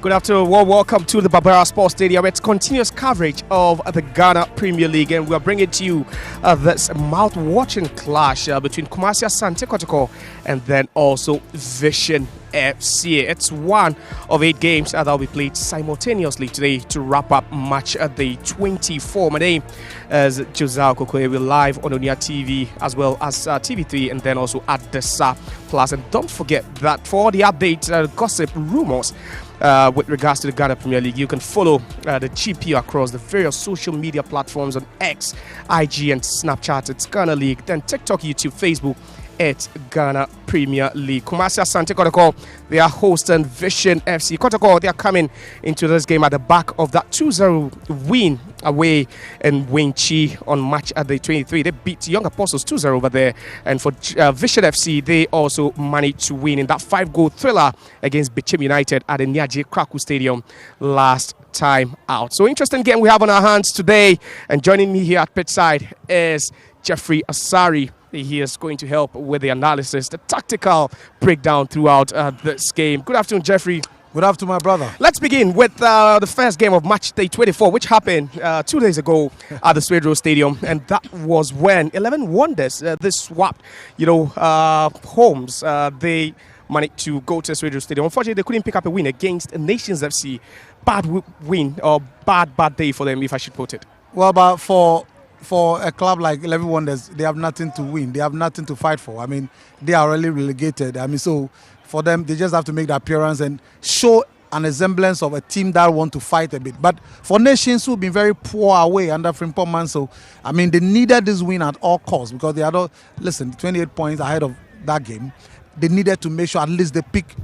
Good afternoon. Well, welcome to the Barbara Sports Stadium. It's continuous coverage of the Ghana Premier League, and we are bringing to you this mouth-watering clash between Kumasi Asante Kotoko and then also Vision FC. It's one of 8 games that will be played simultaneously today to wrap up match at the 24. My name is Josiah Okokoye. We're live on Onia TV as well as TV3 and then also at Desa Plus. And don't forget that for all the updates, gossip, rumors with regards to the Ghana Premier League, you can follow the GP across the various social media platforms on X, IG and Snapchat. It's Ghana League, then TikTok, YouTube, Facebook. It's Ghana Premier League. Kumasi Asante Kotoko, they are hosting Vision FC. Kotoko, they are coming into this game at the back of that 2-0 win away in Wenchi on match at the 23. They beat Young Apostles 2-0 over there. And for Vision FC, they also managed to win in that 5-goal thriller against Bichim United at the Nyaje Kraku Stadium last time out. So interesting game we have on our hands today. And joining me here at pitchside is Jeffrey Asari. He is going to help with the analysis, the tactical breakdown throughout this game. Good afternoon, Jeffrey. Good afternoon, my brother. Let's begin with the first game of match day 24, which happened 2 days ago at the Swedro Stadium. And that was when 11 Wonders, they swapped, homes. They managed to go to the Swedro Stadium. Unfortunately, they couldn't pick up a win against Nations FC. Bad win, or bad day for them, if I should put it. Well, but for a club like 11 Wonders, they have nothing to win. They have nothing to fight for. I mean, they are really relegated. I mean, so for them, they just have to make the appearance and show an resemblance of a team that want to fight a bit. But for Nations who've been very poor away under Frimpong Manso, I mean, they needed this win at all costs because they had, 28 points ahead of that game. They needed to make sure at least they pick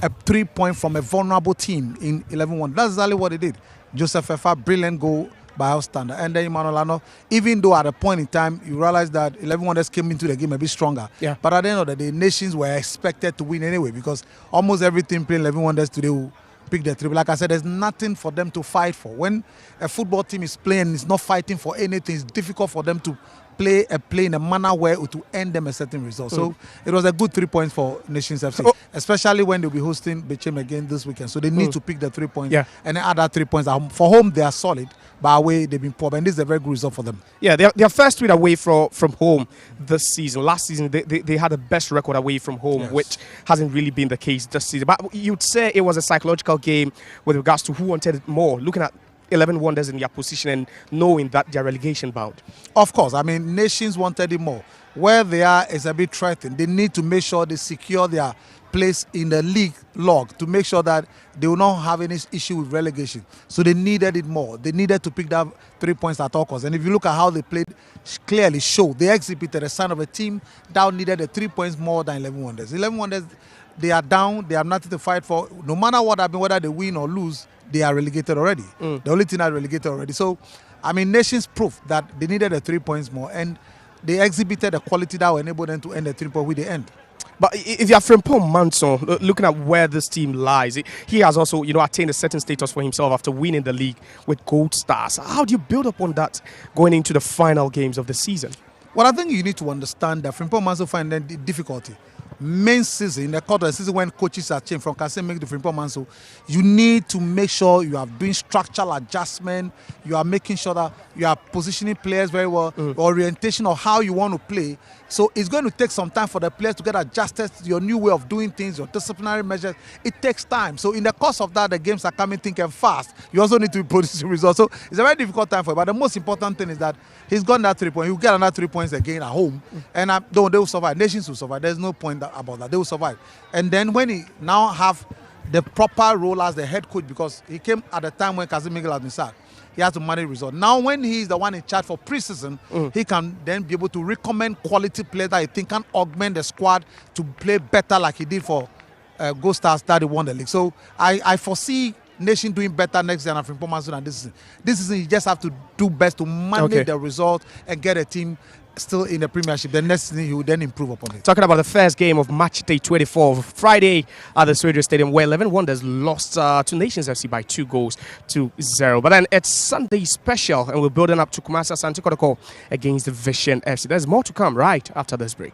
a 3 point from a vulnerable team in 11 Wonders. That's exactly what they did. Joseph Fefa, brilliant goal by our standard. And then Emmanuel Ano, even though at a point in time you realize that 11 Wonders came into the game a bit stronger. Yeah. But at the end of the day, Nations were expected to win anyway because almost every team playing 11 Wonders today will pick the triple. Like I said, there's nothing for them to fight for. When a football team is playing, it's not fighting for anything, it's difficult for them to play in a manner where to end them a certain result. So it was a good 3 points for Nations FC, especially when they'll be hosting Bichim again this weekend. So they need to pick the 3 points and then add that 3 points. For home, they are solid, but away, they've been poor. And this is a very good result for them. Yeah, their first win away from home this season. Last season, they had the best record away from home, which hasn't really been the case this season. But you'd say it was a psychological game with regards to who wanted it more, looking at 11 Wonders in their position and knowing that they're relegation bound. Of course, I mean, Nations wanted it more. Where they are is a bit threatened. They need to make sure they secure their place in the league log to make sure that they will not have any issue with relegation. So they needed it more. They needed to pick up 3 points at all costs. And if you look at how they played, clearly showed they exhibited a sign of a team that needed the 3 points more than 11 Wonders. 11 Wonders, they are down. They have nothing to fight for. No matter what happens, whether they win or lose, they are relegated already. The only team that relegated already. So, I mean, Nations proved that they needed the 3 points more, and they exhibited a quality that will enable them to end the 3 points with the end. But if you're Frimpong Manso, looking at where this team lies, he has also, attained a certain status for himself after winning the league with Gold Stars. How do you build upon that going into the final games of the season? Well, I think you need to understand that Frimpong Manso find the difficulty. Main season, in the quarter of the season when coaches are changed from Kasim to Frimpong Manso, you need to make sure you are doing structural adjustment, you are making sure that you are positioning players very well, orientation of how you want to play. So it's going to take some time for the players to get adjusted to your new way of doing things, your disciplinary measures. It takes time. So in the course of that, the games are coming thinking fast. You also need to be producing results. So it's a very difficult time for him. But the most important thing is that he's got that 3 points. He'll get another 3 points again at home. And they will survive. Nations will survive. There's no point about that. They will survive. And then when he now have the proper role as the head coach, because he came at the time when Kazim Miguel has been sacked, he has to manage results. Now, when he is the one in charge for preseason, he can then be able to recommend quality players that he think can augment the squad to play better like he did for Gold Stars that he won the league. So I foresee Nation doing better next year than Frimpong Manso than this season. This season, you just have to do best to manage the result and get a team still in the Premiership. The next thing he will then improve upon it. Talking about the first game of match day 24, Friday at the Swedro Stadium, where 11 Wonders lost to Nations FC by 2-0. But then it's Sunday special, and we're building up to Kumasi Asante Kotoko against the Vision FC. There's more to come right after this break.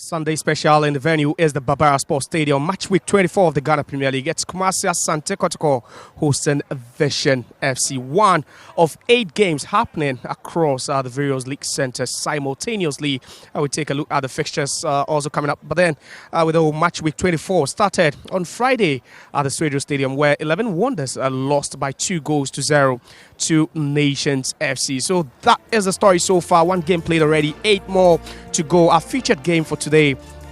Sunday special in the venue is the Barbara Sports Stadium. Match week 24 of the Ghana Premier League. It's Kumasi Asante Kotoko hosting Vision FC. One of 8 games happening across the various league centers simultaneously. I will take a look at the fixtures also coming up. But then with the match week 24 started on Friday at the Radio Stadium, where 11 Wonders lost by 2-0 to Nations FC. So that is the story so far. 1 game played already, 8 more to go. Our featured game for today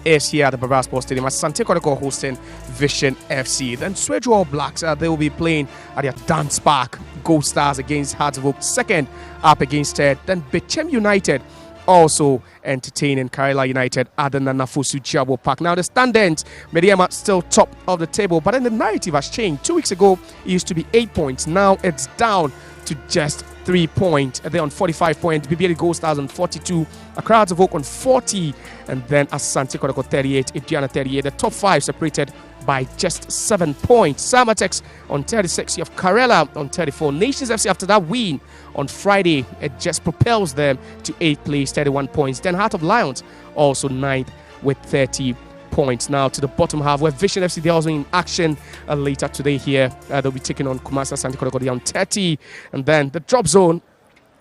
is here at the Barbara Sports Stadium. Asante Kotoko hosting Vision FC. Then Swejo All Blacks, they will be playing at their Dance Park. Gold Stars against Hearts of Oak. Second up against third. Then Bechem United also entertaining Karela United at the Nanafusu Chabo Park. Now the standings, Mediama still top of the table, but then the narrative has changed. 2 weeks ago, it used to be 8 points. Now it's down to just 3 points. They're on 45 points. BBL Gold Stars on 42. Hearts of Oak on 40. And then Asante Kotoko 38. Ipiana 38. The top 5 separated by just 7 points. Samatex on 36. You have Karela on 34. Nations FC, after that win on Friday, it just propels them to 8th place, 31 points. Then Heart of Lions also 9th with 30 points. Now to the bottom half, where Vision FC, they're also in action later today here. They'll be taking on Kumasi Asante Kotoko on 30. And then the drop zone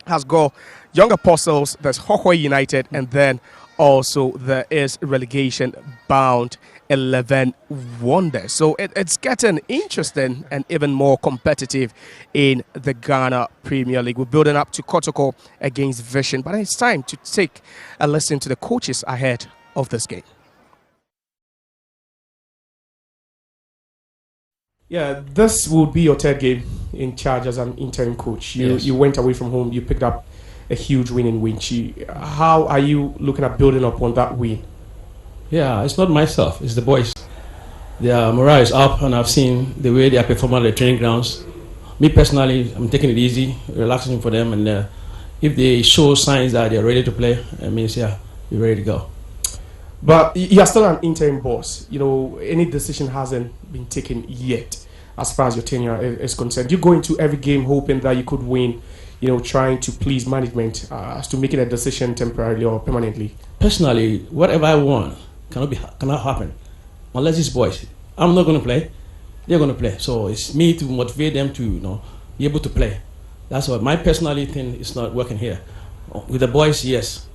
has got Young Apostles, there's Hohoi United, and then also there is relegation bound 11 Wonders. So it's getting interesting and even more competitive in the Ghana Premier League. We're building up to Kotoko against Vision, but it's time to take a listen to the coaches ahead of this game. Yeah, this will be your 3rd game in charge as an interim coach. You went away from home, you picked up a huge win in Winchi. How are you looking at building up on that win? Yeah, it's not myself, it's the boys. Their morale is up, and I've seen the way they are performing at the training grounds. Me personally, I'm taking it easy, relaxing for them, and if they show signs that they're ready to play, it means, yeah, we're ready to go. But you're still an interim boss. You know, any decision hasn't been taken yet as far as your tenure is concerned. You go into every game hoping that you could win, you know, trying to please management as to making a decision temporarily or permanently. Personally, whatever I want cannot happen unless these boys. I'm not going to play, they're going to play. So it's me to motivate them to, you know, be able to play. That's what my personality thing is not working here. With the boys, yes,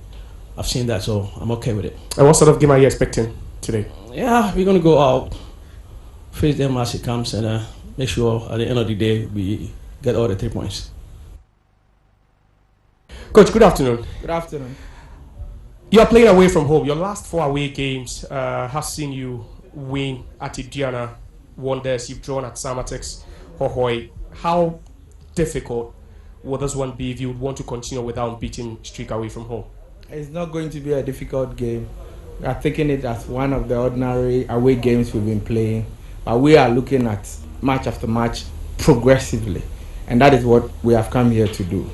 I've seen that, so I'm okay with it. And what sort of game are you expecting today? Yeah, we're going to go out, face them as it comes, and make sure at the end of the day we get all the 3 points. Coach, good afternoon. Good afternoon. You are playing away from home. Your last 4 away games have seen you win at Idiana Wonders. You've drawn at Samatex, Hohoi. How difficult will this one be if you would want to continue with that unbeaten streak away from home? It's not going to be a difficult game. We are taking it as one of the ordinary away games we've been playing. But we are looking at match after match progressively. And that is what we have come here to do.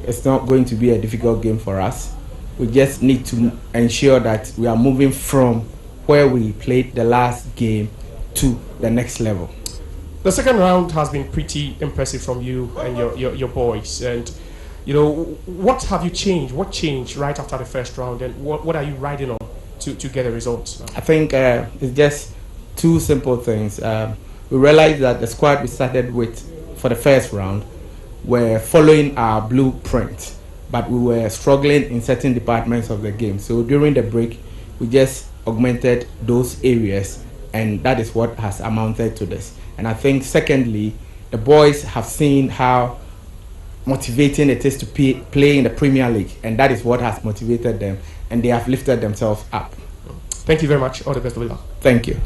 It's not going to be a difficult game for us. We just need to ensure that we are moving from where we played the last game to the next level. The second round has been pretty impressive from you and your boys. And, you know, what have you changed? What changed right after the first round? And what are you riding on to get the results? I think it's just 2 simple things. We realized that the squad we started with for the first round were following our blueprint, but we were struggling in certain departments of the game. So during the break, we just augmented those areas, and that is what has amounted to this. And I think secondly, the boys have seen how motivating it is to play in the Premier League, and that is what has motivated them, and they have lifted themselves up. Thank you very much. All the best of luck. Thank you.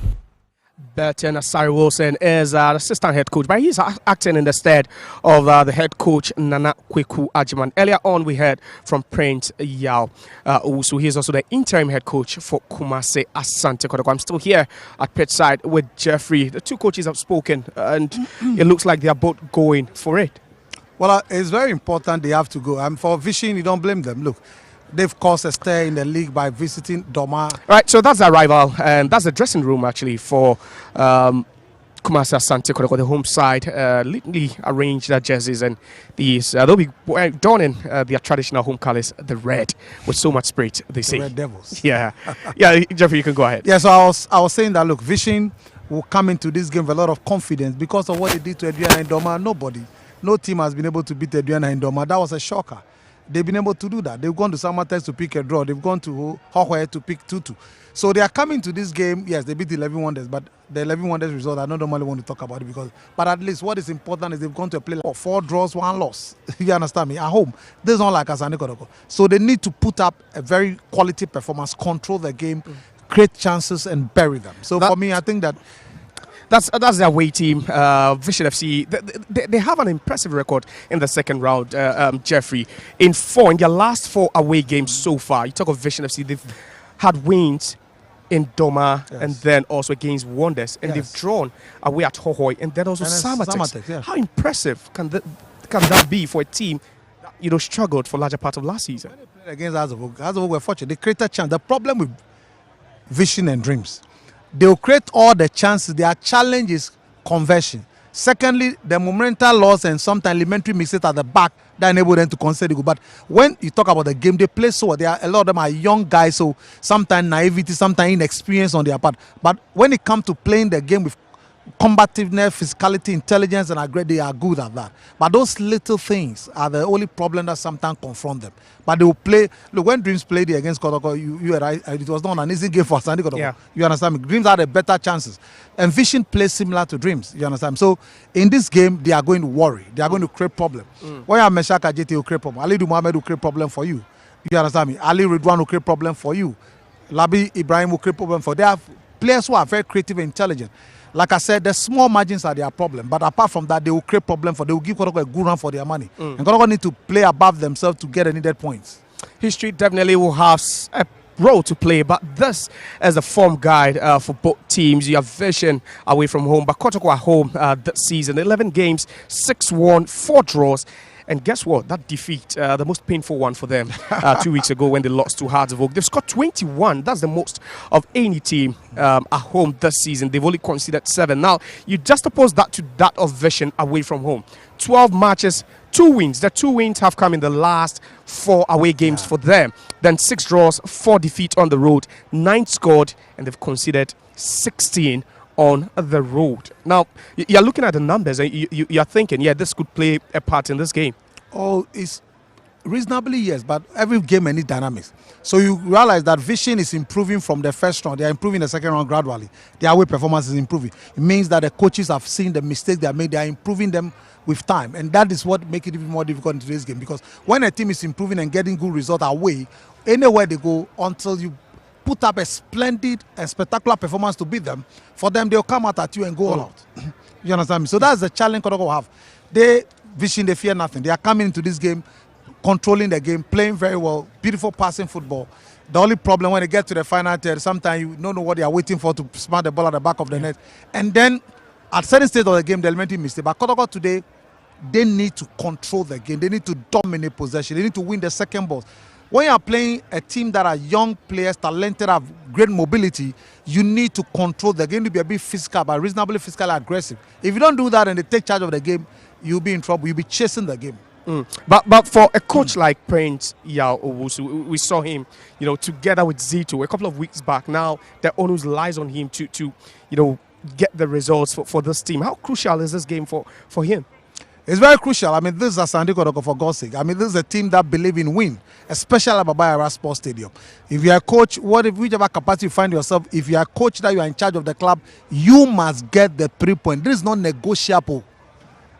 Bertrand Asari Wilson is an assistant head coach, but he's acting in the stead of the head coach Nana Kweku Ajiman. Earlier on, we heard from Prince Yao Usu. He's also the interim head coach for Kumasi Asante Kotoko. I'm still here at pitchside with Jeffrey. The 2 coaches have spoken, and it looks like they are both going for it. Well, it's very important they have to go. And for Vision, you don't blame them. Look, they've caused a stir in the league by visiting Doma. Right, so that's our rival, and that's the dressing room actually for Kumasi Asante Kotoko, the home side, neatly arranged their jerseys, and they'll be donning their traditional home colours, the red, with so much spirit, they say. The Red Devils. Yeah. Yeah, Jeffrey, you can go ahead. Yeah, so I was saying that, look, Vision will come into this game with a lot of confidence because of what they did to Adriana Indoma. No team has been able to beat Adriana Indoma. That was a shocker. They've been able to do that. They've gone to Samatex to pick a draw. They've gone to Hohoe to pick 2-2. So they are coming to this game. Yes, they beat the 11 Wonders, but the 11 Wonders result, I don't normally want to talk about it but at least what is important is they've gone to a play like 4 draws, 1 loss. You understand me? At home, this is not like Asante Kotoko. So they need to put up a very quality performance, control the game, create chances, and bury them. So for me, I think that that's their away team, Vision FC. They have an impressive record in the second round, Jeffrey. In their last 4 away games so far, you talk of Vision FC, they've had wins in Doma and then also against Wonders, and they've drawn away at Hohoe and then also Samatex. Yeah. How impressive can that be for a team that struggled for larger part of last season? When they played against Azovog were fortunate. They created a chance. The problem with Vision and Dreams, they'll create all the chances. Their challenge is conversion. Secondly, the momental loss and sometimes elementary mistakes at the back that enable them to concede the goal. But when you talk about the game, they play so well. A lot of them are young guys, so sometimes naivety, sometimes inexperience on their part. But when it comes to playing the game with combativeness, physicality, intelligence, and aggression, they are good at that. But those little things are the only problem that sometimes confront them. But they will play. Look, when Dreams played against Kotoko, it was not an easy game for Asante Kotoko. Yeah. You understand me? Dreams had a better chances. And Vision plays similar to Dreams. You understand? So in this game, they are going to worry. They are going to create problem. When you have Meshaka JT will create problem. Ali Mohammed will create problem for you. You understand me? Ali Ridwan will create problem for you. Labi Ibrahim will create problem for you. They have players who are very creative and intelligent. Like I said, the small margins are their problem. But apart from that, they will create problem they will give Kotoko a good run for their money. And Kotoko need to play above themselves to get the needed points. History definitely will have a role to play, but this is a form guide for both teams. You have Vision away from home, but Kotoko at home this season. 11 games, 6-1, 4 draws. And guess what? That defeat, the most painful one for them 2 weeks ago when they lost to Hardsville. They've scored 21. That's the most of any team at home this season. They've only conceded 7. Now, you just oppose that to that of Vision away from home. 12 matches, 2 wins. The 2 wins have come in the last 4 away games for them. Then 6 draws, 4 defeats on the road, 9 scored, and they've conceded 16 on the road. Now, you're looking at the numbers and you're thinking, this could play a part in this game. Oh, it's reasonably, yes, but every game needs dynamics. So you realize that Vision is improving from the first round. They are improving the second round gradually. Their away performance is improving. It means that the coaches have seen the mistakes they have made. They are improving them with time. And that is what makes it even more difficult in today's game. Because when a team is improving and getting good results away, anywhere they go, until you put up a splendid and spectacular performance to beat them, for them, they'll come out at you and go all out. You understand me? So that's the challenge Kotoko will have. Vision, they fear nothing. They are coming into this game, controlling the game, playing very well, beautiful passing football. The only problem when they get to the final third, sometimes you don't know what they are waiting for to smash the ball at the back of the net. And then at certain stage of the game, they'll make a mistake. But Kotoko today, they need to control the game. They need to dominate possession. They need to win the second ball. When you are playing a team that are young players, talented, have great mobility, you need to control the game. You need to be a bit physical, but reasonably physically aggressive. If you don't do that and they take charge of the game, you'll be in trouble. You'll be chasing the game. But for a coach like Prince Yao Owusu, we saw him, together with Zito a couple of weeks back. Now the onus lies on him to get the results for this team. How crucial is this game for him? It's very crucial. I mean, this is Asante Kotoko, for God's sake. I mean, this is a team that believe in win, especially at Babaya Sports Stadium. If you're a coach, whichever capacity you find yourself, if you're a coach that you are in charge of the club, you must get the 3 points. This is not negotiable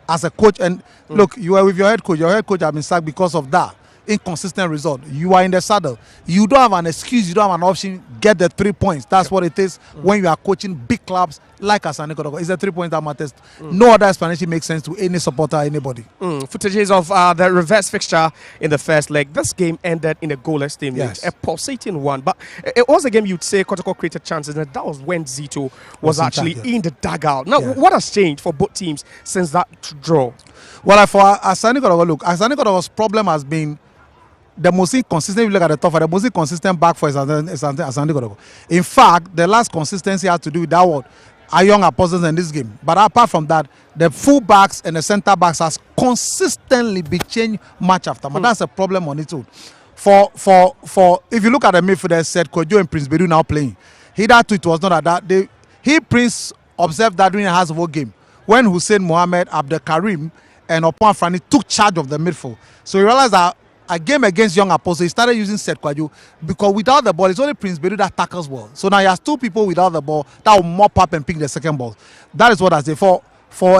as a coach. And look, you are with your head coach. Your head coach has been sacked because of that inconsistent result. You are in the saddle. You don't have an excuse. You don't have an option. Get the 3 points. That's what it is when you are coaching big clubs like Asante Kotoko. It's the 3 points that matters. No other explanation makes sense to any supporter, anybody. Footages of the reverse fixture in the first leg. This game ended in a goalless team. Yes. A pulsating one. But it was a game you'd say Kotoko created chances, and that was when Zito was actually in the dugout. Now, what has changed for both teams since that draw? Well, for Asante Kotoko, look, Asante Kotoko's problem has been the most inconsistent. If you look at the top, the most inconsistent back for Asante Kotoko. In fact, the last consistency had to do with that word. are Young Apostles in this game. But apart from that, the full backs and the centre backs has consistently been changed match after match. That's a problem on its own. For if you look at the midfield, said Kojo and Prince Bedu now playing. Hitherto it was not at that. Prince observed that during the Hasselhoff game when Hussein Mohammed, Abdel Karim, and Opon Frani took charge of the midfield. So he realized that a game against Young Apostles, he started using Seth Kwadwo because without the ball, it's only Prince Bedu that tackles well. So now he has two people without the ball that will mop up and pick the second ball. That is what I say. For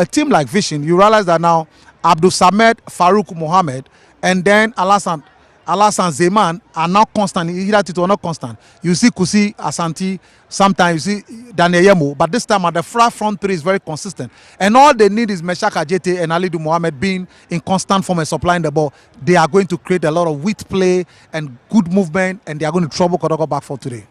a team like Vision, you realize that now Abdul Samed, Farouk Mohammed, and then Alassane Zeman are not constant. Hitherto were not constant. You see Kusi, Asante, sometimes you see Daniel Yemo, but this time at the front three is very consistent. And all they need is Meshak Ajete and Alidu Mohammed being in constant form and supplying the ball. They are going to create a lot of wit play and good movement, and they are going to trouble Kotoko back for today.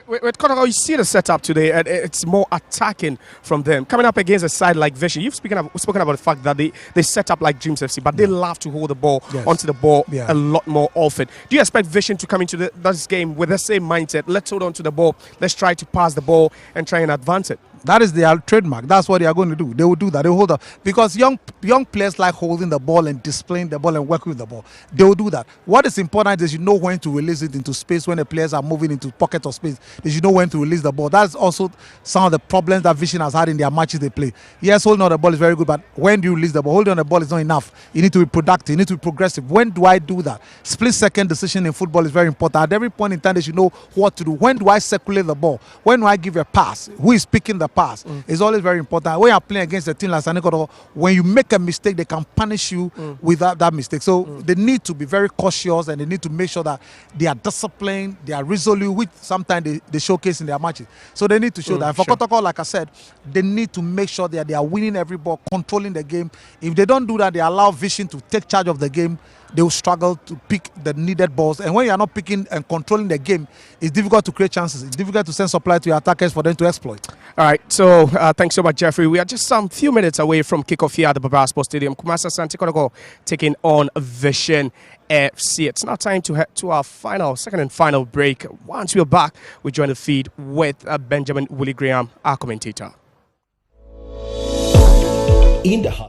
With Kotoko, you see the setup today, and it's more attacking from them. Coming up against a side like Vision, you've spoken about the fact that they set up like Dreams FC, but they love to hold the ball onto the ball a lot more often. Do you expect Vision to come into this game with the same mindset? Let's hold on to the ball, let's try to pass the ball and try and advance it. That is their trademark. That's what they are going to do. They will do that. They will hold up. Because young players like holding the ball and displaying the ball and working with the ball. They will do that. What is important is you know when to release it into space when the players are moving into pocket of space. Is you know when to release the ball. That's also some of the problems that Vision has had in their matches they play. Yes, holding on the ball is very good, but when do you release the ball? Holding on the ball is not enough. You need to be productive. You need to be progressive. When do I do that? Split-second decision in football is very important. At every point in time, they should know what to do. When do I circulate the ball? When do I give a pass? Who is picking the pass? It's always very important. When you are playing against a team like Asante Kotoko, when you make a mistake, they can punish you with that mistake. So they need to be very cautious and they need to make sure that they are disciplined, they are resolute, which sometimes they showcase in their matches. So they need to show that. And for Kotoko, like I said, they need to make sure that they are winning every ball, controlling the game. If they don't do that, they allow Vision to take charge of the game. They will struggle to pick the needed balls. And when you are not picking and controlling the game, it's difficult to create chances. It's difficult to send supply to your attackers for them to exploit. All right, so thanks so much, Jeffrey. We are just some few minutes away from kickoff here at the Babara Sports Stadium. Kumasi Asante Kotoko taking on Vision FC. It's now time to head to our second and final break. Once we're back, we join the feed with Benjamin Willie Graham, our commentator. In the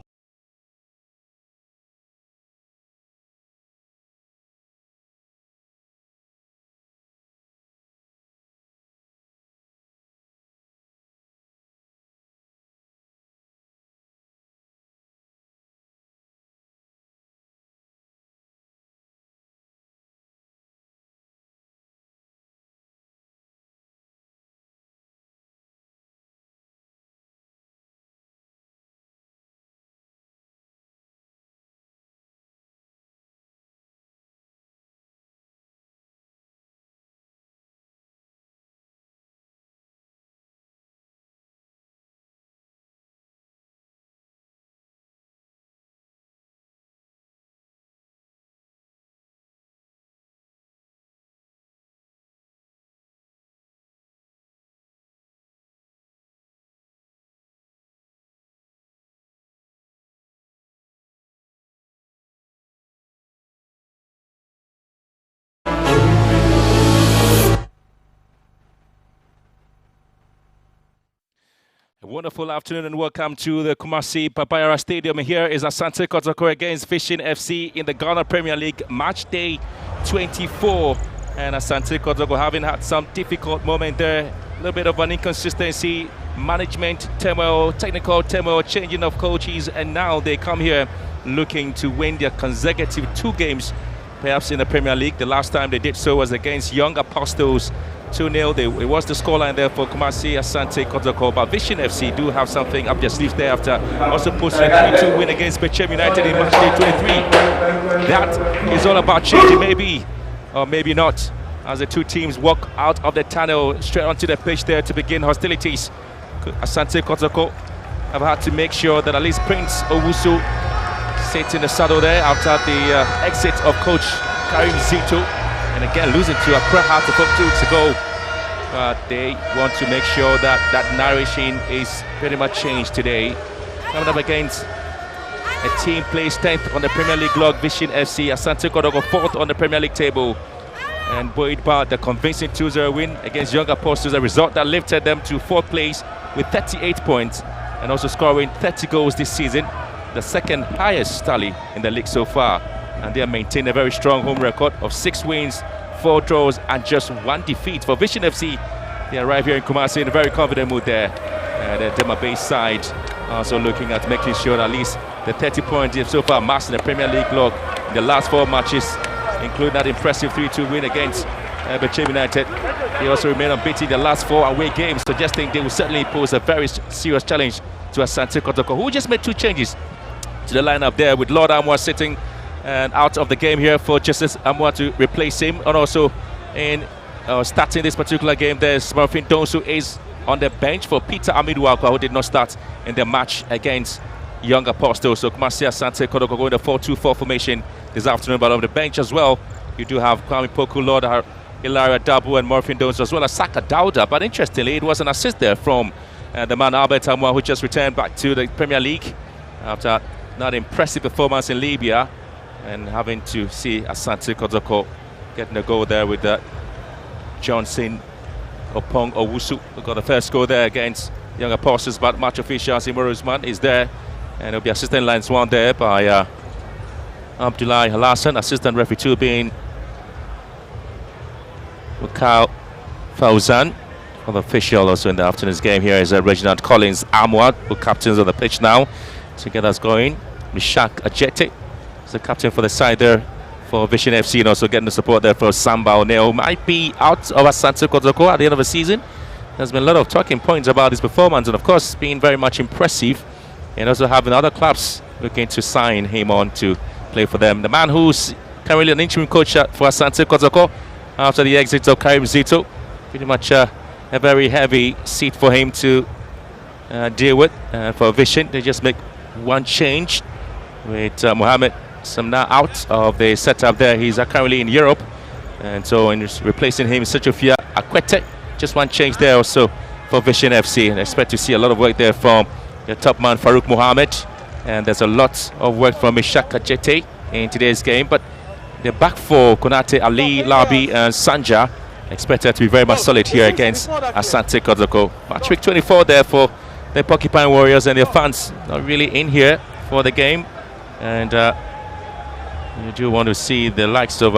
A wonderful afternoon and welcome to the Kumasi Papayara Stadium. Here is Asante Kotoko against Vision FC in the Ghana Premier League match day 24. And Asante Kotoko having had some difficult moment there. A little bit of an inconsistency, management turmoil, technical turmoil, changing of coaches, and now they come here looking to win their consecutive 2 games, perhaps in the Premier League. The last time they did so was against Young Apostles. 2-0. It was the scoreline there for Kumasi Asante Kotoko, but Vision FC do have something up their sleeves there after also posting a 3-2 win against Bechem United in match day 23. That is all about changing, maybe, or maybe not, as the two teams walk out of the tunnel straight onto the pitch there to begin hostilities. Asante Kotoko have had to make sure that at least Prince Owusu sits in the saddle there after the exit of coach Karim Zito. And again, losing to Accra Heart of 2 weeks ago. They want to make sure that that narration is pretty much changed today. Coming up against a team placed 10th on the Premier League log, Vision FC. Asante Kotoko 4th on the Premier League table. And buoyed by the convincing 2-0 win against Young Apostles, a result that lifted them to 4th place with 38 points and also scoring 30 goals this season, the second highest tally in the league so far. And they have maintained a very strong home record of 6 wins, 4 draws and just 1 defeat. For Vision FC, they arrive here in Kumasi in a very confident mood there. The Dema Bay side also looking at making sure at least the 30 points they've so far amassed in the Premier League log in the last 4 matches, including that impressive 3-2 win against Bechem United. They also remain unbeaten in the last 4 away games, suggesting they will certainly pose a very serious challenge to Asante Kotoko, who just made 2 changes to the lineup there, with Lord Amwa sitting and out of the game here for Justice Amwa to replace him. And also in starting this particular game, there's Marfin Donsu is on the bench for Peter Amiduakwa, who did not start in the match against Young Apostles. So Kumasi Asante Kotoko going the 4-2-4 formation this afternoon. But on the bench as well, you do have Kwame Poku, Lord Ilaria Dabu and Marfin Donsu, as well as Saka Dauda. But interestingly, it was an assist there from the man Albert Amwa, who just returned back to the Premier League after that impressive performance in Libya, and having to see Asante Kotoko getting a goal there with Johnson Opong Owusu, who got the first goal there against Young Apostles. But match official Seymour Usman is there, and it'll be assistant lines 1 there by Abdullah Halassan, assistant referee 2 being Mukau Fauzan. The official also in the afternoon's game here is Reginald Collins Amwad, who captains on the pitch now to get us going. Mishak Ajete is the captain for the side there for Vision FC, and also getting the support there for Samba Oneo, who might be out of Asante Kotoko at the end of the season. There's been a lot of talking points about his performance, and of course being very much impressive, and also having other clubs looking to sign him on to play for them. The man who's currently an interim coach for Asante Kotoko after the exit of Karim Zito, pretty much a very heavy seat for him to deal with. For Vision, they just make 1 change with Mohamed Samna out of the setup there. He's currently in Europe, and so in replacing him, Sechofia Akwete. Just 1 change there also for Vision FC, and I expect to see a lot of work there from the top man Farouk Mohamed, and there's a lot of work from Mishaka Jete in today's game. But the back 4, Konate, Ali, Labi and Sanja, expected to be very much solid here against Asante Kotoko. Match week 24 there for the Porcupine Warriors, and their fans not really in here for the game, and you do want to see the likes of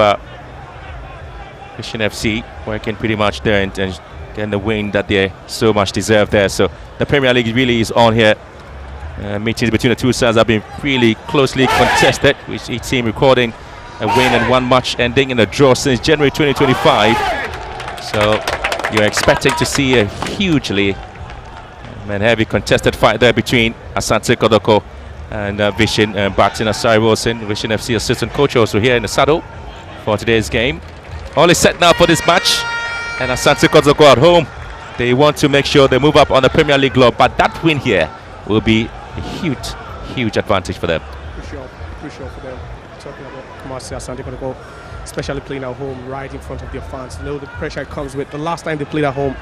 Vision FC working pretty much there and getting the win that they so much deserve there. So the Premier League really is on here. Meetings between the 2 sides have been really closely contested, with each team recording a win and 1 match ending in a draw since January 2025. So you're expecting to see a hugely heavy contested fight there between Asante Kotoko and Vision. Barton Asari Wilson, Vision FC assistant coach, also here in the saddle for today's game. All is set now for this match, and Asante Kotoko at home, they want to make sure they move up on the Premier League log, but that win here will be a huge advantage for them. Crucial for them. Talking about Kumasi Asante Kotoko, especially playing at home right in front of their fans. You know the pressure it comes with. The last time they played at home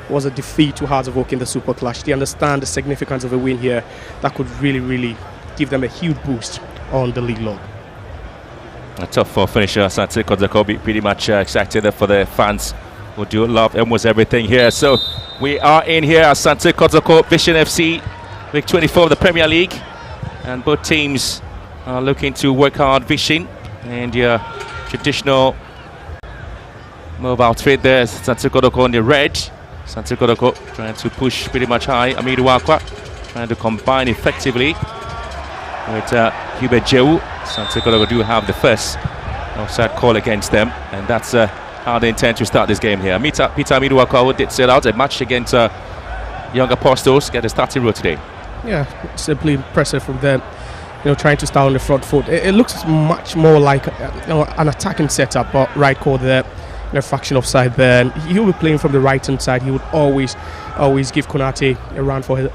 was a defeat to Hearts of Oak in the Super Clash. They understand the significance of a win here that could really give them a huge boost on the league log. A tough for finisher. Asante Kotoko be pretty much excited for the fans who do love almost everything here. So we are in here, Asante Kotoko, Vision FC, week 24 of the Premier League, and both teams are looking to work hard. Vision and your traditional move outfit there, Asante Kotoko on the red. Asante Kotoko trying to push pretty much high. Amidu Wakwa trying to combine effectively with Hubert Jewu. Asante Kotoko do have the first offside call against them, and that's how they intend to start this game here. Peter Amidu Wakwa did set out a match against Young Apostles, get a starting role today. Yeah, simply impressive from them. You know, trying to start on the front foot. It looks much more like an attacking setup, but right call there. A fraction offside there, and he'll be playing from the right hand side. He would always give Konate a run for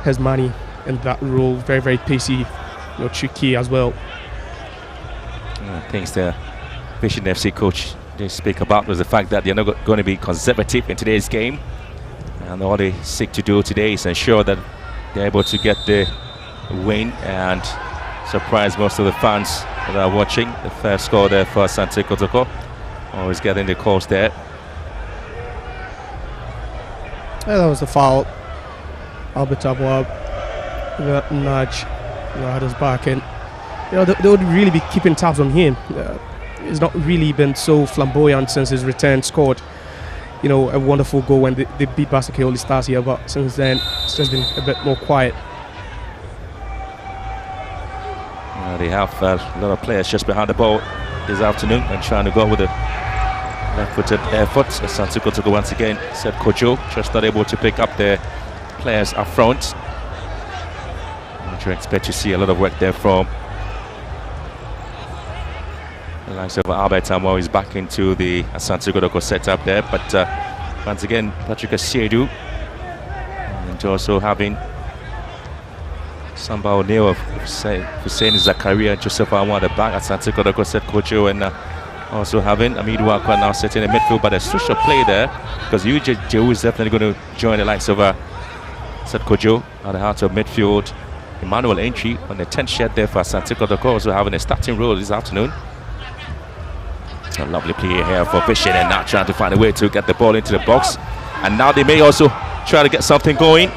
his money in that role. Very pacey, tricky as well. Things the Vision FC coach they speak about was the fact that they're not going to be conservative in today's game, and all they seek to do today is ensure that they're able to get the win and surprise most of the fans that are watching. The first score there for Asante Kotoko. Always getting the calls there. Yeah, that was a foul. Albert Abwab, that nudge, had his back, and they would really be keeping tabs on him. He's not really been so flamboyant since his return, scored a wonderful goal when they beat Basake All Stars here, but since then it's just been a bit more quiet. They have a lot of players just behind the ball this afternoon and trying to go with a left-footed effort. Asante Kotoko once again, said Kojo, just not able to pick up their players up front. Which you expect to see a lot of work there from the likes of Albert Amo is back into the Asante Kotoko setup there, but once again Patrick Asiedu, and also having Samba O'Neill of Hussein Zakaria, Joseph Amo at the back. Asante Kotoko said Kojo, and also having Amidu Akwa now sitting in midfield, but a switch of play there because Ujeju is definitely going to join the likes of said Kojo at the heart of midfield. Emmanuel Entry on the 10th shirt there for Asante Kotoko, also having a starting role this afternoon. A lovely play here for Vision, and now trying to find a way to get the ball into the box. And now they may also try to get something going.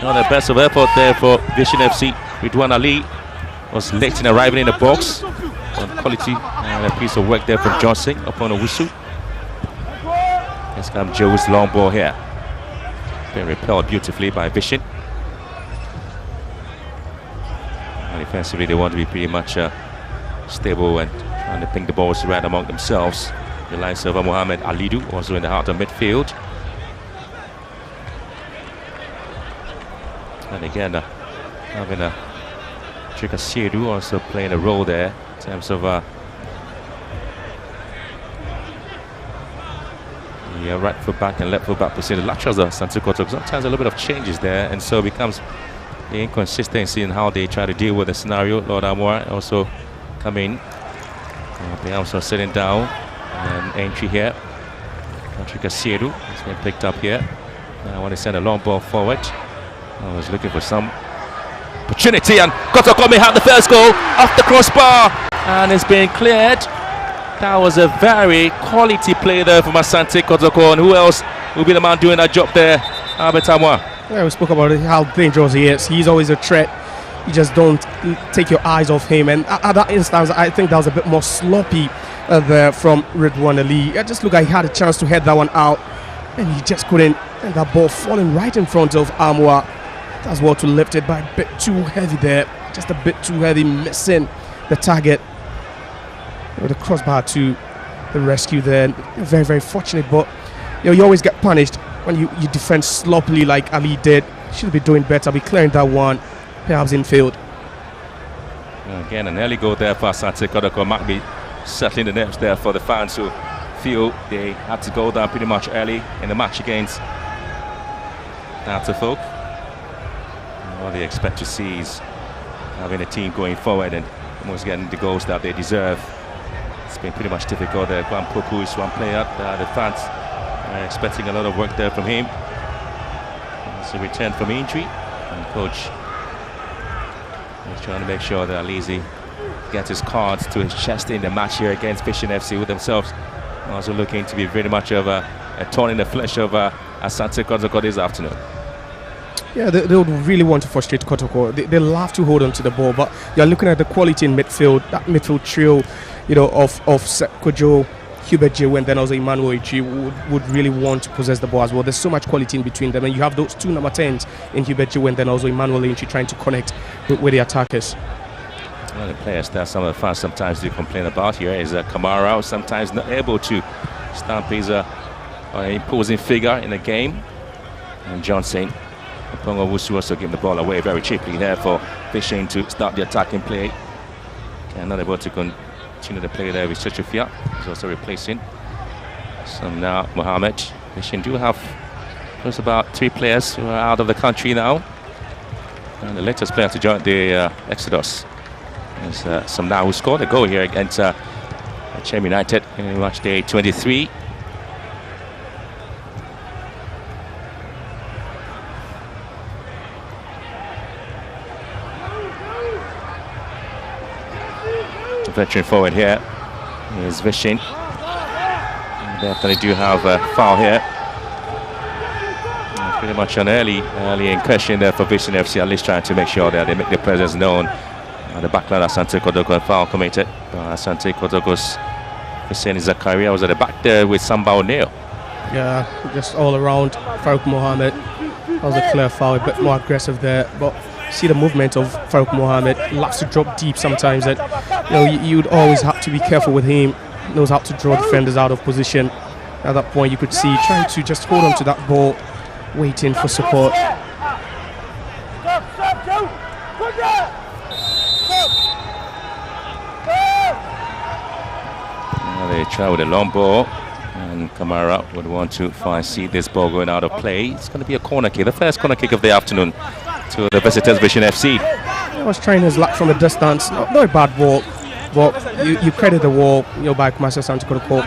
Not the best of effort there for Vision FC. Ridwan Ali was late in arriving in the box. Some quality and a piece of work there from Johnson upon a whistle. Let's come Joe's long ball here. Being repelled beautifully by Vision. And defensively they want to be pretty much stable and trying to ping the balls around among themselves. The likes of Mohamed Alidu also in the heart of midfield. And again, having a Trika Siedu also playing a role there in terms of right foot back and left foot back position. The laterals of Asante Kotoko, sometimes a little bit of changes there, and so becomes the inconsistency in how they try to deal with the scenario. Lord Amora also come in. They also sitting down, and entry here. Patrick Asiedu has been picked up here. Now I want to send a long ball forward. I was looking for some opportunity, and Kotoko may have the first goal off the crossbar, and it's been cleared. That was a very quality play there from Asante Kotoko, and who else will be the man doing that job there? Albert Amwa. Yeah, we spoke about how dangerous he is. He's always a threat. You just don't take your eyes off him, and at that instance I think that was a bit more sloppy there from Ridwan Ali. It just looked like he had a chance to head that one out, and he just couldn't, and that ball falling right in front of Amwa. That's what to lift it by a bit too heavy there, just a bit too heavy, missing the target with the crossbar to the rescue there. Very, very fortunate, but you always get punished when you defend sloppily like Ali did. Should be doing better, be clearing that one, perhaps infield. Again, an early goal there for Asante Kotoko might be settling the nerves there for the fans who feel they had to go down pretty much early in the match against Folk. What they expect to see is having a team going forward and almost getting the goals that they deserve. It's been pretty much difficult there. Kwan Poku is one player. The fans are expecting a lot of work there from him. It's a return from injury, and coach is trying to make sure that Alizi gets his cards to his chest in the match here against Vision FC, with themselves also looking to be very much of a thorn in the flesh of Asante Kotoko this afternoon. Yeah, they would really want to frustrate Kotoko. They love to hold on to the ball, but you're looking at the quality in midfield, that midfield trio, of Kojo, Hubert J, and then also Emmanuel G would really want to possess the ball as well. There's so much quality in between them, and you have those two number 10s in Hubert J, and then also Emmanuel G trying to connect with the attackers. One of the players that some of the fans sometimes do complain about here is Kamara, sometimes not able to stamp his imposing figure in the game. And Johnson, Pongo Wusu also giving the ball away very cheaply there for Fishing to start the attacking play. And not able to continue the play there with Chechufia. He's also replacing some now Mohamed. Fishing do have just about 3 players who are out of the country now. And the latest player to join the Exodus is some now who scored a goal here against Chem United in match day 23. Veteran forward here is Vishin. Definitely do have a foul here. Pretty much an early incursion there for Vision FC, at least trying to make sure that they make their presence known. The backline, Asante Kotoko, foul committed. Asante Kotoko's Hussein Zakaria was at the back there with Samba O'Neill. Yeah, just all around Farouk Mohammed. That was a clear foul, a bit more aggressive there. But see the movement of Farouk Mohammed. Loves to drop deep sometimes. And you'd always have to be careful with him. He knows how to draw defenders out of position. At that point, you could see trying to just hold on to that ball, waiting for support. They try with a long ball, and Kamara would want to see this ball going out of play. It's going to be a corner kick, the first corner kick of the afternoon to the visitors, Vision FC. I was trying his luck from a distance. Not a bad ball, but you credit the wall. By Kumasi Asante Kotoko,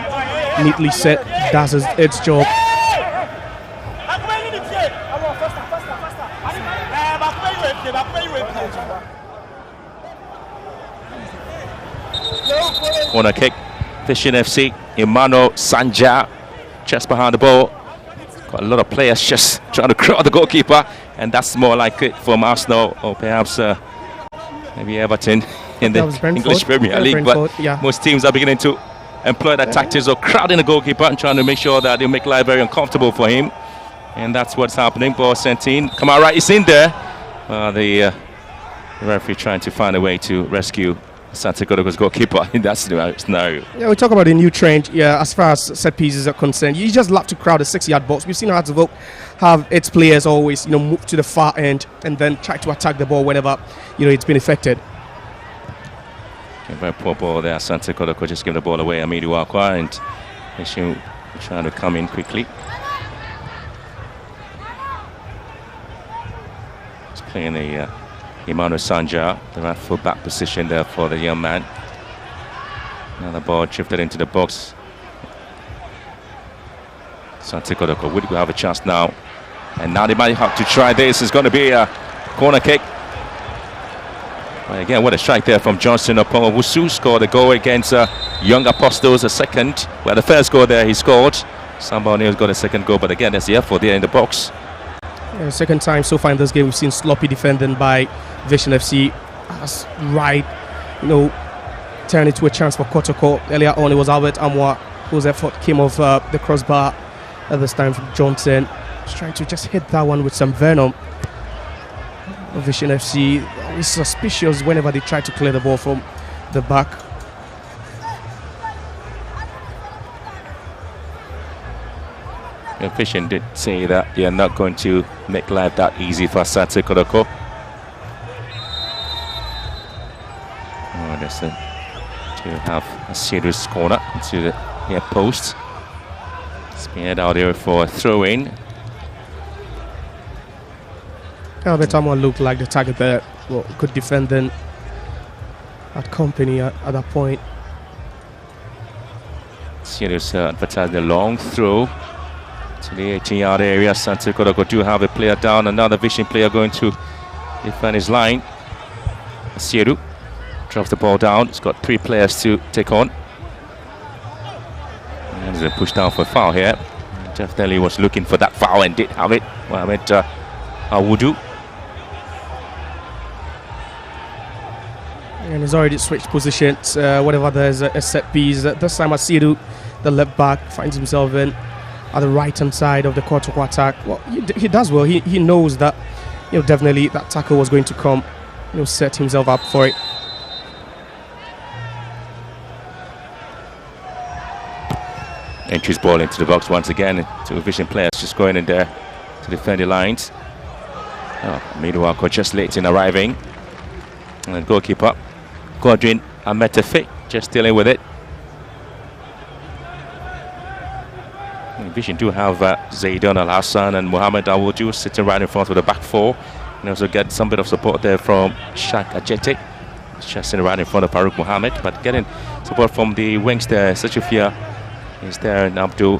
neatly set, does its job. Corner kick. Vision FC, Emmanuel Sanja, just behind the ball. Got a lot of players just trying to crowd the goalkeeper, and that's more like it from Arsenal or perhaps maybe Everton in the English Premier League. But yeah, most teams are beginning to employ that tactics of crowding the goalkeeper and trying to make sure that they make life very uncomfortable for him. And that's what's happening. Ball sent in. Kamara is in there. The referee trying to find a way to rescue Asante Kotoko's goalkeeper in that scenario. Yeah, we talk about a new trend. Yeah, as far as set pieces are concerned, you just love to crowd a 6-yard box. We've seen Hartsville have its players always, move to the far end and then try to attack the ball whenever it's been affected. Okay, very poor ball there. Asante Kotoko just gave the ball away. Amidu Wakwa and Ishu trying to come in quickly. He's playing the Emmanuel Sanja, the right full back position there for the young man. Now the ball drifted into the box. Asante Kotoko would have a chance now. And now they might have to try this. It's going to be a corner kick. Well, again, what a strike there from Johnson upon Wusu. Scored a goal against Young Apostles, a second. Well, the first goal there he scored. Samba O'Neill's got a second goal, but again, there's the effort there in the box. Yeah, second time so far in this game we've seen sloppy defending by Vision FC. That's right, turn it to a chance for Kotoko. Earlier on it was Albert Amwa whose effort came off the crossbar. At this time from Johnson, just trying to just hit that one with some venom. Vision FC is suspicious whenever they try to clear the ball from the back. Vision did say that they are not going to make life that easy for Asante Kotoko. Oh, that's it. To have a serious corner into the near post. Speared out there for a throw-in. Albert Amwa looked like the target there. Well, good defending at company at that point. Serious advertised the long throw to the 18-yard area. Asante Kotoko do have a player down. Another Vision player going to defend his line. Asiedu drops the ball down. He's got 3 players to take on. And there's a push down for a foul here. Jeff Daly was looking for that foul and did have it. Mohamed Awudu. And he's already switched positions. Whenever there's a set piece, this time Asiedu, the left back, finds himself in at the right-hand side of the Kotoko attack. Well, he does well. He knows that definitely that tackle was going to come. Set himself up for it. Entries ball into the box once again. 2 Vision players just going in there to defend the lines. Miduako just late in arriving. And the goalkeeper, Godwin Ametefe, just dealing with it. Vision do have Zaidan Al Hassan and Mohamed Awudu sitting right in front of the back 4. And also get some bit of support there from Shak Ajete, just sitting right in front of Farouk Mohammed, but getting support from the wings there. Sechufia is there, and Abdul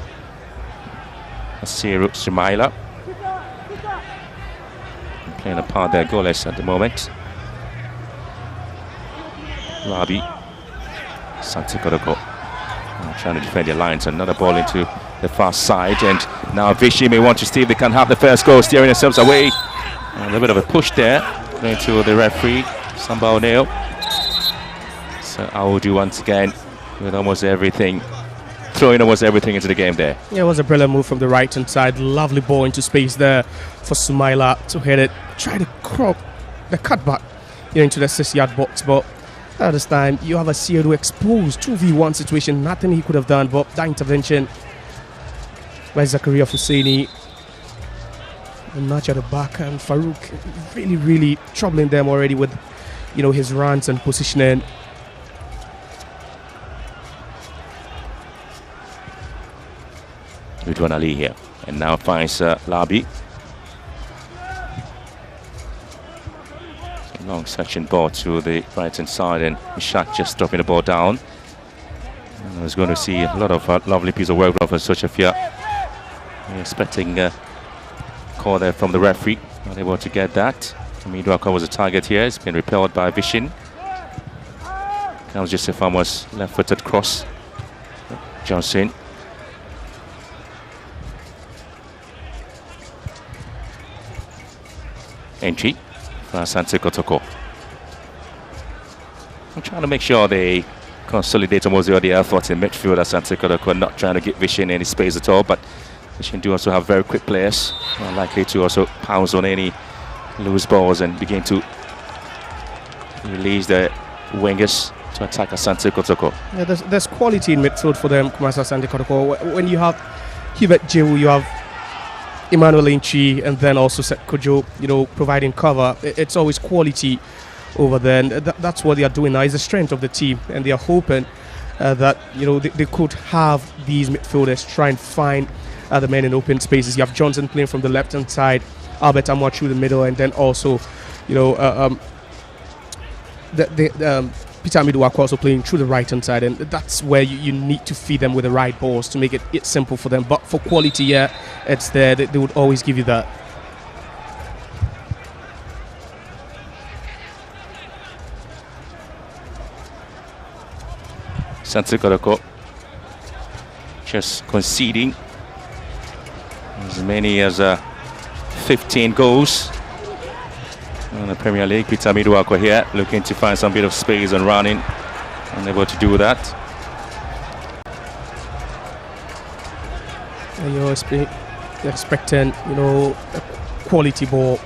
Asiru Sumaila playing a part there, goalless at the moment. Rabi Asante Kotoko trying to defend the lines. Another ball into the far side, and now Vichy may want to see if they can have the first goal, steering themselves away. A little bit of a push there, going to the referee, Samba O'Neill. So I will do once again with almost everything, throwing almost everything into the game there. Yeah, it was a brilliant move from the right hand side. Lovely ball into space there for Sumaila to hit it. Try to crop the cutback into the 6-yard box, but at this time you have a Siedu exposed 2v1 situation. Nothing he could have done, but that intervention by Zakaria Husseini. And Nacha at the back, and Farouk really troubling them already with his runs and positioning. Ridwan Ali here, and now finds Labi. Long section ball to the right hand side, and Ishak just dropping the ball down. And I was going to see a lot of lovely piece of work from Sochafia. Expecting a call there from the referee, not able to get that. Miduaka was a target here, it's been repelled by Vishin. Comes Joseph Amos, left-footed cross. Johnson. Entry for Asante Kotoko. I'm trying to make sure they consolidate almost all the efforts in midfield. Asante Kotoko not trying to give Vishin any space at all, but Vishin do also have very quick players, likely to also pounce on any loose balls and begin to release the wingers to attack Asante Kotoko. Yeah, there's quality in midfield for them, Kumasi Asante Kotoko. When you have Hubert Jewu, you have Emmanuel Inchi, and then also Seth Kojo, providing cover. It's always quality over there, and that's what they are doing now. Is the strength of the team, and they are hoping that they could have these midfielders try and find the men in open spaces. You have Johnson playing from the left hand side, Albert Amwa through the middle, and then also Peter Miduwako also playing through the right hand side, and that's where you need to feed them with the right balls to make it simple for them. But for quality, yeah, it's there. They would always give you that. Asante Kotoko just conceding as many as 15 goals in the Premier League. Peter Miduwako here looking to find some bit of space and running, unable to do that. And you're expecting a quality ball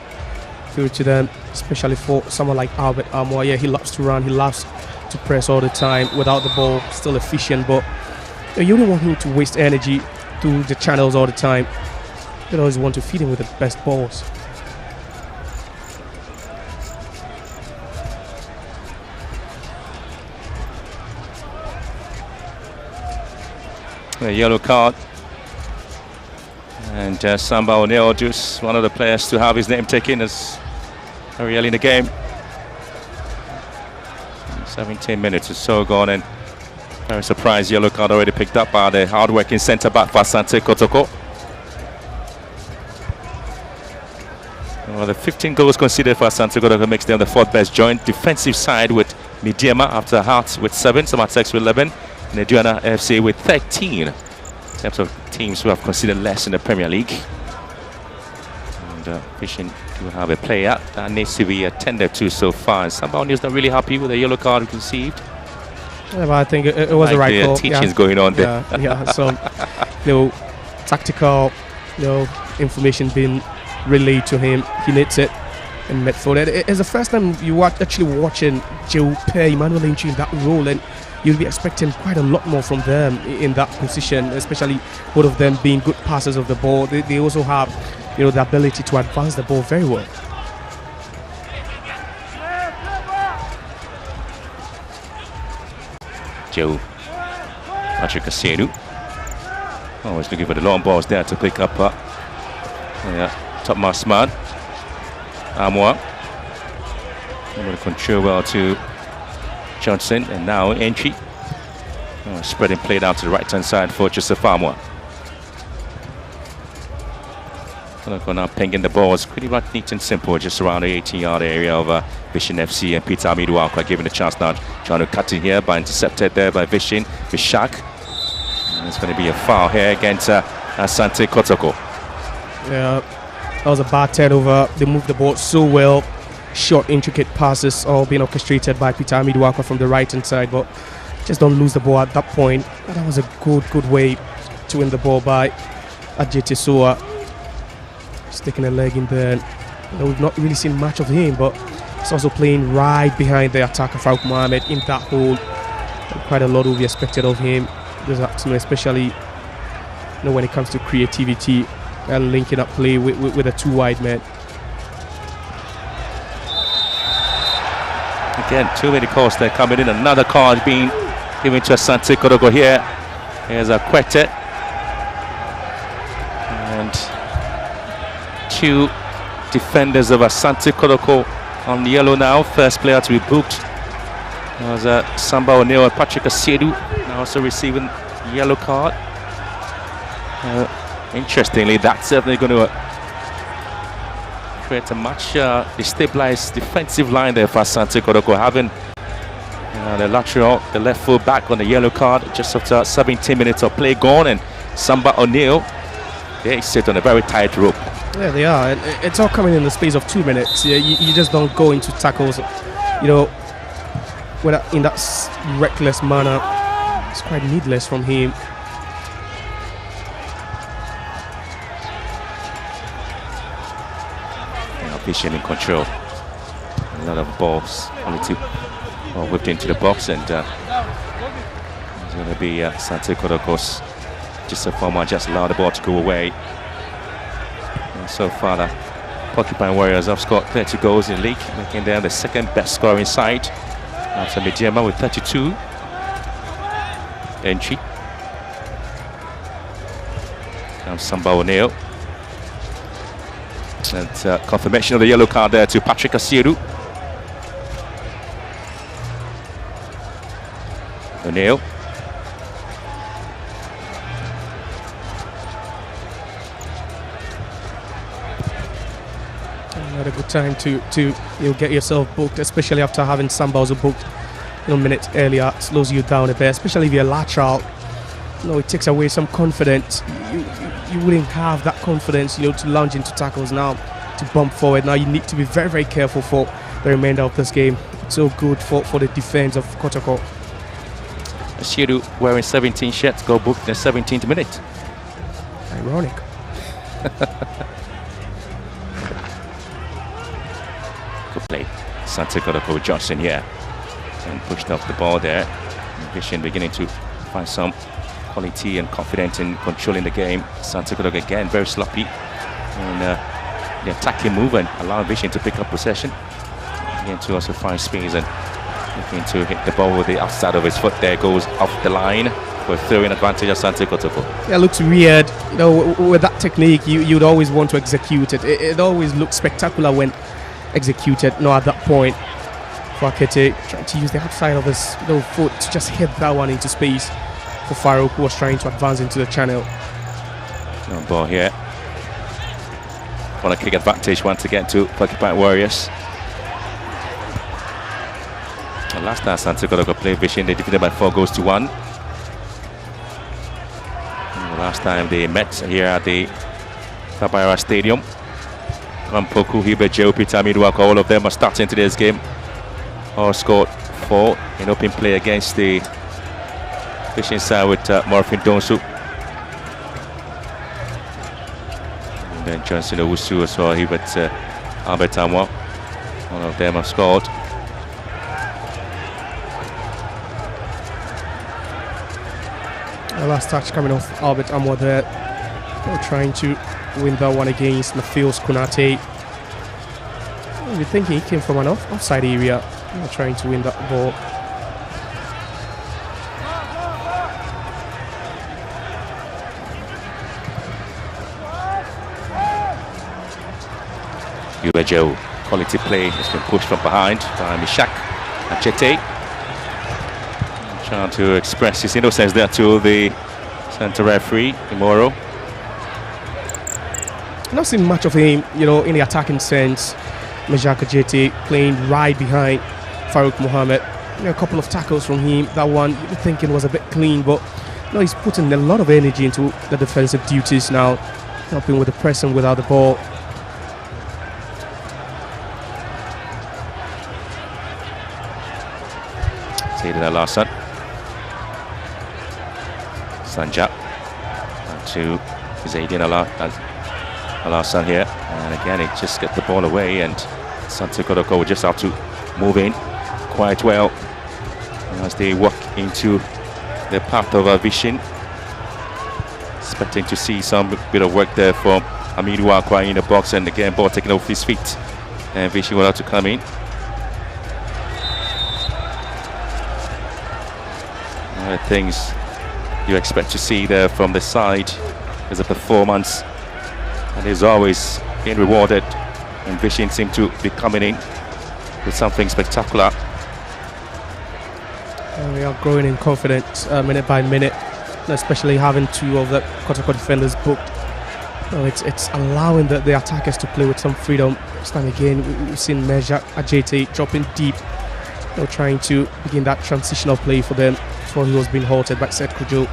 through to them, especially for someone like Albert Amwa. Yeah, he loves to run, he loves to press all the time without the ball, still efficient, but you don't want him to waste energy through the channels all the time. You always want to feed him with the best balls. A yellow card, and Samba O'Neill, just one of the players to have his name taken as very early in the game. 17 minutes or so gone, and very surprised yellow card already picked up by the hard-working centre-back for Asante Kotoko. Well, the 15 goals conceded for Asante Kotoko makes them the fourth best joint defensive side, with Midiema after Hearts with 7, Samatex with 11, and Aduana FC with 13 in terms of teams who have conceded less in the Premier League. And Vision do have a player that needs to be attended to so far. Somebody is not really happy with the yellow card received. Yeah, but I think it was the right call. Teachings going on there. Yeah, so tactical information being relayed to him. He needs it in midfield. It's the first time you are actually watching Joe pair Emmanuel Inchi in that role, and you'll be expecting quite a lot more from them in that position, especially both of them being good passers of the ball. They also have the ability to advance the ball very well. Joe Patrick Asedu always looking for the long balls there to pick up top mass man Amwa, able to control well to Johnson, and now entry spreading play down to the right hand side for Joseph Amwa. Now pinging the balls pretty much neat and simple, just around the 18-yard area of Vision FC, and Peter Miduwako given a chance now, trying to cut in here, but intercepted there by Vishin. Vishak And it's going to be a foul here against Asante Kotoko. Yeah, that was a bad turnover. They moved the ball so well. Short, intricate passes all being orchestrated by Peter Amidwaka from the right-hand side, but just don't lose the ball at that point. And that was a good way to win the ball by Ajete Soa. Sticking a leg in there. We've not really seen much of him, but he's also playing right behind the attacker Farouk Mohamed in that hole. Quite a lot will be expected of him this afternoon, especially when it comes to creativity and linking up play with the two wide men. Again, too many calls there coming in. Another card being given to Asante Kotoko here. Here's a Kwete. And two defenders of Asante Kotoko on yellow now. First player to be booked was Samba O'Neill and Patrick Asiedu, now also receiving yellow card. Interestingly, that's certainly going to create a much destabilized defensive line there for Asante Kotoko, having the lateral, the left full back on the yellow card just after 17 minutes of play gone, and Samba O'Neill, they sit on a very tight rope. Yeah, they are. It's all coming in the space of 2 minutes. You just don't go into tackles, in that reckless manner. It's quite needless from him. Vision in control. A lot of balls whipped into the box, and it's going to be Asante Kotoko's just a former just allow the ball to go away. And so far, the Porcupine Warriors have scored 30 goals in the league, making them the second best scoring side after Mediama with 32 entry. Now Samba O'Neill. And confirmation of the yellow card there to Patrick Asiedu. O'Neill. Not a good time to get yourself booked, especially after having Samba also booked minutes earlier. Slows you down a bit, especially if you're lateral. It takes away some confidence. You wouldn't have that confidence, to launch into tackles now, to bump forward. Now you need to be very, very careful for the remainder of this game. It's so good for the defense of Kotoko. Asiedu wearing 17 shirts, go booked in the 17th minute. Ironic. Good play. Asante Kotoko with Johnson here. And pushed off the ball there. Vision beginning to find some quality and confidence in controlling the game. Asante Kotoko again very sloppy. And the attacking move and allowing Vision to pick up possession. Again to also find space and looking to hit the ball with the outside of his foot there. Goes off the line for throwing advantage of Asante Kotoko. Yeah, it looks weird. With that technique, you'd always want to execute it. It always looks spectacular when executed. No, at that point, Fakete trying to use the outside of his foot to just hit that one into space for Farouk, who was trying to advance into the channel. No ball here. Want to kick advantage once again to Porcupine Warriors. And last time Asante Kotoko played Vision, they defeated by 4-1. And the last time they met here at the Papayara Stadium, Rampoku, Hibe, Joe, Peter Amidwaka, all of them are starting today's game. All scored 4 in open play against the Fishing side with Morfin Donsu. And then Johnson Owusu as well, Hibe, Albert Amwa. All of them have scored. The last touch coming off Albert Amwa there. They're trying to win that one against Nafios Kunate. You're thinking he came from an offside area. They're trying to win that ball. Joe, quality play has been pushed from behind by Mishak Achete. Trying to express his innocence there to the centre referee, Imoro. Not seen much of him, in the attacking sense. Mishak Achete playing right behind Farouk Mohamed. A couple of tackles from him. That one you were thinking was a bit clean, but No, he's putting a lot of energy into the defensive duties now, helping with the pressing without the ball. Zayden Al-Hassan. Sanja. To Zayden Al-Hassan here. And again, he just gets the ball away, and Asante Kotoko will just have to move in quite well as they walk into the path of our vision. Expecting to see some bit of work there from Hamidu Akwa in the box, and again, ball taken off his feet. And Vision will have to come in. Things you expect to see there from the side is a performance and is always being rewarded, and Vision seem to be coming in with something spectacular. And we are growing in confidence minute by minute, especially having two of the Kotoko defenders booked. It's allowing the attackers to play with some freedom. This time again, we've seen Measure Ajete dropping deep, trying to begin that transitional play for them before he was being halted by Seth Kujo.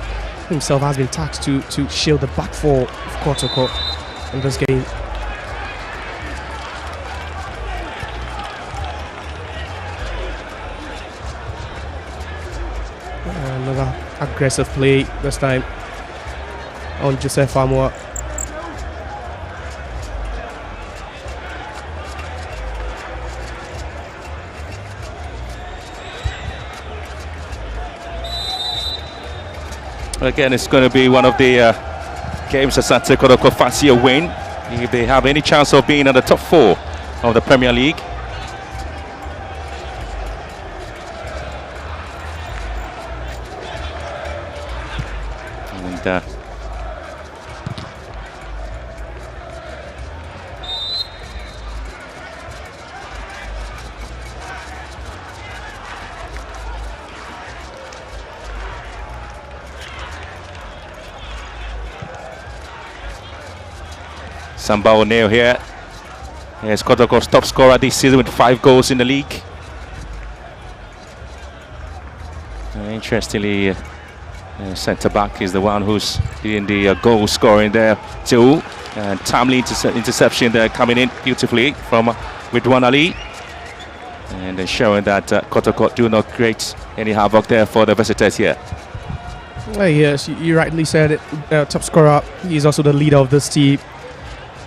Himself has been tasked to shield the back four of Kotoko in this game. Another aggressive play this time on Joseph Amwa. Again, it's going to be one of the games that Asante Kotoko fancy a win if they have any chance of being in the top four of the Premier League. And Samba O'Neill here. Here's Kotoko's top scorer this season with 5 goals in the league. Interestingly, centre back is the one who's in the goal scoring there too. And timely interception there coming in beautifully from Ridwan Ali. And showing that Kotoko do not create any havoc there for the visitors here. Well, yes, you rightly said it. Top scorer. He's also the leader of this team.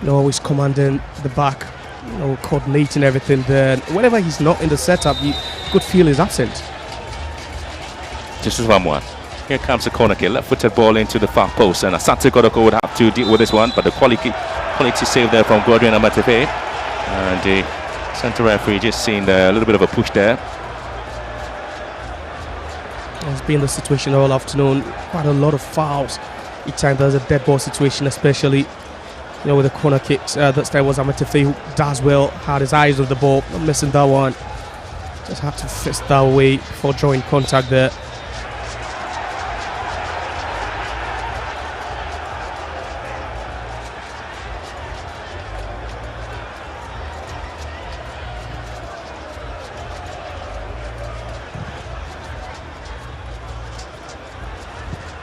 Always commanding the back, coordinating everything there. Whenever he's not in the setup, you could feel his absence. Just as 1-1. Here comes the corner kick, left-footed ball into the far post, and Asante Kotoko would have to deal with this one, but the quality save there from Godwin Amatefe. And the centre referee just seeing a little bit of a push there. It's been the situation all afternoon. Quite a lot of fouls. Each time there's a dead ball situation, especially with the corner kicks. That time was Amatefe who does well, had his eyes on the ball, not missing that one. Just had to fist that away before drawing contact there.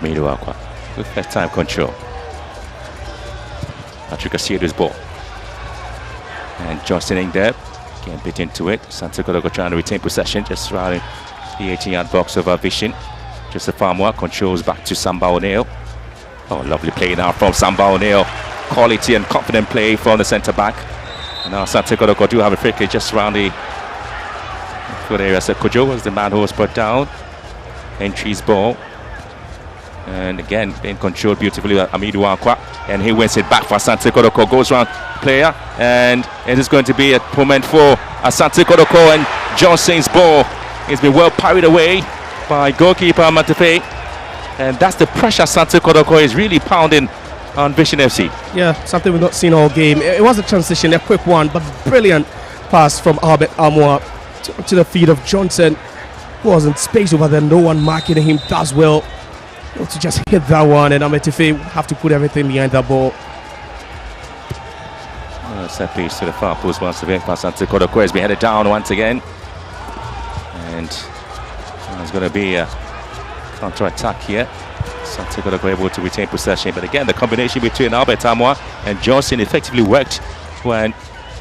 Midu Akwa with first time control. Patrick Asiedu's ball. And Johnson in there. Getting bit into it. Asante Kotoko trying to retain possession just around the 18-yard box of our vision. Just a Farmwa controls back to Samba O'Neill. Oh, lovely play now from Samba O'Neill. Quality and confident play from the centre back. And now Asante Kotoko do have a free kick just around the good area. So Kujo was the man who was put down. Entry's ball. And again, being controlled beautifully by Hamidu Akwa. And he wins it back for Asante Kotoko. Goes round player. And it is going to be a moment for Asante Kotoko. And Johnson's ball has been well parried away by goalkeeper Amatefe. And that's the pressure Asante Kotoko is really pounding on Vision FC. Yeah, something we've not seen all game. It was a transition, a quick one, but brilliant pass from Albert Amwa to the feet of Johnson. Who was in space over there, no one marking him, does well to just hit that one, and Amatefe have to put everything behind that ball. Set piece to the far post once again. Asante Kotoko has been headed down once again, and there's going to be a counter attack here. Asante Kotoko able to retain possession, but again the combination between Albert Amwa and Johnson effectively worked when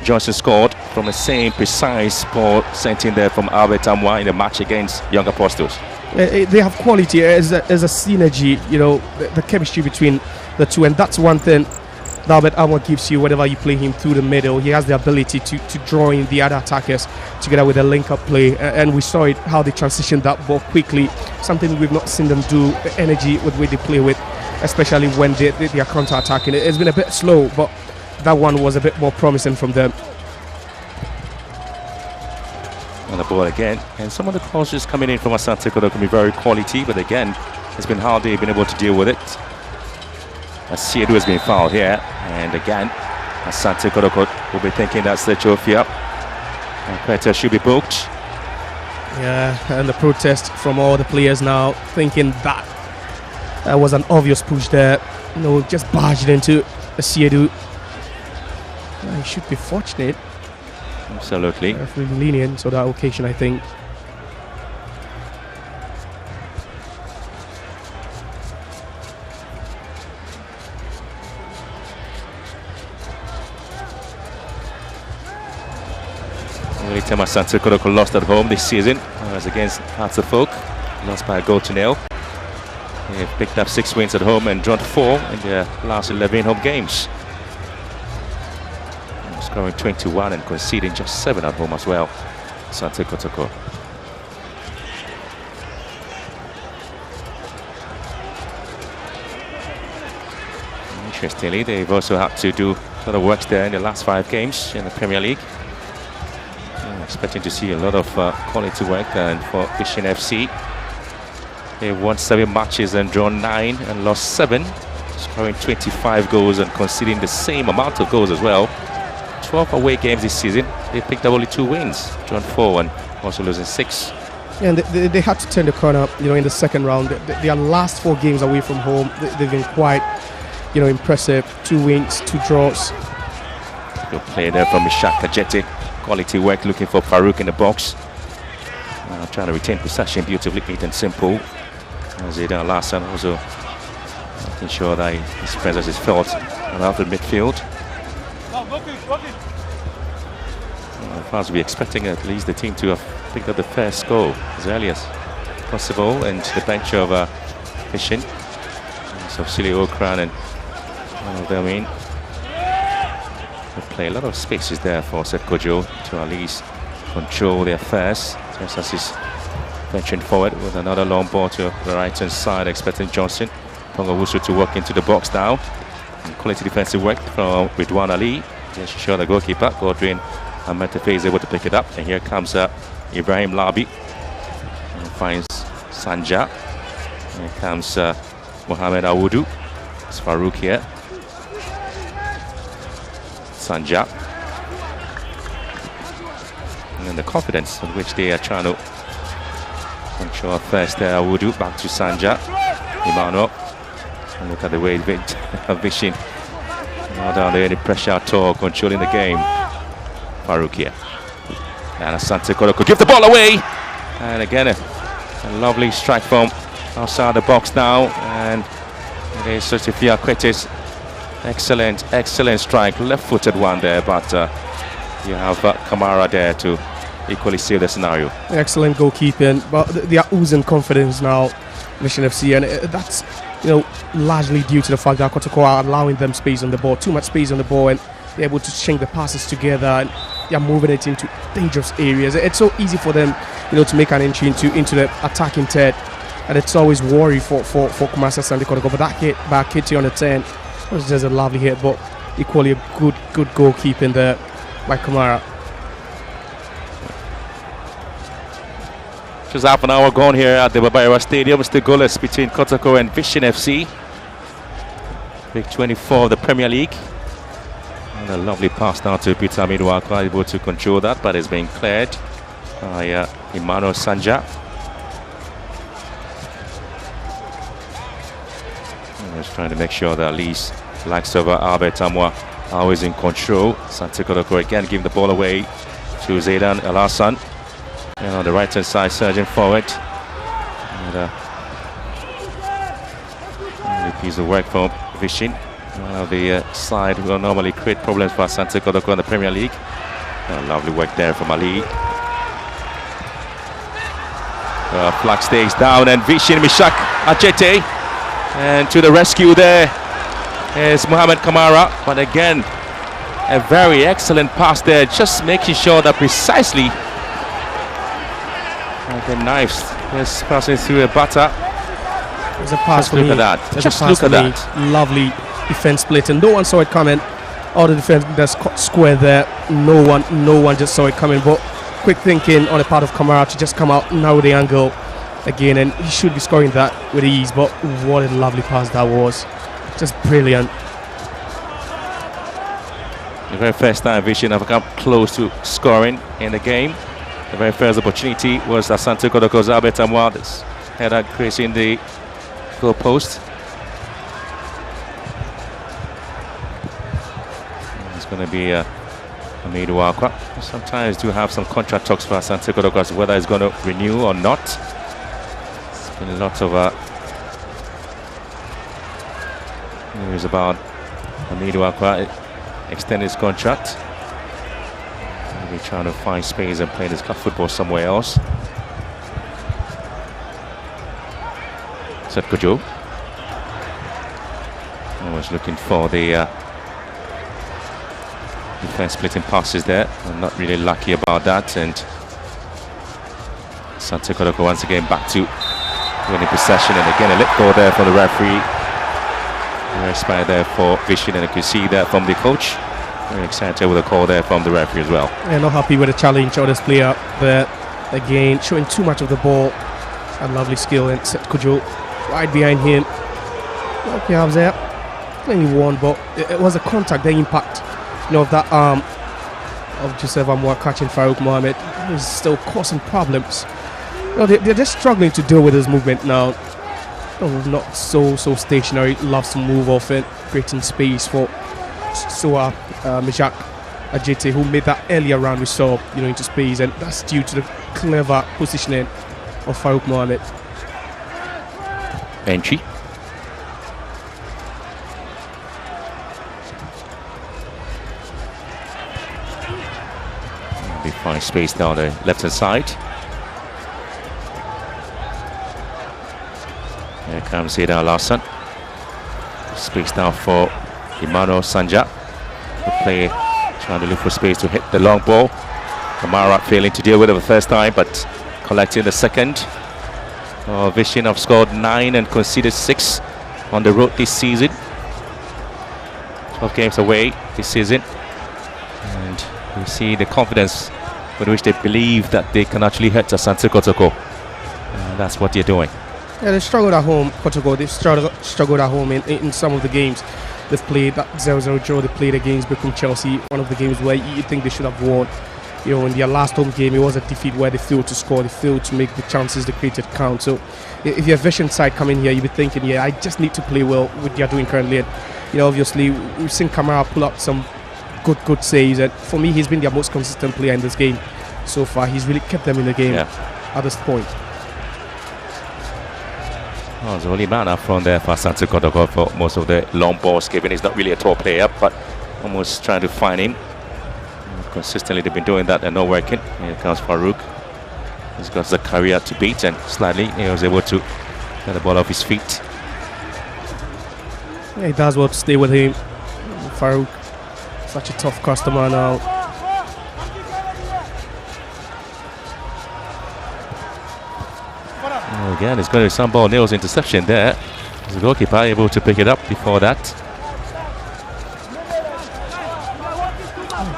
Johnson scored from the same precise ball sent in there from Albert Amwa in the match against Young Apostles. They have quality as a synergy, you know, the chemistry between the two, and that's one thing that Albert Amwa gives you whenever you play him through the middle. He has the ability to draw in the other attackers together with a link-up play, and we saw it how they transitioned that ball quickly, something we've not seen them do. The energy with which they play with, especially when they are counter-attacking. It's been a bit slow, but that one was a bit more promising from them. On the ball again, and some of the crosses coming in from Asante Kotoko can be very quality, but again, it's been hard they've been able to deal with it. Asiedu has been fouled here, and again, Asante Kotoko will be thinking that's the trophy up. And Peter should be booked. Yeah, and the protest from all the players now, thinking that was an obvious push there. You know, just barged into Asiedu. He should be fortunate. Absolutely. Referee lenient on that occasion, I think. Only time Asante Kotoko lost at home this season was against Hearts of Folk, lost by a goal to nil. They've picked up 6 wins at home and drawn 4 in their last 11 home games. Scoring 21 and conceding just 7 at home as well. Asante Kotoko. Interestingly, they've also had to do a lot of work there in the last 5 games in the Premier League. I'm expecting to see a lot of quality work, and for Vision FC, they've won 7 matches and drawn 9 and lost 7, scoring 25 goals and conceding the same amount of goals as well. 12 away games this season, they picked up only 2 wins, drawn 4 and also losing 6. And they had to turn the corner, you know, in the second round. Their last 4 games away from home, they've been quite, you know, impressive. 2 wins, 2 draws. Good play there from Ishaka Jete. Quality work, looking for Farouk in the box. Trying to retain possession beautifully, neat and simple. Zidane Alassane also making sure that his presence is felt around the midfield. As far as we're expecting at least the team to have picked up the first goal as early as possible, and the bench of Fishin, so Silly Okran and Belmin. They play a lot of spaces there for Seth Kojo to at least control their affairs. Just as he's venturing forward with another long ball to the right hand side, expecting Johnson Pongawusu to walk into the box now. And quality defensive work from Ridwan Ali. Just show the goalkeeper, Godwin Amantefe is able to pick it up. And here comes Ibrahim Labi. And finds Sanja. And here comes Mohamed Awudu. It's Farouk here. Sanja. And then the confidence with which they are trying to control first there. Awudu back to Sanja. Emmanuel. And look at the way Vishin not under any pressure at all, controlling the game. Farouk here. And Asante Kotoko give the ball away. And again, a lovely strike from outside the box now. And it is Sofia Kwetes. Excellent strike. Left-footed one there, but you have Kamara there to equally save the scenario. Excellent goalkeeping, but they are oozing confidence now, Mission FC, and that's, you know, largely due to the fact that Kotoko are allowing them space on the ball, too much space on the ball, and they're able to change the passes together, and they're moving it into dangerous areas. It's so easy for them, you know, to make an entry into the attacking third, and it's always worry for Kumasi Asante Kotoko. But that hit by Kitty on the 10 was just a lovely hit, but equally a good goalkeeping there by Kamara. Just half an hour gone here at the Babayara Stadium. Still goalless between Kotoko and Vision FC. Big 24 of the Premier League. And a lovely pass now to Peter Midwaka, able to control that, but it's being cleared by Emmanuel Sanja. Just trying to make sure that at least likes of Albert Amwa always in control. Asante Kotoko again giving the ball away to Zidane Alassane. And on the right hand side, surging forward. And, piece of work for Vishin. One of the side will normally create problems for Asante Kotoko in the Premier League. Lovely work there from Ali. Flag stays down and Vishin Mishak Ajete. And to the rescue there is Mohamed Kamara. But again, a very excellent pass there, just making sure that precisely like a knife is passing through a batter. There's a pass for me. Look at that. Just look at that. Lovely defense split, and no one saw it coming. All the defenders square there. No one just saw it coming. But quick thinking on the part of Kamara to just come out now with the angle again, and he should be scoring that with ease. But what a lovely pass that was. Just brilliant. The very first time Vishin have come close to scoring in the game. The very first opportunity was Asante Kotoko's Albert Amwad's header creating the goal post. It's going to be Hamid Wakwa. Sometimes do have some contract talks for Asante Kotoko as whether it's going to renew or not. It's been a lot of news about Hamid Wakwa extend his contract. Maybe trying to find space and play his club football somewhere else. Set Kojo. I was looking for the defense splitting passes there. I'm not really lucky about that, and Asante Kotoko once again back to winning possession, and again a late goal there from the referee. Very inspired there for Vishin, and you can see that from the coach. Very excited with a call there from the referee as well. Yeah, not happy with the challenge of this player there. Again, showing too much of the ball. A lovely skill, and Set Kojo right behind him. Okay, I was there. Playing one, but it was a contact, the impact, of that arm of Joseph Amwa catching Farouk Mohamed is still causing problems. They're just struggling to deal with his movement now. Not so stationary. Loves to move often, creating space for Mishak Ajete, who made that earlier round we saw, into space, and that's due to the clever positioning of Farouk Mohamed. Entry. They find space down the left hand side. Here comes Ida Larson. Space down for Emmanuel Sanja. The play trying to look for space to hit the long ball. Kamara failing to deal with it the first time, but collecting the second. Vishin have scored 9 and conceded 6 on the road this season. 12 games away this season. And you see the confidence with which they believe that they can actually hurt Asante Kotoko. That's what they're doing. Yeah, they struggled at home, Kotoko. They've struggled at home in some of the games they've played. That 0-0 draw they played against Beckham Chelsea, one of the games where you think they should have won. In their last home game, it was a defeat where they failed to score. They failed to make the chances they created count. So if you're a Vision side coming here, you'll be thinking, yeah, I just need to play well with what they're doing currently. And, obviously, we've seen Kamara pull out some good saves. And for me, he's been their most consistent player in this game so far. He's really kept them in the game at this point. There's only man up front there for Asante Kotoko for most of the long balls given. He's not really a tall player, but almost trying to find him. Consistently they've been doing that and not working. Here comes Farouk. He's got the career to beat, and slightly he was able to get the ball off his feet. Yeah, he does well to stay with him. Farouk, such a tough customer now. Again, it's going to be some ball nails interception there. The goalkeeper able to pick it up before that.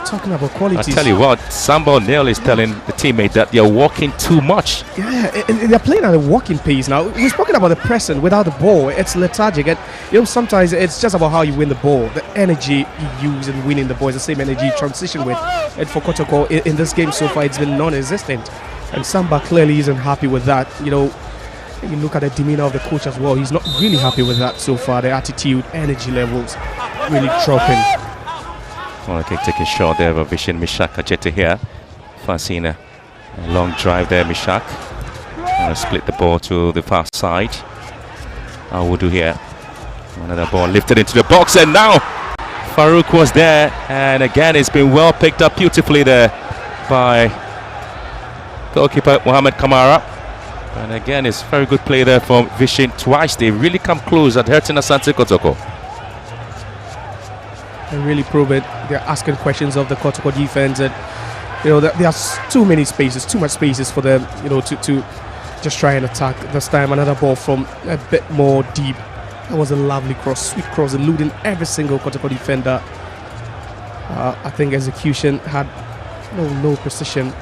Talking about qualities. I tell you what, Sambal Neil is telling the teammate that they're walking too much. Yeah, they're playing at a walking pace now. We're talking about the pressing without the ball. It's lethargic, and sometimes it's just about how you win the ball. The energy you use in winning the ball is the same energy you transition with. And for Kotoko in this game so far, it's been non-existent. And Samba clearly isn't happy with that. You look at the demeanor of the coach as well. He's not really happy with that so far. The attitude, energy levels really dropping. Okay, taking shot there of Vishin Mishak Ajete here. Fancying a long drive there, Mishak. Split the ball to the far side. Awudu here. Another ball lifted into the box, and now Farouk was there, and again it's been well picked up beautifully there by goalkeeper Mohamed Kamara. And again, it's very good play there from Vishin. Twice they really come close at hurting Asante Kotoko. They really prove it. They're asking questions of the Kotoko defense, and there's too many spaces, too much spaces for them, to just try and attack. This time, another ball from a bit more deep. That was a lovely cross, sweet cross, eluding every single Kotoko defender. I think execution had no precision.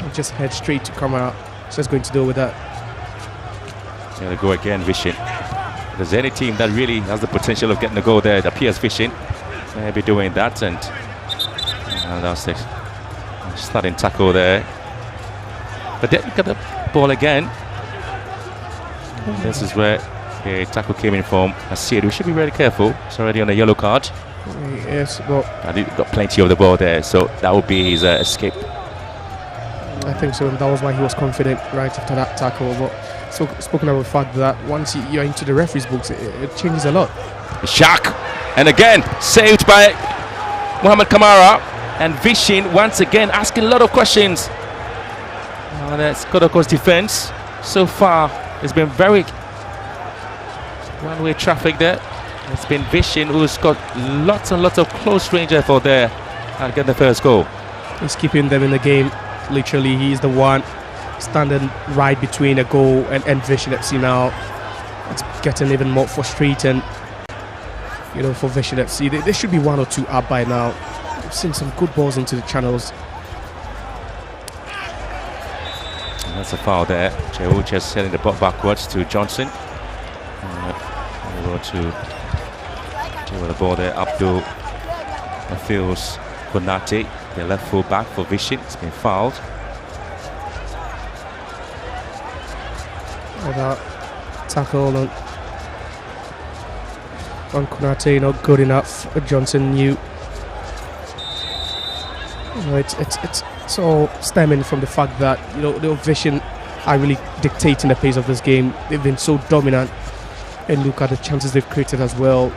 It just head straight to Kamara. Just going to deal with that. There they go again, Vishin. If there's any team that really has the potential of getting a goal there, it appears Vishin may be doing that. And that's the starting tackle there. But then look at the ball again. This is where the tackle came in from Asir. We should be very careful. It's already on a yellow card. Yes, but and he got plenty of the ball there, so that would be his escape. I think so, and that was why he was confident right after that tackle. But spoken about the fact that once you're into the referee's books, it changes a lot. Shaq, and again saved by Mohamed Kamara, and Vishin once again asking a lot of questions. That's Kotoko's defense. So far, it's been very one-way traffic there. It's been Vishin who's got lots and lots of close range effort there and get the first goal. He's keeping them in the game. Literally, he's the one standing right between a goal and Vishin FC now. It's getting even more frustrating, for Vishin FC. They should be 1 or 2 up by now. We've seen some good balls into the channels. And that's a foul there. Jehu just sending the ball backwards to Johnson. Over to with the ball there. Abdul Mafios Konate, the left full back for Vishin. It's been fouled. That tackle on Konate, not good enough. Johnson knew. It's all stemming from the fact that the Vishin are really dictating the pace of this game. They've been so dominant, and look at the chances they've created as well.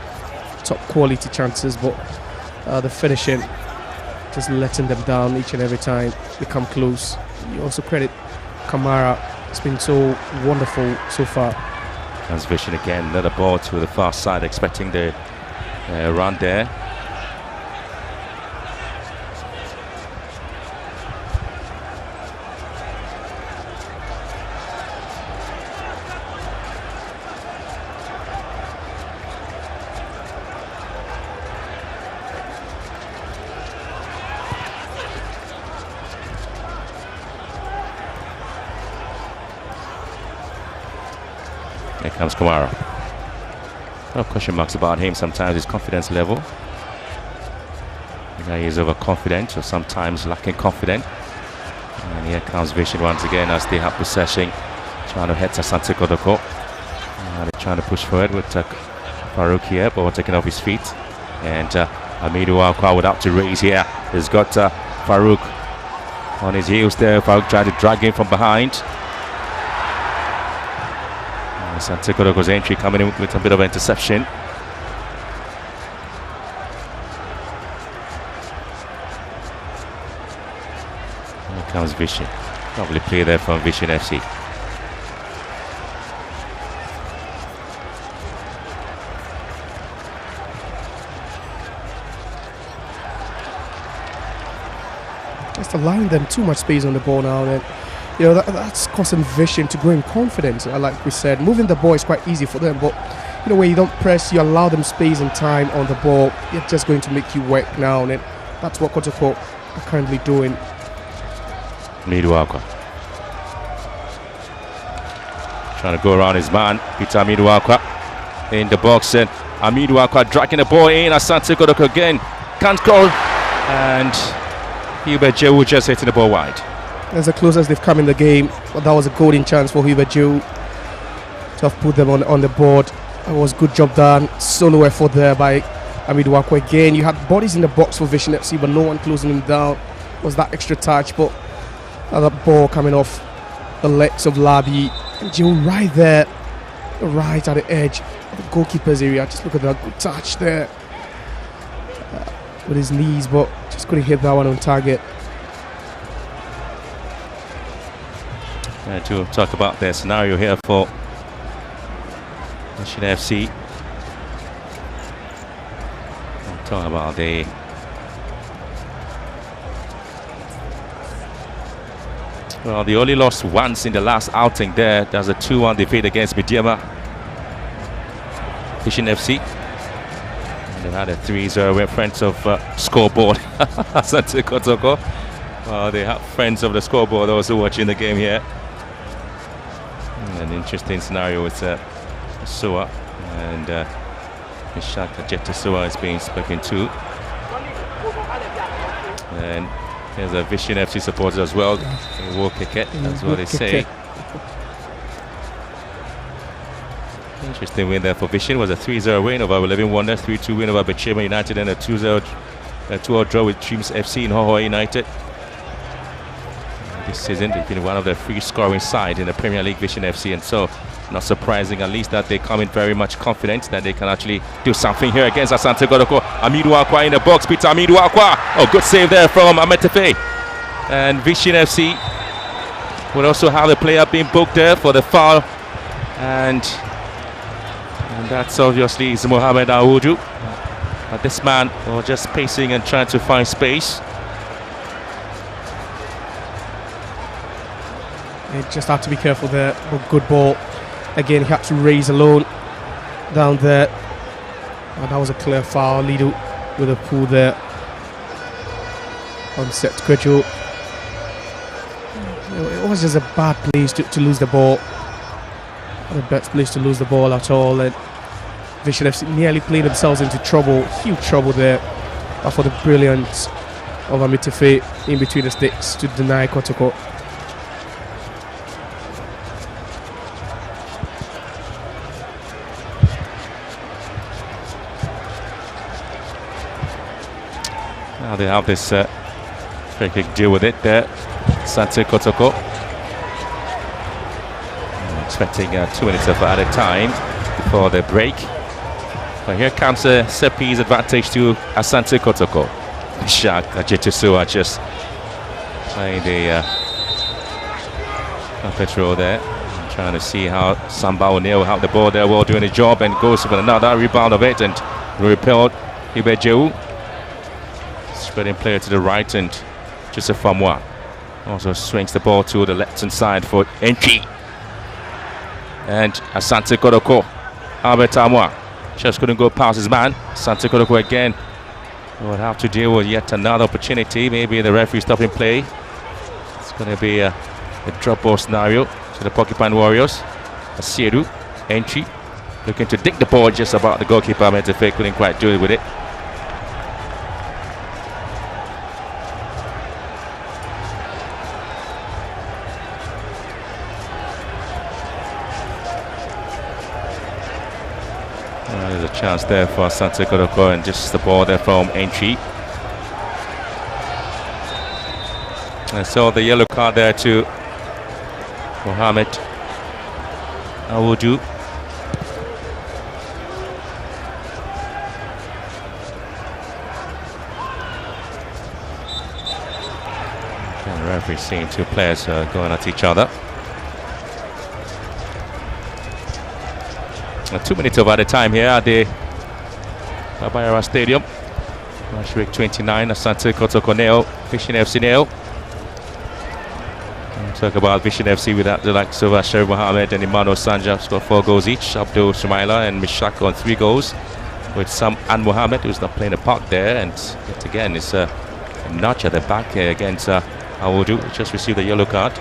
Top quality chances, but the finishing just letting them down each and every time they come close. You also credit Kamara. It's been so wonderful so far. Transvision again, another ball to the far side, expecting the run there. Here comes Kamara. A lot of question marks about him sometimes, his confidence level. The guy is overconfident or sometimes lacking confidence. And here comes Vishin once again as they have possession, trying to head to Asante Kotoko. They're trying to push forward with Farouk here, but taking off his feet. And Amidu Wakwa would have to raise here. He's got Farouk on his heels there. Farouk trying to drag him from behind. Asante Kotoko's entry coming in with a bit of interception. Here comes Vishin. Lovely play there from Vishin FC. Just allowing them too much space on the ball now. And that's causing Vishin to grow in confidence. Like we said, moving the ball is quite easy for them, but when you don't press, you allow them space and time on the ball, it's just going to make you work now, and that's what Kotoko are currently doing. Miduakwa trying to go around his man, Peter Miduakwa in the box, and Miduakwa dragging the ball in. Asante Kotoko again can't score, and Hubert Jehu just hitting the ball wide. That's the closest they've come in the game, but that was a golden chance for Hubert Jehu to have put them on the board. It was a good job done. Solo effort there by Amidu Wakwa again. You had bodies in the box for Vishin FC, but no one closing him down. It was that extra touch, but that ball coming off the legs of Labi. And Jehu right there, right at the edge. the goalkeeper's area. Just look at that good touch there with his knees, but just couldn't hit that one on target. To talk about their scenario here for Mission FC. I'm talking about the well, they only lost once in the last outing there. There's a 2-1 defeat against Midyama Vision FC. And they had a 3-0 win. Friends of scoreboard. Asante Kotoko. Well, they have friends of the scoreboard also watching the game here. An interesting scenario with Sua and Mishaka Jetasua is being spoken to. And there's a Vision FC supporter as well. They will kick it, that's what they say. Interesting win there for Vision. Was a 3-0 win over 11 Wonders, 3-2 win over Bechema United, and a 2-0 draw with Dreams FC in Hohoe United. This season they've been one of the free scoring side in the Premier League, Vision FC, and so not surprising at least that they come in very much confident that they can actually do something here against Asante Kotoko. Amidu Akwa in the box, Peter Amidu Akwa. Oh, good save there from Ametefe. And Vision FC will also have the player being booked there for the foul, and that's obviously is Mohamed Awudu. But this man was just pacing and trying to find space. He just had to be careful there. Good ball. Again, he had to raise alone down there. And that was a clear foul. Lido with a pull there on set schedule. It was just a bad place to lose the ball. Not the best place to lose the ball at all. And Vision FC nearly played themselves into trouble. Huge trouble there. But for the brilliance of Ametefe in between the sticks to deny Kotoko. Now they have this very big deal with it there. Asante Kotoko. Expecting 2 minutes of added time before the break. But here comes a set piece advantage to Asante Kotoko. Shaka Jetusua just playing the petrol there. Trying to see how Samba O'Neill have the ball there while doing the job, and goes for another rebound of it and repelled Ibejeu. Spreading player to the right, and Joseph Famwa also swings the ball to the left-hand side for entry. And Asante Kotoko, Albert Amwa just couldn't go past his man. Asante Kotoko again will have to deal with yet another opportunity. Maybe the referee stopping play. It's going to be a drop ball scenario to the Porcupine Warriors. Asiedu, entry, looking to dig the ball just about the goalkeeper. Ametefe couldn't quite do it with it. There's a chance there for Asante Kotoko, and just the ball there from entry. I saw the yellow card there to Mohamed Awudu. And the referee seeing two players going at each other. 2 minutes of added time here at the Babayara Stadium. Match week 29, Asante Kotoko nil, Vision FC nil. Talk about Vision FC without the likes of Sherif Mohammed and Emmanuel Sanja, scored 4 goals each. Abdul Sumaila and Mishak on 3 goals, with Sam and Mohammed, who's not playing a part there. And yet again, it's a notch at the back here against Awudu, who just received a yellow card.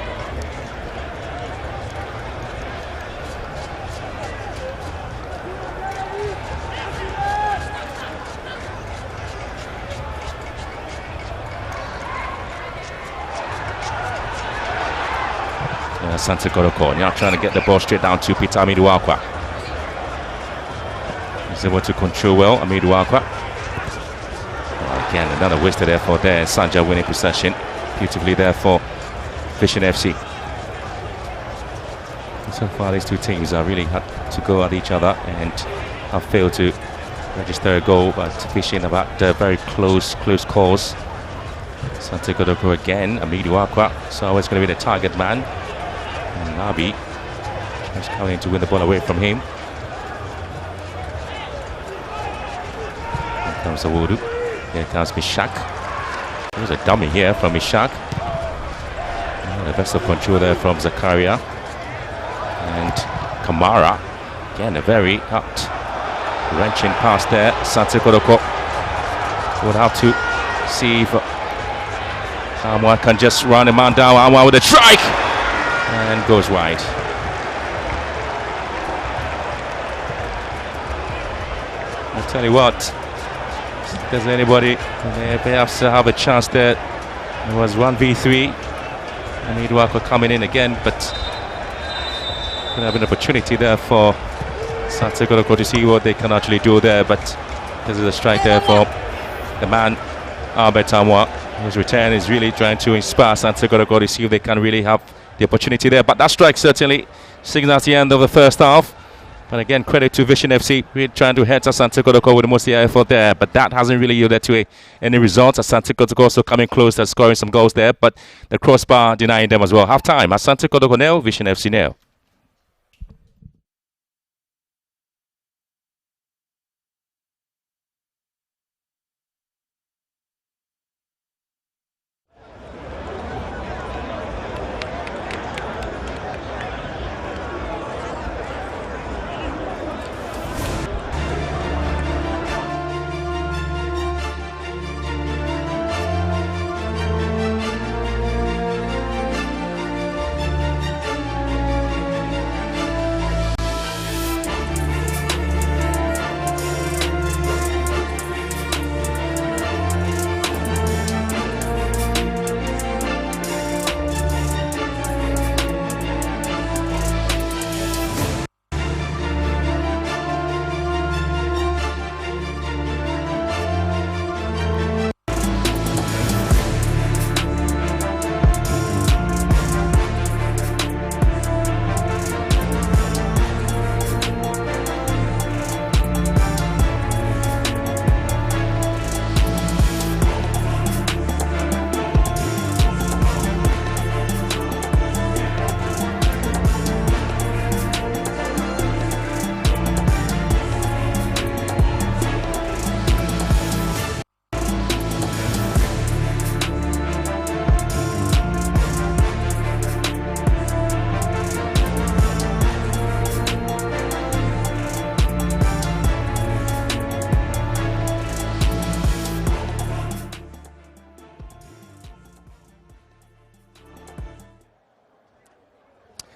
Asante Kotoko now trying to get the ball straight down to Peter Amidu Akwa. He's able to control well, Amidu Akwa. Again, another waster there for there. Sanja winning possession beautifully there for Vision FC. So far, these two teams are really hard to go at each other, and have failed to register a goal, but fishing about very close calls. Asante Kotoko again, Amidu Akwa, so it's going to be the target man. And Nabi is coming to win the ball away from him. Here comes Awudu. Here comes Mishak. There's a dummy here from Mishak. The best of control there from Zakaria. And Kamara. Again, a very wrenching pass there. Asante Kotoko would have to see if Anwar can just run a man down. Anwar with a strike and goes wide. I'll tell you what, if there's anybody there perhaps have a chance there. It was 1v3 and Idwako coming in again, but could have an opportunity there for Asante Kotoko to see what they can actually do there, but this is a strike there for the man Albert Anwar, whose return is really trying to inspire Asante Kotoko to see if they can really have the opportunity there. But that strike certainly signals the end of the first half. But again, credit to Vision FC, really trying to head Asante Kotoko with the most of the effort there, but that hasn't really yielded to any results. Asante Kotoko also coming close to scoring some goals there, but the crossbar denying them as well. Half time, Asante Kotoko 0, Vision FC 0.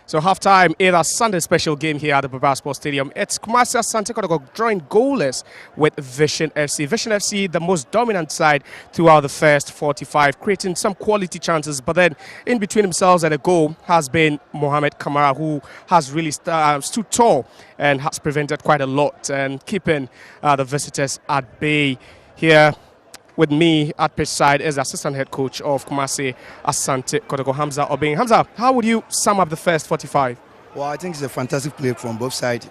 So halftime in a Sunday special game here at the Babara Sports Stadium. It's Kumasi Asante Kotoko drawing goalless with Vision FC. Vision FC, the most dominant side throughout the first 45, creating some quality chances. But then in between themselves and a goal has been Mohamed Kamara, who has really stood tall and has prevented quite a lot and keeping the visitors at bay. Here with me at pitch side is the assistant head coach of Kumasi Asante Kotoko, Hamza Obeng. Hamza, how would you sum up the first 45? Well, I think it's a fantastic play from both sides.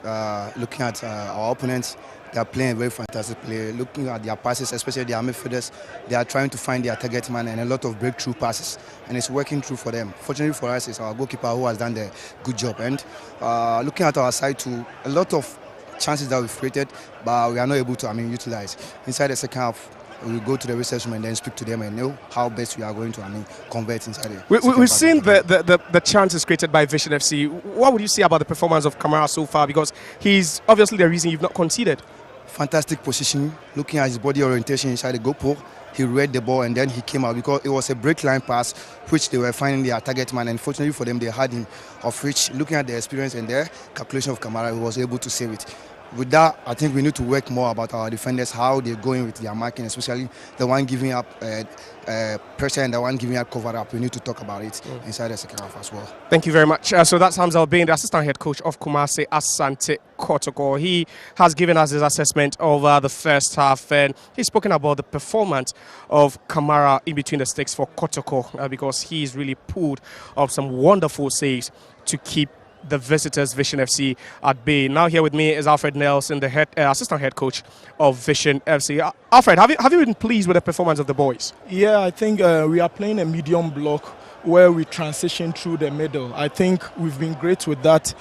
Looking at our opponents, they are playing a very fantastic play. Looking at their passes, especially their midfielders, they are trying to find their target man and a lot of breakthrough passes, and it's working through for them. Fortunately for us, it's our goalkeeper who has done the good job. And looking at our side too, a lot of chances that we've created, but we are not able to utilize. Inside the second half, we go to the research room and then speak to them and know how best we are going to convert inside it. We've seen the chances created by Vision FC. What would you say about the performance of Kamara so far? Because he's obviously the reason you've not conceded. Fantastic position. Looking at his body orientation inside the goal pole, he read the ball and then he came out because it was a break line pass which they were finding their target man, and fortunately for them they had him, of which, looking at the experience and their calculation of Kamara, he was able to save it. With that, I think we need to work more about our defenders, how they're going with their marking, especially the one giving up pressure and the one giving up cover up. We need to talk about it inside the second half as well. Thank you very much. So that's Hamza Obeng, the assistant head coach of Kumasi Asante Kotoko. He has given us his assessment over the first half, and he's spoken about the performance of Kamara in between the sticks for Kotoko because he's really pulled off some wonderful saves to keep the visitors, Vision FC at bay. Now here with me is Alfred Nelson, the assistant head coach of Vision FC. Alfred, have you been pleased with the performance of the boys? Yeah, I think we are playing a medium block where we transition through the middle. I think we've been great with that.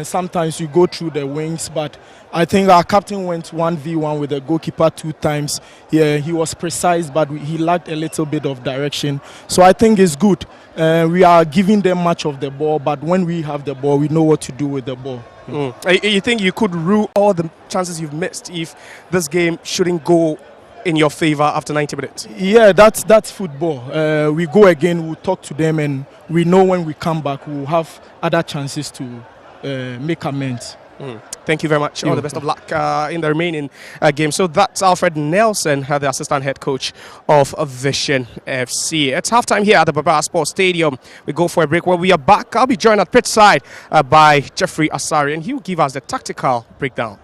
Sometimes you go through the wings, but I think our captain went 1v1 with the goalkeeper 2 times. Yeah, he was precise, but he lacked a little bit of direction. So I think it's good. We are giving them much of the ball, but when we have the ball, we know what to do with the ball. You think you could rule all the chances you've missed if this game shouldn't go in your favor after 90 minutes? Yeah, that's football. We go again, we'll talk to them, and we know when we come back, we'll have other chances to make amends. Thank you very much. All the best of luck in the remaining game. So that's Alfred Nelson, the assistant head coach of Vision FC. It's halftime here at the Barbara Sports Stadium. We go for a break. When we are back, I'll be joined at pitch side by Jeffrey Asari, and he'll give us the tactical breakdown.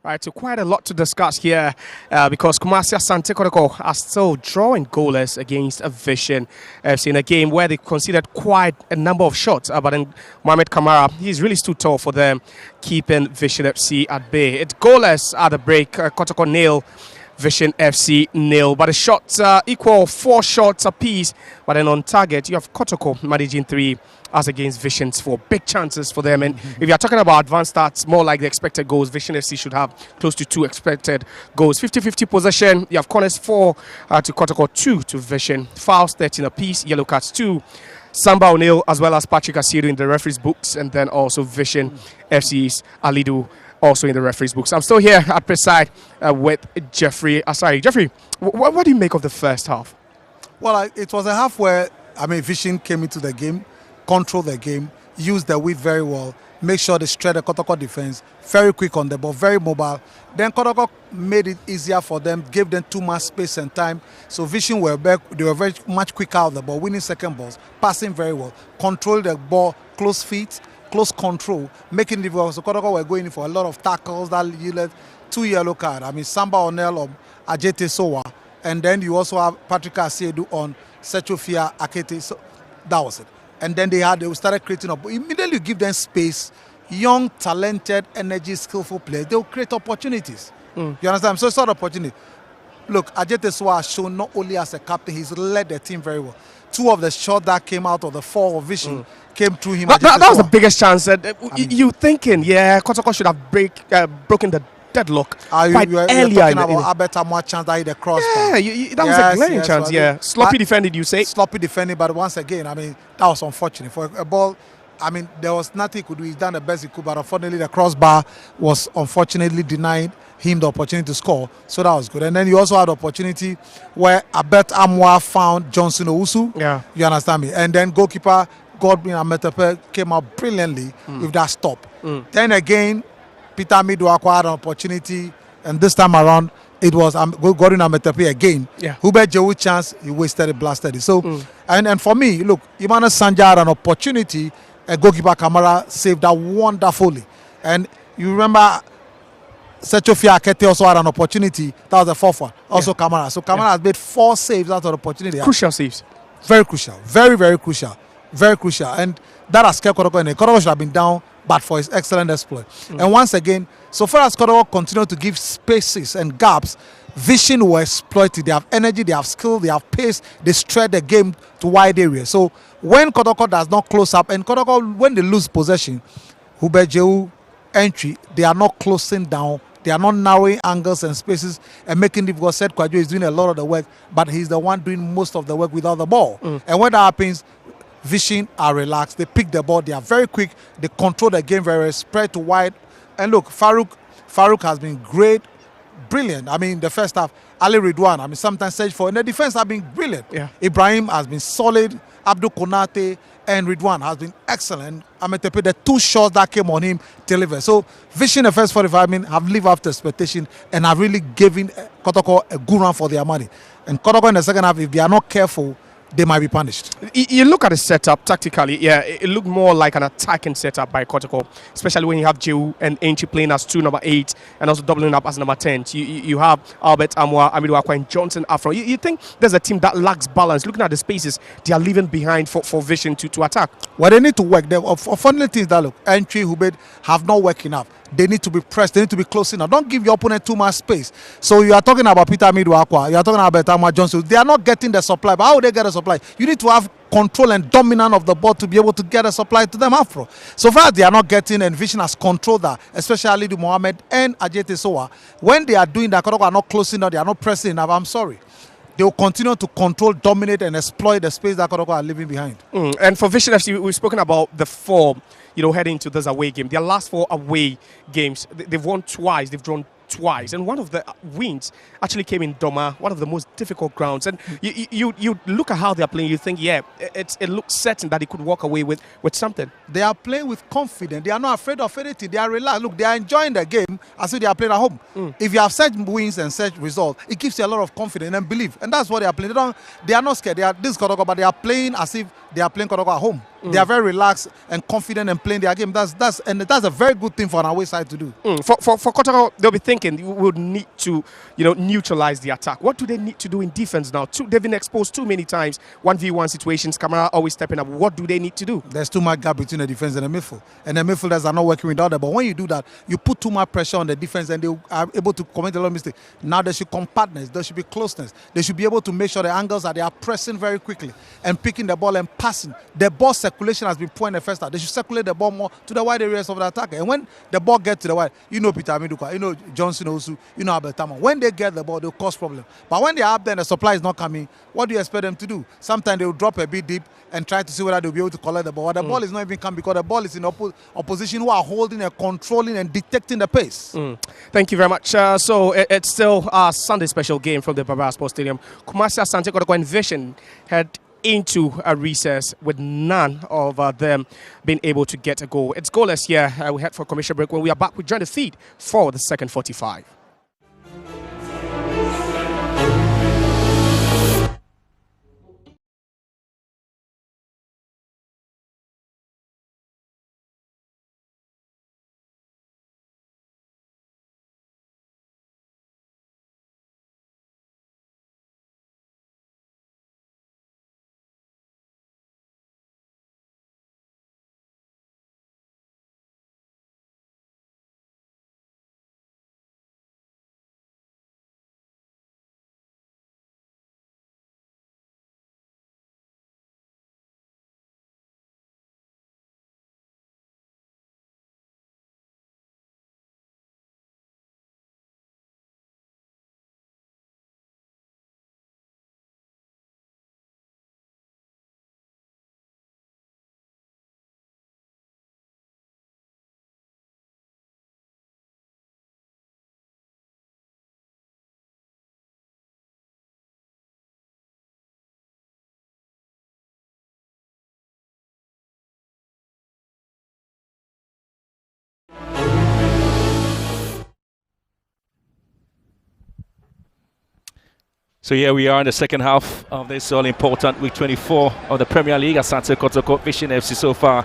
Right, so quite a lot to discuss here because Kumasi Asante Kotoko are still drawing goalless against Vision FC in a game where they conceded quite a number of shots. But then Mohamed Kamara, he's really stood tall for them, keeping Vision FC at bay. It's goalless at the break. Kotoko nil, Vision FC nil. But the shots equal 4 shots apiece. But then on target, you have Kotoko managing 3. As against Vision's 4. Big chances for them. And if you're talking about advanced stats, more like the expected goals, Vision FC should have close to 2 expected goals. 50-50 possession. You have corners 4 to Kotoko, 2 to Vision. Fouls 13 apiece. Yellow cards 2. Samba O'Neill as well as Patrick Asiru in the referee's books. And then also Vision FC's Alidu also in the referee's books. I'm still here at Preside with Jeffrey. Sorry, Jeffrey, what do you make of the first half? Well, it was a half where, Vision came into the game, control the game, use the width very well, make sure they shred the Kotoko defense, very quick on the ball, very mobile. Then Kotoko made it easier for them, gave them too much space and time. So Vision were back, they were very much quicker out of the ball, winning second balls, passing very well, control the ball, close feet, close control, making it difficult. So Kotoko were going in for a lot of tackles that yielded 2 yellow cards. Samba O'Neill or Ajete Sowa. And then you also have Patrick Asiedu on Sechofia Akete. So that was it. And then they started creating up. Immediately you give them space, young, talented, energy, skillful players, they'll create opportunities. You understand? So it's not opportunity. Look, Ajete Sowa has shown not only as a captain, he's led the team very well. 2 of the shots that came out of the 4 of Vision came through him. That was the biggest chance. You thinking, Kotoko should have broken the deadlock quite earlier. You're talking about Albert Amwa chance that hit the crossbar. That was a glaring chance, Sloppy defending, you say? Sloppy defending, but once again, that was unfortunate. For a ball, there was nothing he could do. He's done the best he could, but unfortunately the crossbar was unfortunately denied him the opportunity to score. So that was good. And then you also had the opportunity where Albert Amwa found Johnson Owusu. Yeah. You understand me? And then goalkeeper Godwin Ametepe came out brilliantly with that stop. Then again, Peter Mido acquired an opportunity, and this time around it was Godwin Ametepe again. Hubert Jewu chance, he wasted it, blasted it. So, and for me, look, Emmanuel Sanja had an opportunity, a goalkeeper Kamara saved that wonderfully. And you remember Sechofia Akete also had an opportunity, that was the 4th one, also Kamara. So Kamara has made 4 saves out of the opportunity. Crucial saves. Very crucial, very, very crucial, very crucial. And that has kept Kotoko in it. Kotoko should have been down, but for his excellent exploit. And once again, so far as Kotoko continue to give spaces and gaps, Vision will exploit it. They have energy, they have skill, they have pace, they stretch the game to wide areas. So when Kotoko does not close up, and Kotoko, when they lose possession, Hubert Jewu entry, they are not closing down, they are not narrowing angles and spaces and making difficult. Said Kwadjo is doing a lot of the work, but he's the one doing most of the work without the ball. And when that happens, Vision are relaxed, they pick the ball, they are very quick, they control the game very well, spread to wide. And look, Farouk has been great, brilliant. The first half, Ali Ridwan, sometimes search for, and the defense have been brilliant. Ibrahim has been solid, Abdul Konate and Ridwan has been excellent. Ametepe, the 2 shots that came on him delivered. So Vision the first 45 minutes have lived up to expectation and have really given Kotoko a good run for their money. And Kotoko in the second half, if they are not careful, they might be punished. You look at the setup tactically, it looked more like an attacking setup by Kotoko, especially when you have Jewu and Ainchi playing as 2 number 8 and also doubling up as number 10. You have Albert Amwa, Amidu Akwa and Johnson Afro. You think there's a team that lacks balance, looking at the spaces they are leaving behind for Vision to attack? Well, they need to work. Funny things that look, Entry, Hubert have not worked enough. They need to be pressed. They need to be close enough. Don't give your opponent too much space. So you are talking about Peter Midwakwa. You are talking about Betama Johnson. They are not getting the supply. But how would they get a supply? You need to have control and dominance of the ball to be able to get a supply to them afro. So far they are not getting, and Vision has controlled that, especially the Mohammed and Ajete Sowa. When they are doing that, Kotoko are not closing enough. They are not pressing enough. I'm sorry. They will continue to control, dominate, and exploit the space that Kotoko are leaving behind. And for Vision FC, we've spoken about the form, heading into this away game. Their last 4 away games, they've won twice, they've drawn twice. And one of the wins actually came in Doma, one of the most difficult grounds. And you look at how they're playing, you think, yeah, it looks certain that they could walk away with something. They are playing with confidence. They are not afraid of anything. They are relaxed. Look, they are enjoying the game as if they are playing at home. If you have such wins and such results, it gives you a lot of confidence and belief. And that's what they are playing. They are not scared. They are this Kotoko, but they are playing as if they are playing Kotoko at home. They are very relaxed and confident and playing their game. That's a very good thing for an away side to do. For Kotoko, they'll be thinking we would need to, neutralize the attack. What do they need to do in defense now? They've been exposed too many times. 1v1 situations, Kamara always stepping up. What do they need to do? There's too much gap between the defense and the midfield. And the midfielders are not working without them. But when you do that, you put too much pressure on the defense and they are able to commit a lot of mistakes. Now there should compactness. There should be closeness. They should be able to make sure the angles are they are pressing very quickly and picking the ball and passing. The ball circulation has been poor in the first half. They should circulate the ball more to the wide areas of the attacker. And when the ball gets to the wide, Peter Amiduka, Johnson Osu, Abeltama. When they get the ball, they'll cause problem. But when they are up there and the supply is not coming, what do you expect them to do? Sometimes they will drop a bit deep and try to see whether they'll be able to collect the ball. But the ball is not even coming because the ball is in opposition who are holding and controlling and detecting the pace. Thank you very much. So it's still a Sunday special game from the Barbara Sports Stadium. Kumasi Asante Kotoko and Vision had into a recess with none of them being able to get a goal. It's goalless here. We head for commercial break. When we are back, we join the feed for the second 45. So here we are in the second half of this all-important week 24 of the Premier League. Asante Kotoko, Vision FC so far,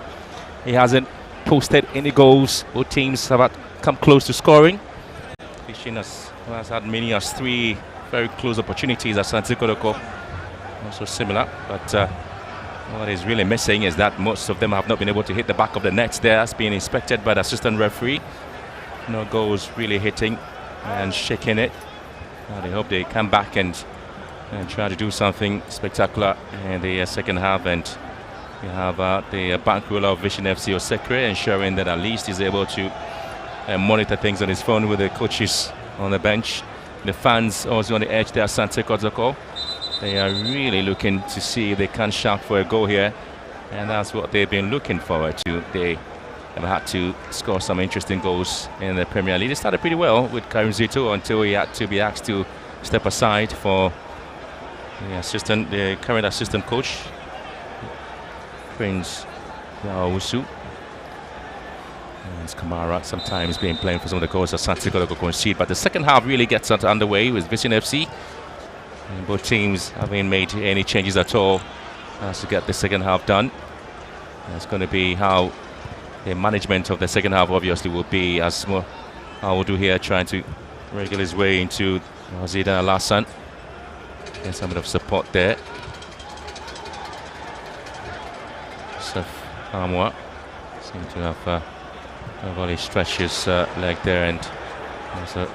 he hasn't posted any goals. Both teams have come close to scoring. Vision has had many as 3 very close opportunities. Asante Kotoko also similar, but what is really missing is that most of them have not been able to hit the back of the net. There has been inspected by the assistant referee. No goals really hitting and shaking it. They hope they come back and try to do something spectacular in the second half. And we have the bankroll of Vision FC Osekre ensuring that at least he's able to monitor things on his phone with the coaches on the bench. The fans also on the edge there, Asante Kotoko. They are really looking to see if they can shout for a goal here. And that's what they've been looking forward to. They have had to score some interesting goals in the Premier League. They started pretty well with Karim Zito until he had to be asked to step aside for the current assistant coach, Prince Owusu. And Kamara sometimes been playing for some of the goals Asante Kotoko concede. But the second half really gets underway with Vision FC. And both teams haven't made any changes at all to get the second half done. That's going to be how the management of the second half obviously will be, as Audu here trying to wriggle his way into Zidane Alassane. Get some bit of support there. Sef Amwa seems to have really stretched his leg there and also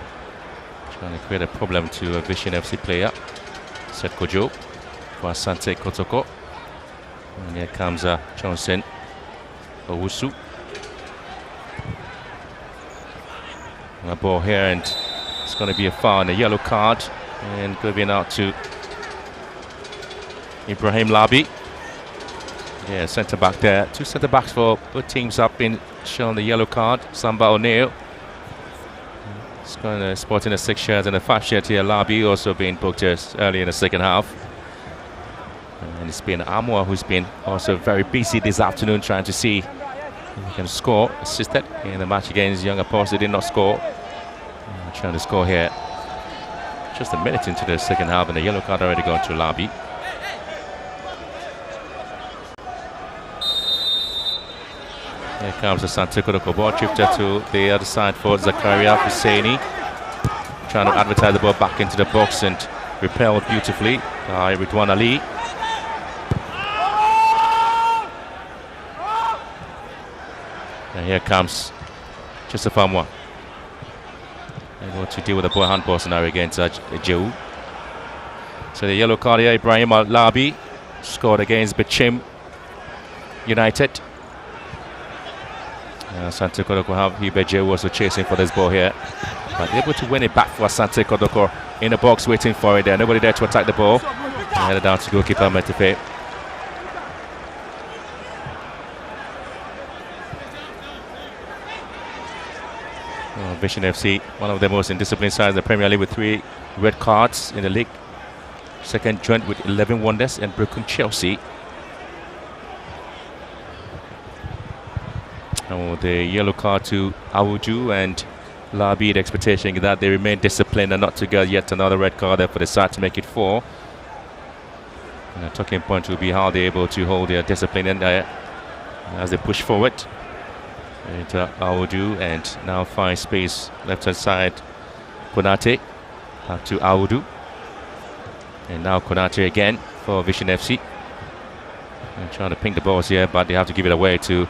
trying to create a problem to a Vision FC player. Seth Kojo for Asante Kotoko. And here comes Johnson Owusu. A ball here and it's going to be a foul and a yellow card and going out to Ibrahim Labi. Yeah, centre back there. 2 centre backs for both teams have been shown the yellow card. Samba O'Neill. Sporting a 6 shirt and a 5 shirt here. Labi also being booked just early in the second half. And it's been Amwa who's been also very busy this afternoon trying to see if he can score. Assisted in the match against Young Apostle, did not score. Trying to score here. Just a minute into the second half and the yellow card already gone to Labi. Here comes Asante Kotoko, ball drifted to the other side for Zakaria Husseini. Trying to advertise the ball back into the box and repelled beautifully by Ridwan Ali. And here comes Joseph Amwa. Able to deal with the ball handball scenario against Jehu. So the yellow card here, Ibrahim Al-Labi scored against Bichim United. Asante Kotoko have Hibe Jehu also chasing for this ball here. But able to win it back for Asante Kotoko in the box waiting for it there. Nobody there to attack the ball. Headed down to goalkeeper Metefe. Vision FC, one of the most indisciplined sides in the Premier League with 3 red cards in the league. Second joint with 11 wonders and broken Chelsea. And the yellow card to Awuju and Labi, the expectation is that they remain disciplined and not to get yet another red card there for the side to make it 4. And the talking point will be how they're able to hold their discipline in there as they push forward. Into Awudu and now find space left hand side. Konate back to Awudu. And now Konate again for Vision FC. And trying to ping the balls here, but they have to give it away to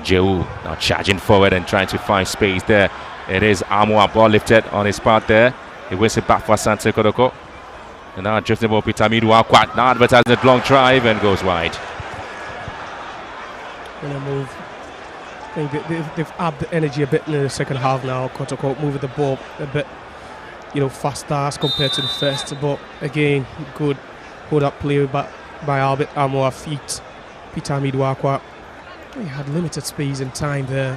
Jehu. Now charging forward and trying to find space there. It is Amwa, ball lifted on his part there. He wins it back for Asante Kotoko. And now drifting the ball, Peter Midwa. Now advertising the long drive and goes wide. Gonna move. I think they've upped the energy a bit in the second half now. Kotoko moving the ball a bit, faster as compared to the first. But again, good hold up play by Albert Amwa feet. Peter Midwakwa. He had limited space and time there.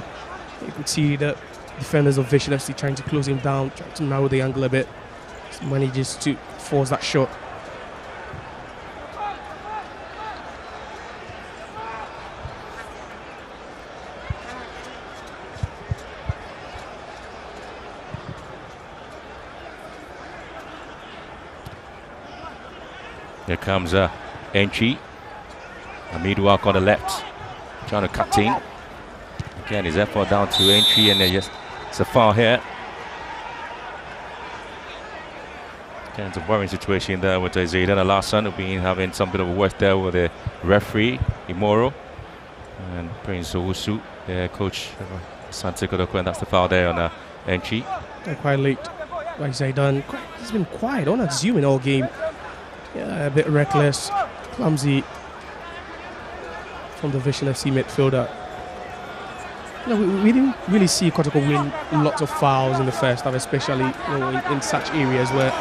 You could see the defenders of Vision FC trying to close him down, trying to narrow the angle a bit. He manages to force that shot. Here comes Enchi. Amidwak on the left. Trying to cut in. Again, his effort down to Enchi, and it's a foul here. Again, it's a worrying situation there with Zaydan Alasan, who've been having some bit of a work there with the referee, Imoro, and Prince Owusu, the coach of Asante Kotoko, and that's the foul there on Enchi. They're quite late by Zaydan. He's been quiet, unassuming all game. Yeah, a bit reckless, clumsy from the Vision FC midfielder. We didn't really see Kotoko win lots of fouls in the first half, especially in such areas where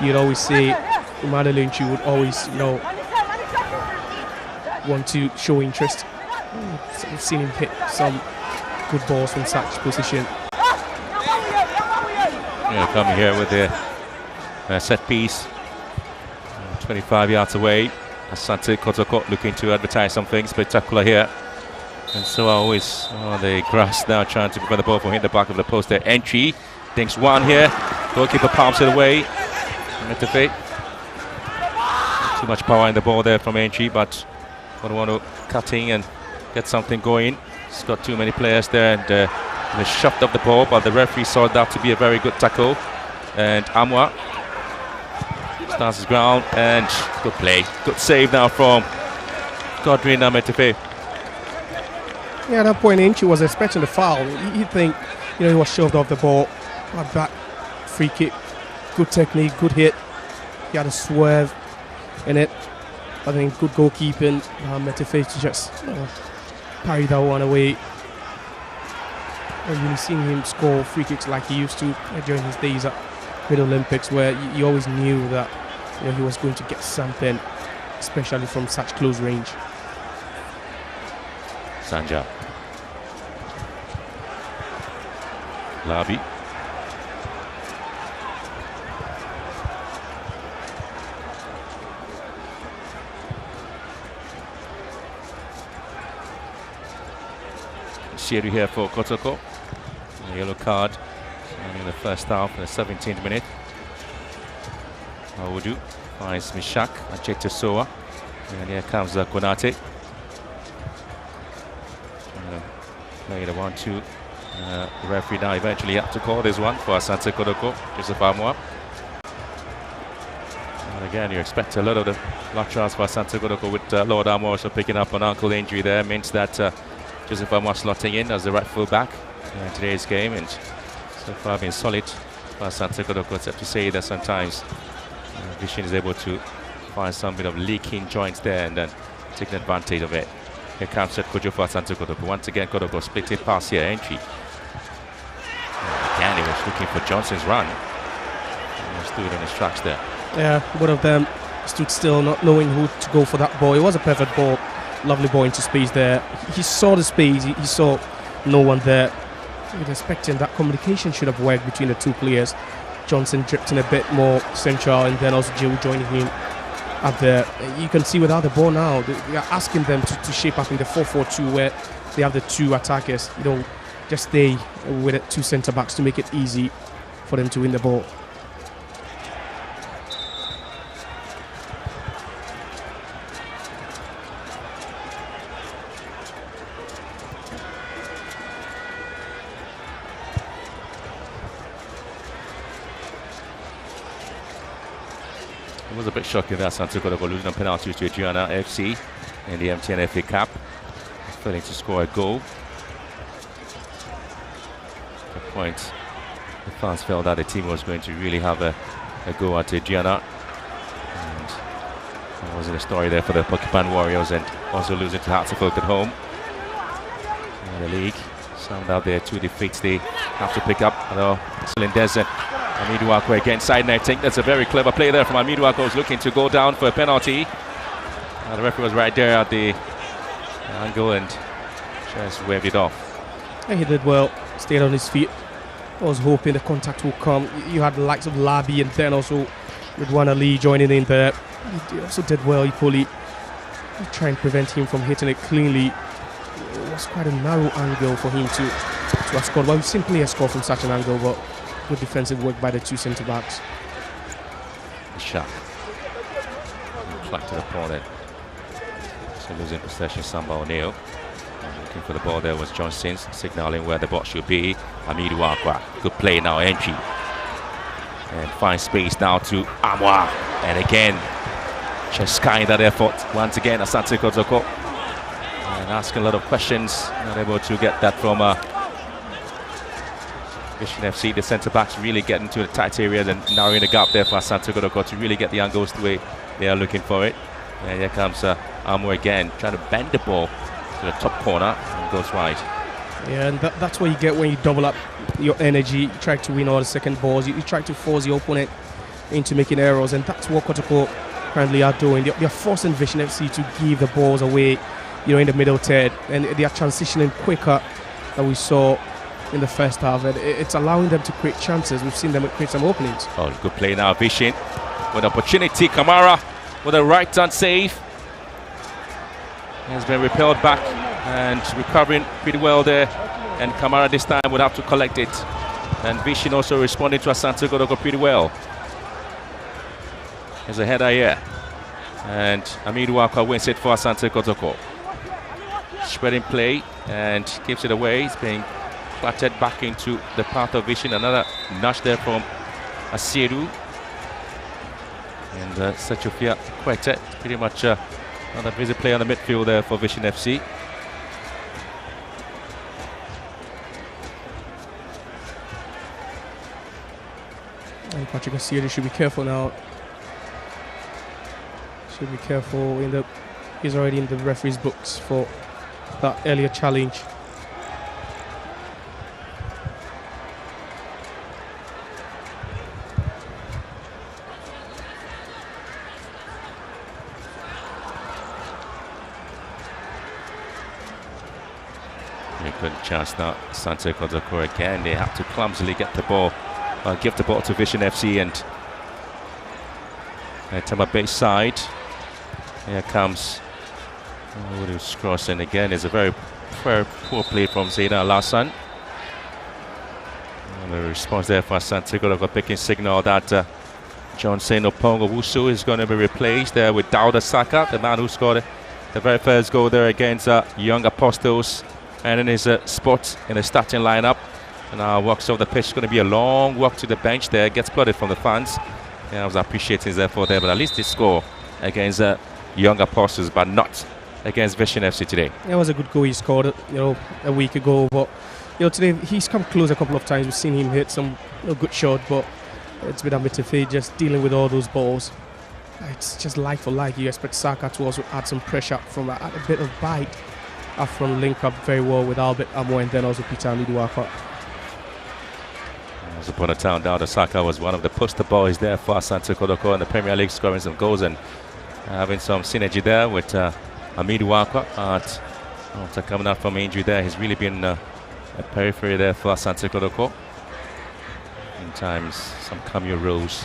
you'd always say Umada Lynch would always want to show interest. We've seen him hit some good balls from such position. Yeah, coming here with the set piece. 25 yards away. Asante Kotoko looking to advertise something spectacular here. And so always on the grass now, trying to prevent the ball from hitting the back of the post there. Entry, thinks one here. Goalkeeper palms it away. Too much power in the ball there from Entry, but want to cut in and get something going. He's got too many players there, and they shoved up the ball, but the referee saw that to be a very good tackle. And Amwa starts his ground, and good play. Good save now from Godwin Ametefe. Yeah, at that point, Inchi was expecting the foul. You'd think, he was shoved off the ball. Back, free kick, good technique, good hit. He had a swerve in it. I think good goalkeeping. Ametefe to just parry that one away. I've really seen him score free kicks like he used to during his days at Mid-Olympics, where you always knew that he was going to get something, especially from such close range. Sanja. Labi. Asiedu here for Kotoko. A yellow card in the first half, the 17th minute. Awudu finds Mishak, Achete Soa, and here comes Konate. Play the 1-2. The referee now eventually had to call this one for Asante Kotoko, Joseph Amwa. And again, you expect a lot of the laterals for Asante Kotoko with Lord Amwa also picking up an ankle injury there. Means that Joseph Amwa slotting in as the right full back in today's game, and so far been solid for Asante Kotoko, except to say that sometimes Vision is able to find some bit of leaking joints there and then taking advantage of it. Here comes Kojo for Asante Kotoko. Once again, Kotoko splitting pass here, entry. And again, he was looking for Johnson's run. He stood on his tracks there. Yeah, one of them stood still, not knowing who to go for that ball. It was a perfect ball. Lovely ball into space there. He saw the space, he saw no one there. He was expecting that communication should have worked between the two players. Johnson drifting a bit more central, and then also Joe joining him up there. You can see without the ball now, they are asking them to shape up in the 4-4-2 where they have the two attackers. You know, just stay with it, two centre backs to make it easy for them to win the ball. It was a bit shocking that Asante Kotoko losing a penalty to Adriana FC in the MTN FA Cup, failing to score a goal. At the point, the fans felt that the team was going to really have a go at Adriana, and there wasn't a story there for the Porcupine Warriors, and also losing to Hartlepool at home in the league. Sound out there, 2 defeats they have to pick up. Although Silindesen, Amidou Akwa again side netting. That's a very clever play there from Amidou Akwa, who's looking to go down for a penalty. The referee was right there at the angle and just waved it off. And he did well, stayed on his feet. I was hoping the contact will come. You had the likes of Labi and then also Ridwan Ali joining in there. He also did well, Ipoli. Try and prevent him from hitting it cleanly. It was quite a narrow angle for him to have scored. Well, simply a score from such an angle, but good defensive work by the two centre backs. Shot. Flat to the opponent. So losing possession, Samba O'Neill. Looking for the ball there was Johnson, signalling where the ball should be. Amidou Akwa. Good play now, entry. And find space now to Amwa. And again, just skying that effort. Once again, Asante Kotoko. And asking a lot of questions. Not able to get that from Vision FC. The centre backs really getting to the tight area and narrowing the gap there for Asante Kotoko to really get the angles the way they are looking for it. And here comes Amwa again, trying to bend the ball to the top corner and goes wide. Yeah, and that's what you get when you double up your energy. You try to win all the second balls. You try to force your opponent into making errors, and that's what Kotoko currently are doing. They're forcing Vision FC to give the balls away, you know, in the middle third, and they are transitioning quicker than we saw in the first half, and it's allowing them to create chances. We've seen them create some openings. Oh, good play now, Vision with opportunity. Kamara with a right hand save. Has been repelled back and recovering pretty well there, and Kamara this time would have to collect it, and Vision also responding to Asante Kotoko pretty well. There's a header here, and Amidou Akwa wins it for Asante Kotoko. Spreading play and gives it away. It's being flattened back into the path of Vision. Another nudge there from Asiedu, and Sechofia Kwete pretty much another busy play on the midfield there for Vision FC. And Patrick Asiedu should be careful now. Should be careful. He's already in the referee's books for that earlier challenge. Good chance now, Asante Kotoko again. They have to clumsily get the ball, give the ball to Vision FC, and Tama Bay side. Here comes Woody's cross, and again is a very Very poor play from Zena Lassan. And the response there for Asante Kotoko, picking signal that Johnson Opongo Wusu is going to be replaced there with Dauda Saka, the man who scored the very first goal there against Young Apostles, and in his spot in the starting lineup. And now walks off the pitch. It's going to be a long walk to the bench there. Gets applauded from the fans. Yeah, I was appreciating his effort there, but at least he scored against Young Apostles, but not against Vision FC today. It was a good goal he scored, a week ago. But today he's come close a couple of times. We've seen him hit some good shot, but it's been a bit of fate just dealing with all those balls. It's just like for like. You expect Saka to also add some pressure from a bit of bite from link up very well with Albert Amo and then also Peter Liduaka. Once upon a time, Dauda Saka was one of the poster boys there for Asante Kotoko in the Premier League, scoring some goals and having some synergy there with Amidu Wakwa. After coming out from injury there, he's really been a periphery there for Asante Kotoko. Sometimes some cameo roles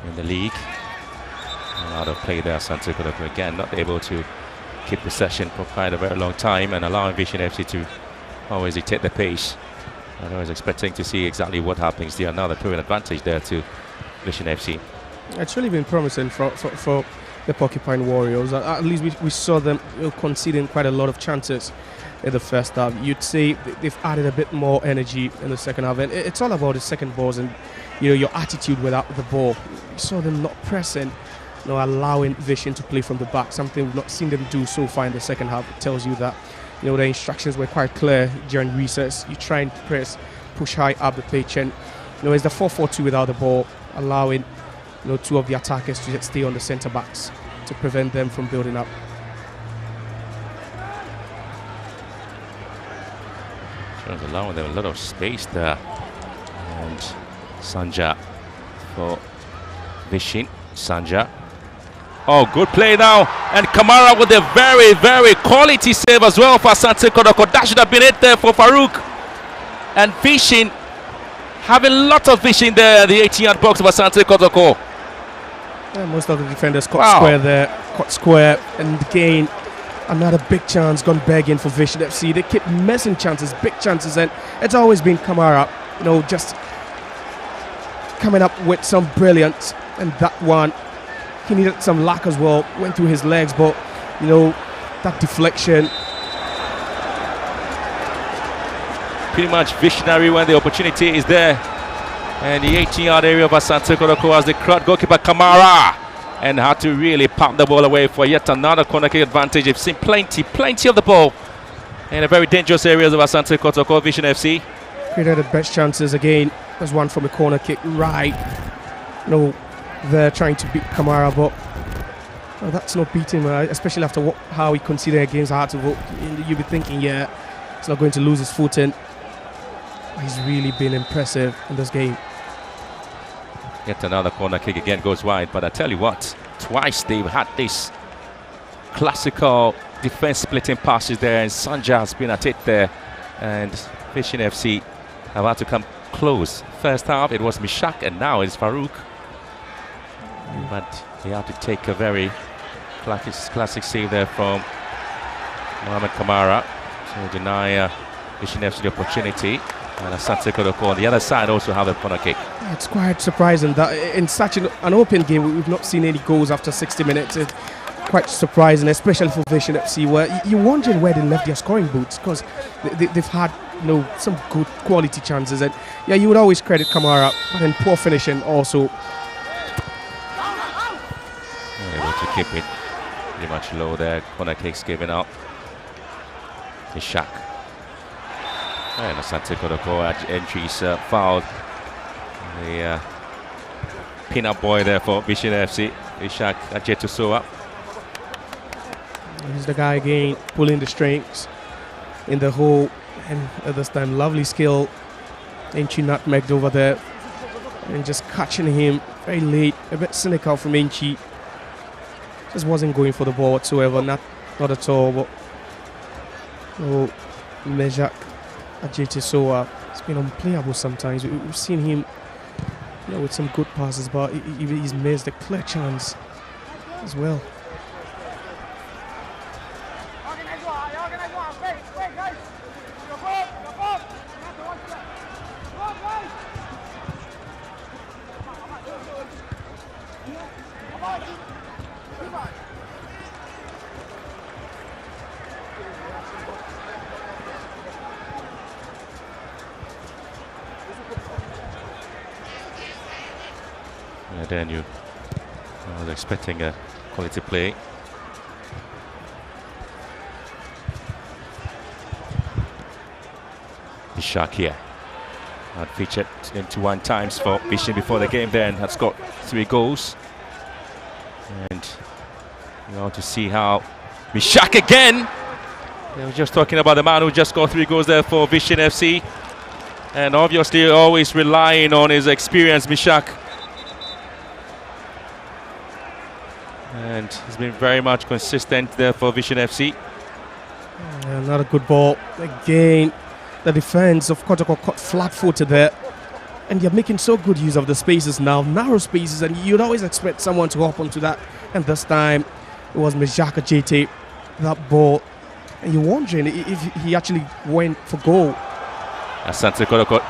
in the league. Out of play there, Asante Kotoko again not able to keep possession for quite a very long time and allowing Vision FC to always dictate the pace. I was expecting to see exactly what happens there. Now they're proving advantage there to Vision FC. It's really been promising for the Porcupine Warriors. At least we saw them conceding quite a lot of chances in the first half. You'd say they've added a bit more energy in the second half, and it's all about the second balls and your attitude without the ball. You saw them not pressing, allowing Vision to play from the back, something we've not seen them do so far in the second half. It tells you that the instructions were quite clear during recess. You try and press, push high up the pitch, and it's the 4-4-2 without the ball, allowing two of the attackers to stay on the centre backs to prevent them from building up. Sure, allowing them a lot of space there. And Sanja for Vishin. Sanja. Oh, good play now. And Kamara with a very, very quality save as well for Asante Kotoko. That should have been it there for Farouk. And Vishin having lots of vision there, the 18-yard box of Asante Kotoko. Yeah, most of the defenders caught square there, caught square, and again, another big chance gone begging for Vision FC. They keep missing chances, big chances, and it's always been Kamara, just coming up with some brilliance. And that one, he needed some luck as well, went through his legs, but that deflection. Pretty much visionary when the opportunity is there. And the 18-yard area of Asante Kotoko as the crowd goalkeeper Kamara, and had to really pump the ball away for yet another corner kick advantage. You've seen plenty of the ball in the very dangerous areas of Asante Kotoko. Vision FC created the best chances again. There's one from a corner kick right. They're trying to beat Kamara, but that's not beating him, especially after how he conceded against Hartlepool. You'll be thinking, he's not going to lose his footing. He's really been impressive in this game. Yet another corner kick again goes wide, but I tell you what, twice they've had this classical defense splitting passes there, and Sanja has been at it there, and Vision FC have had to come close. First half it was Mishak, and now it's Farouk. But they have to take a very classic save there from Mohamed Kamara to deny Vision FC the opportunity. And Asante Kotoko on the other side also have a corner kick. It's quite surprising that in such an open game we've not seen any goals after 60 minutes. It's quite surprising, especially for Vision FC, where you're wondering where they left their scoring boots, because they've had some good quality chances, and you would always credit Kamara, but then poor finishing also. Able to keep it pretty much low there. Corner kicks given up. Ishak. And Asante Kotoko entries fouled. The pin-up boy there for Vision FC, Ishak Ajetusoa. He's the guy again, pulling the strings in the hole, and at this time, lovely skill. Enchi nutmegged over there, and just catching him very late. A bit cynical from Enchi. Just wasn't going for the ball whatsoever, not at all. But Mejak Ajetisoa, it's been unplayable sometimes. We've seen him with some good passes, but he's missed a clear chance as well. And then you I was expecting a quality play. Ishak here. Had featured 21 times for Vision before the game then, had scored 3 goals. And you want to see how Mishak again. They were just talking about the man who just scored 3 goals there for Vision FC. And obviously always relying on his experience, Mishak. And he's been very much consistent there for Vision FC. Not a good ball. Again, the defense of Kotoko caught flat-footed there. And you're making so good use of the spaces now, narrow spaces, and you'd always expect someone to hop onto that. And this time, it was Mijaka JT, that ball. And you're wondering if he actually went for goal. Asante Kotoko,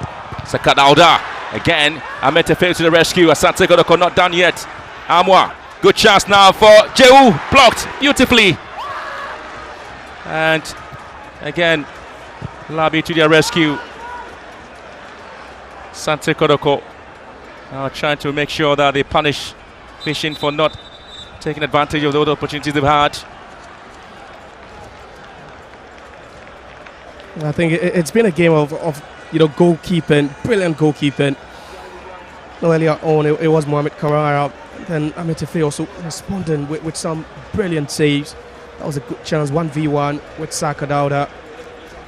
Sakadauda again. Amete fails to the rescue. Asante Kotoko not done yet. Amwa, good chance now for Jehu, blocked beautifully. And again, Labi to their rescue. Asante Kotoko now trying to make sure that they punish Vision for not taking advantage of those opportunities they've had. I think it's been a game of goalkeeping, brilliant goalkeeping. Earlier on, it was Mohamed Carrara, then Amete also responding with some brilliant saves. That was a good chance, 1v1 with Sakadauda.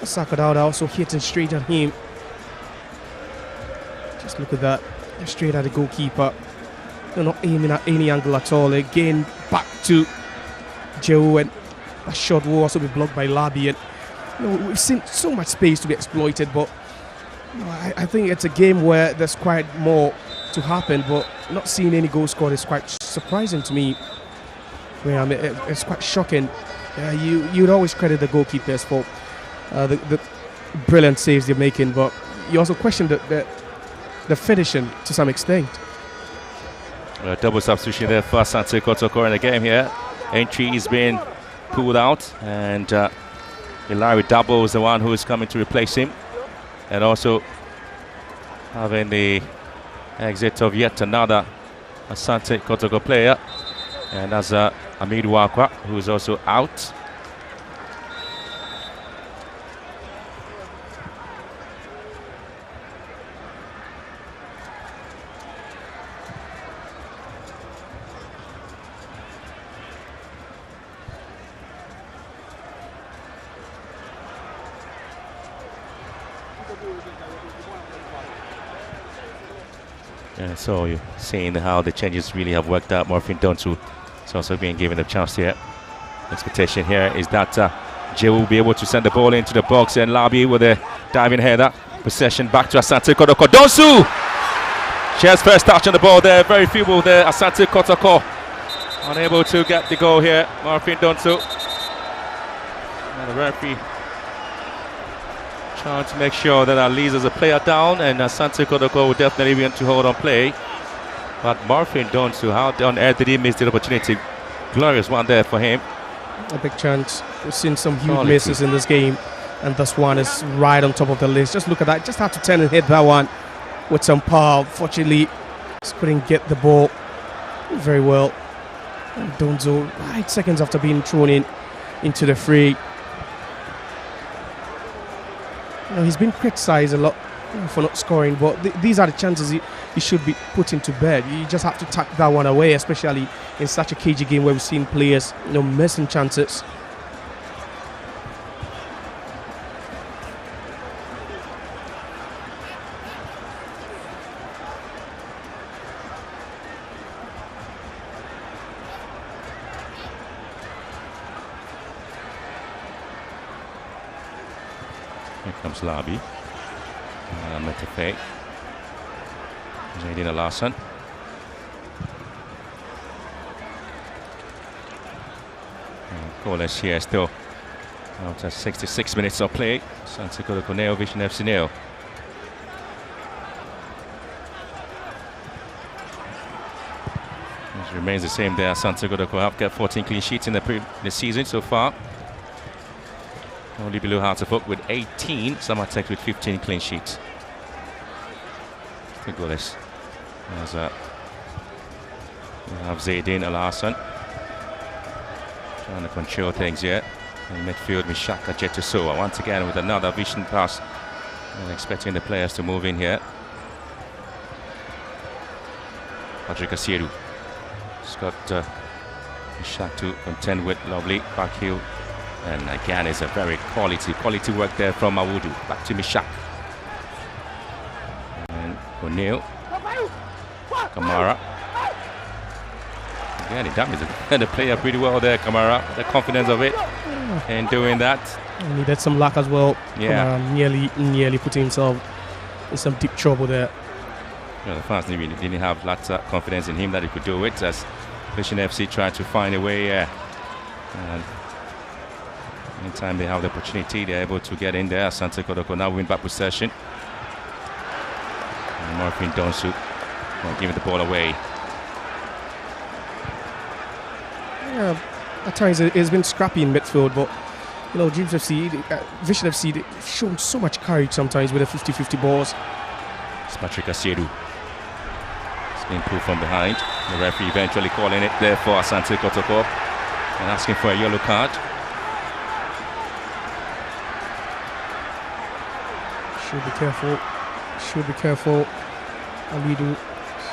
Sakadauda also hitting straight at him. Just look at that, straight at the goalkeeper. They're not aiming at any angle at all. Again, back to Joe, and a shot will also be blocked by Labi. And we've seen so much space to be exploited, but I think it's a game where there's quite more to happen, but not seeing any goal scored is quite surprising to me. I mean, it's quite shocking. You'd always credit the goalkeepers for the brilliant saves they're making, but you also question the finishing to some extent. Double substitution there for Asante Kotoko in the game here. Entry is being pulled out, and Hilary Double is the one who is coming to replace him, and also having the exit of yet another Asante Kotoko player, and that's Amid Wakwa, who is also out. Yeah, so you're seeing how the changes really have worked out. Morphine Dontu is also being given a chance here. Expectation here is that Jay will be able to send the ball into the box, and Labi with a diving header. Possession back to Asante Kotoko. Donsu! She has first touch on the ball there. Very feeble there. Asante Kotoko unable to get the goal here. Morphine Dontu. And the referee trying to make sure that at least there's a player down, and Asante Kotoko will definitely want to hold on play. But Morphine Donsu, how on earth did he miss the opportunity? Glorious one there for him. A big chance. We've seen some huge misses in this game, and this one is right on top of the list. Just look at that. Just had to turn and hit that one with some power. Fortunately, just couldn't get the ball very well. And Donzo, right seconds after being thrown into the fray. He's been criticised a lot for not scoring, but these are the chances he should be putting to bed. You just have to tuck that one away, especially in such a cagey game where we've seen players missing chances. Here comes Labi. Metefe. Jadina Larson. Goalless here still. After 66 minutes of play. Asante Kotoko nil, Vision FC nil. He's remains the same there. Asante Kotoko have got 14 clean sheets in the season so far. Only below Hartefok with 18. Samatex with 15 clean sheets. Look at this. As we have Zaydin Al-Hassan trying to control things here. In midfield, Mishaka Jetusoa once again with another vision pass. And expecting the players to move in here. Patrick Asiedu. Scott Mishak to contend with. Lovely back heel. And again, it's a very quality work there from Awudu. Back to Mishak. And O'Neill. Kamara. Again, he damaged the player pretty well there, Kamara. The confidence of it in doing that. He needed some luck as well. Yeah. Nearly put himself in some deep trouble there. The fans didn't have lots of confidence in him that he could do it, as Vision FC tried to find a way. And anytime they have the opportunity, they're able to get in there. Asante Kotoko now win back possession. And Morphine Donsu giving the ball away. Yeah, at times it's been scrappy in midfield, but you know, Dreams FC, Vision FC, they've shown so much courage sometimes with the 50-50 balls. It's Patrick Asiedu. It's been pulled from behind. The referee eventually calling it there for Asante Kotoko and asking for a yellow card. Should be careful. Should be careful. Alidu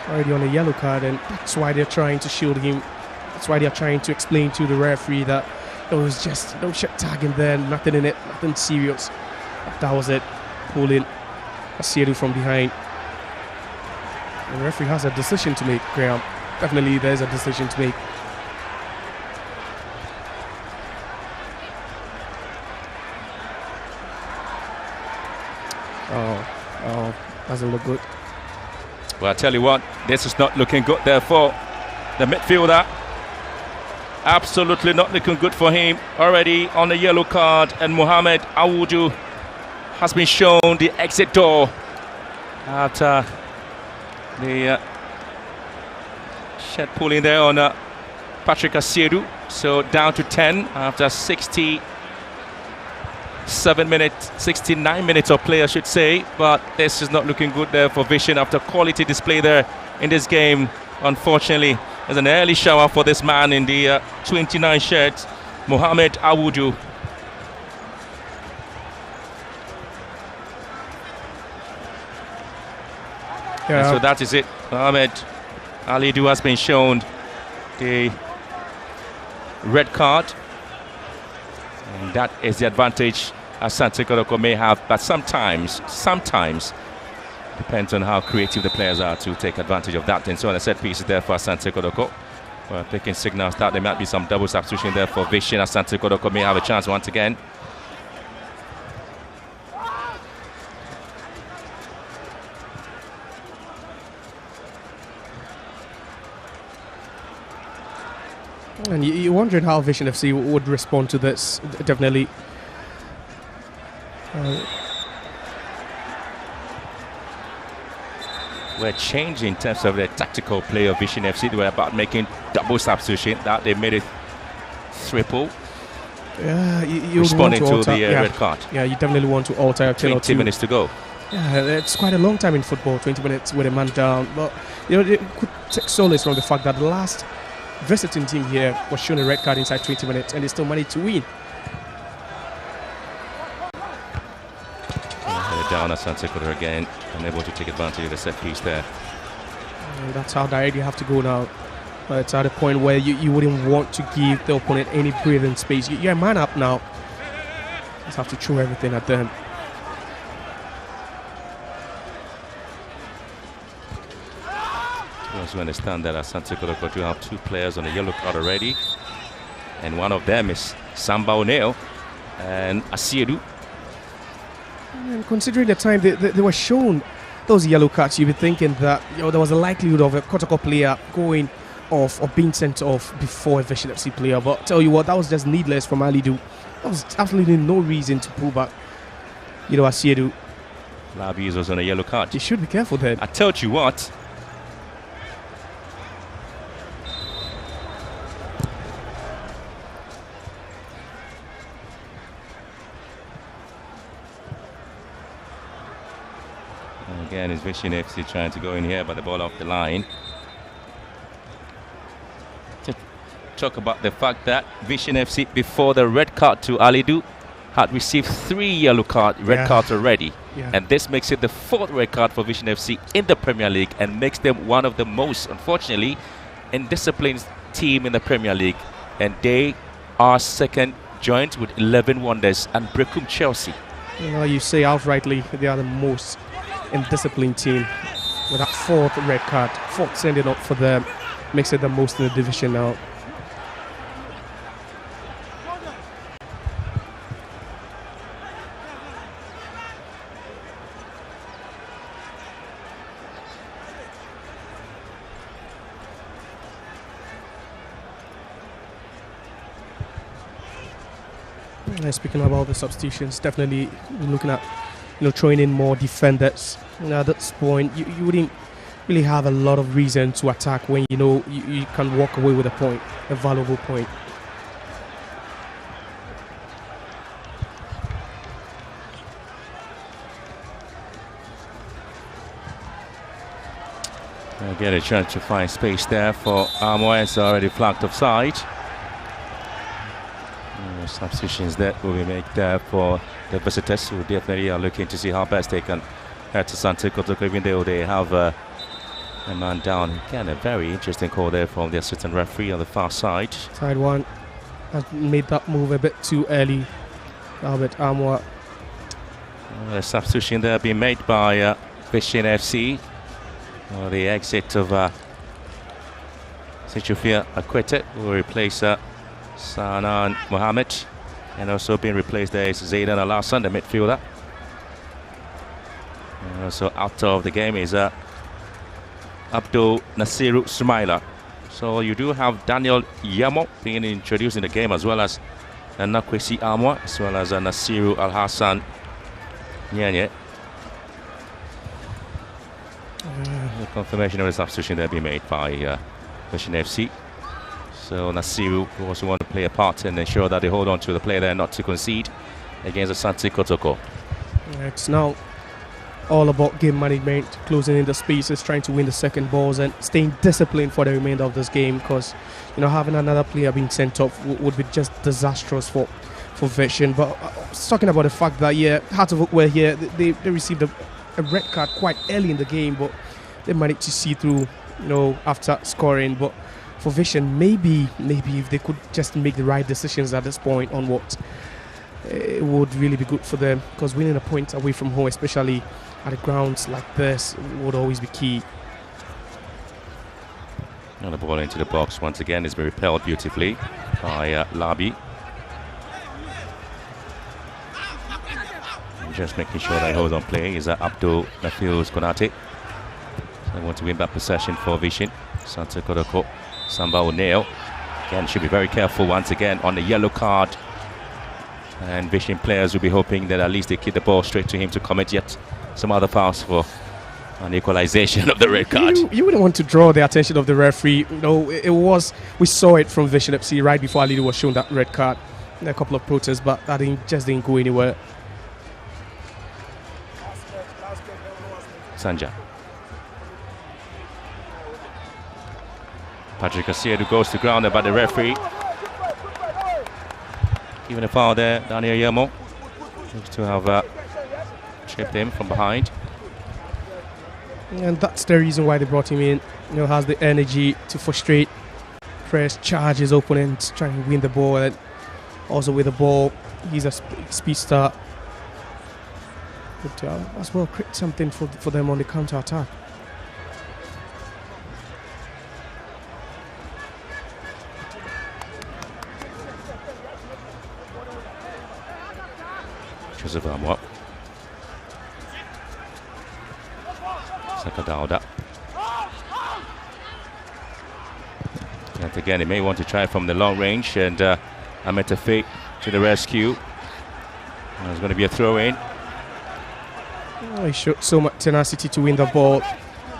already on a yellow card, and that's why they're trying to shield him. That's why they're trying to explain to the referee that it was just no shot tagging there, nothing in it, nothing serious. That was it. Pulling Asiedu from behind. The referee has a decision to make, Graham. Definitely there's a decision to make. Oh, doesn't look good. Well, I tell you what, this is not looking good there for the midfielder. Absolutely not looking good for him. Already on the yellow card, and Mohamed Awudu has been shown the exit door after the shed pulling there on Patrick Asiedu. So down to 10 after 69 minutes of play, I should say. But this is not looking good there for Vision after quality display there in this game. Unfortunately, there's an early shower for this man in the 29 shirt, Mohamed Awudu. Yeah. So that is it. Mohamed Alidu has been shown the red card. And that is the advantage Asante Kotoko may have. But sometimes, depends on how creative the players are to take advantage of that. And so on the set pieces there for Asante Kotoko. Well, taking signals that there might be some double substitution there for Vision. Asante Kotoko may have a chance once again. And you're wondering how Vision FC would respond to this. Definitely. We're changing in terms of the tactical play of Vision FC. They were about making double substitution. That they made it triple. Yeah, you responding want to alter, the red card. Yeah, you definitely want to alter. 20 minutes to go. Yeah, it's quite a long time in football, 20 minutes with a man down. But you know, they could take solace from the fact that the last visiting team here was shown a red card inside 20 minutes, and they still managed to win. Down Asante Kotoko again, unable to take advantage of the set piece there. And that's how direct you have to go now. It's at a point where you wouldn't want to give the opponent any breathing space. You're a man up now. You just have to throw everything at them. You also understand that Asante Kotoko do have two players on the yellow card already, and one of them is Samba O'Neill and Asiedu. And considering the time they were shown those yellow cards, you'd be thinking that there was a likelihood of a Kotoko player going off or being sent off before a Vision FC player. But I'll tell you what, that was just needless from Alidu. There was absolutely no reason to pull back. Asiedu. Labi was on a yellow card. You should be careful then. I told you what. Again, it's Vision FC trying to go in here, but the ball off the line. To talk about the fact that Vision FC, before the red card to Alidu, had received 3 yellow red cards already. Yeah. And this makes it the 4th red card for Vision FC in the Premier League and makes them one of the most, unfortunately, indisciplined team in the Premier League. And they are second, joint with 11 Wonders and Brecum Chelsea. You know, you say outrightly they are the most indisciplined team with that 4th red card. 4th sending up for them makes it the most in the division now. Speaking about the substitutions, definitely looking at throwing in more defenders. At this point, you wouldn't really have a lot of reason to attack when you can walk away with a point, a valuable point. Again, a chance to find space there for Amo. It's already flagged offside. Substitutions that will be made there for the visitors, who definitely are looking to see how best they can head to Asante Kotoko, even though they have a man down. Again, a very interesting call there from the assistant referee on the far side. Side one has made that move a bit too early. Albert Amwa. The substitution there being made by Vision FC. The exit of Sichufia Akwete will replace Sanan Mohammed, and also being replaced there is Zaidan Al-Hassan, the midfielder. And also out of the game is Abdul Nasiru Sumaila. So you do have Daniel Yamo being introduced in the game, as well as Nakwesi Amwa, as well as Nasiru Al-Hassan Nyanye. The confirmation of the substitution there being made by Vision FC. So Nasiru will also want to play a part and ensure that they hold on to the player there not to concede against Asante Kotoko. It's now all about game management, closing in the spaces, trying to win the second balls and staying disciplined for the remainder of this game, because having another player being sent off would be just disastrous for Vision. But I was talking about the fact that Heart of Oak were here, they received a red card quite early in the game, but they managed to see through after scoring. But for Vision, maybe if they could just make the right decisions at this point onwards, it would really be good for them, because winning a point away from home, especially at the grounds like this, would always be key. And the ball into the box once again is repelled beautifully by Labi. And just making sure that he holds on play is Abdul Nafil Konate. So they want to win back possession for Vision. Asante Kotoko. Samba O'Neill again should be very careful once again on the yellow card, and Vision players will be hoping that at least they keep the ball straight to him to commit yet some other fouls for an equalization of the red card. You wouldn't want to draw the attention of the referee. We saw it from Vision FC right before Alidu was shown that red card. A couple of protests, but that just didn't go anywhere. Sanja. Patrick Asiedu goes to ground there by the referee. Even a foul there, Daniel Yamo. Looks to have chipped him from behind. And that's the reason why they brought him in. Has the energy to frustrate, press, charge his opponents, trying to win the ball. And also with the ball, he's a speedster. But as well, create something for them on the counter-attack. Joseph Amwa. Sakadauda. And again, he may want to try from the long range, and Ametafe to the rescue. There's going to be a throw-in. He showed so much tenacity to win the ball.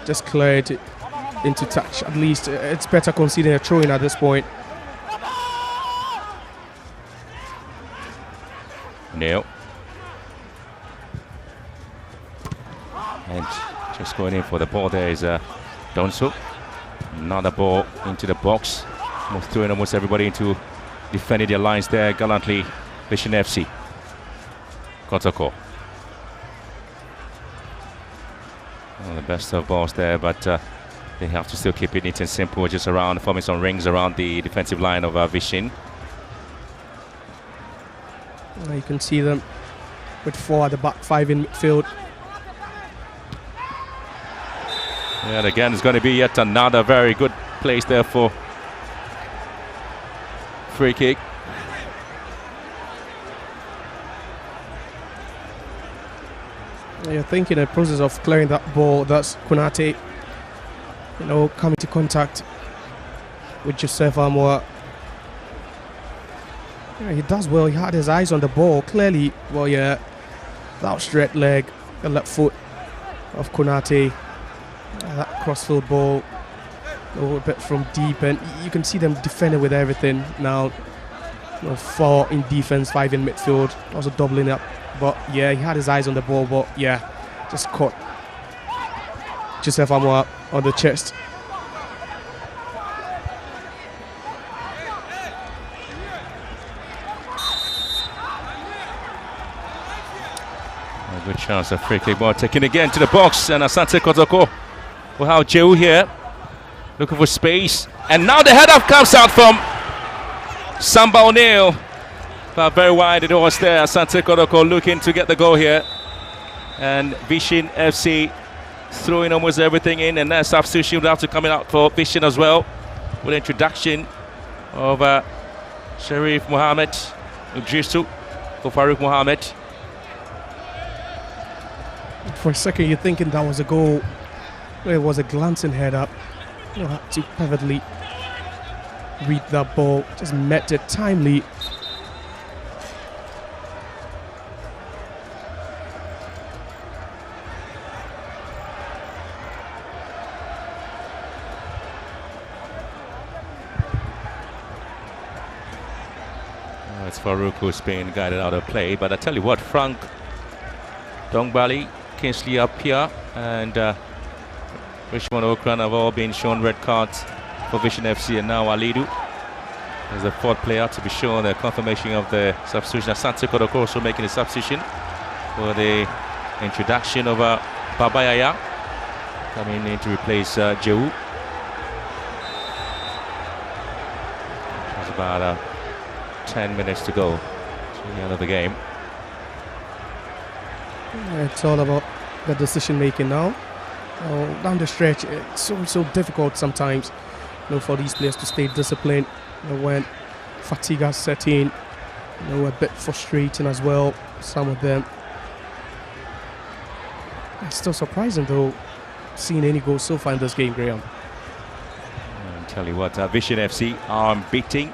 Just cleared it into touch. At least it's better conceding a throw-in at this point. Neil. And Just going in for the ball there is Donso. Another ball into the box. Almost throwing almost everybody into defending their lines there gallantly. Vision FC. Kotoko. Well, the best of balls there, but they have to still keep it neat and simple, just around, forming some rings around the defensive line of Vision. You can see them with 4 at the back, 5 in midfield. And again, it's going to be yet another very good place there for free kick. You're thinking the process of clearing that ball, that's Konate, coming to contact with Joseph Amoa. He does well. He had his eyes on the ball. Clearly, that outstretched leg, the left foot of Konate. That crossfield ball, a little bit from deep, and you can see them defending with everything now. 4 in defense, 5 in midfield, also doubling up. But he had his eyes on the ball, but just caught Joseph Amoa on the chest. A good chance of free kick ball taken again to the box, and Asante Kotoko will have Joe here looking for space, and now the header comes out from Samba O'Neill, but very wide it was there. Asante Kotoko looking to get the goal here, and Vision FC throwing almost everything in, and that substitution will have to come out for Vision as well, with the introduction of Sharif Mohammed Ujisu for Farouk Mohammed. For a second, you're thinking that was a goal. It was a glancing head up. Had to perfectly read that ball. Just met it timely. It's Farouk who's being guided out of play. But I tell you what, Frank Dongbali, Kingsley Apia, and Richmond Okran have all been shown red cards for Vision FC, and now Alidu is the 4th player to be shown the confirmation of the substitution. Asante Kotoko also making a substitution for the introduction of Babayaya coming in to replace Jehu. There's about 10 minutes to go to the end of the game. It's all about the decision making now. Down the stretch, it's so difficult sometimes, for these players to stay disciplined. When fatigue has set in, a bit frustrating as well. Some of them. It's still surprising though, seeing any goals so far in this game, Graham. I'll tell you what, Vision FC are unbeaten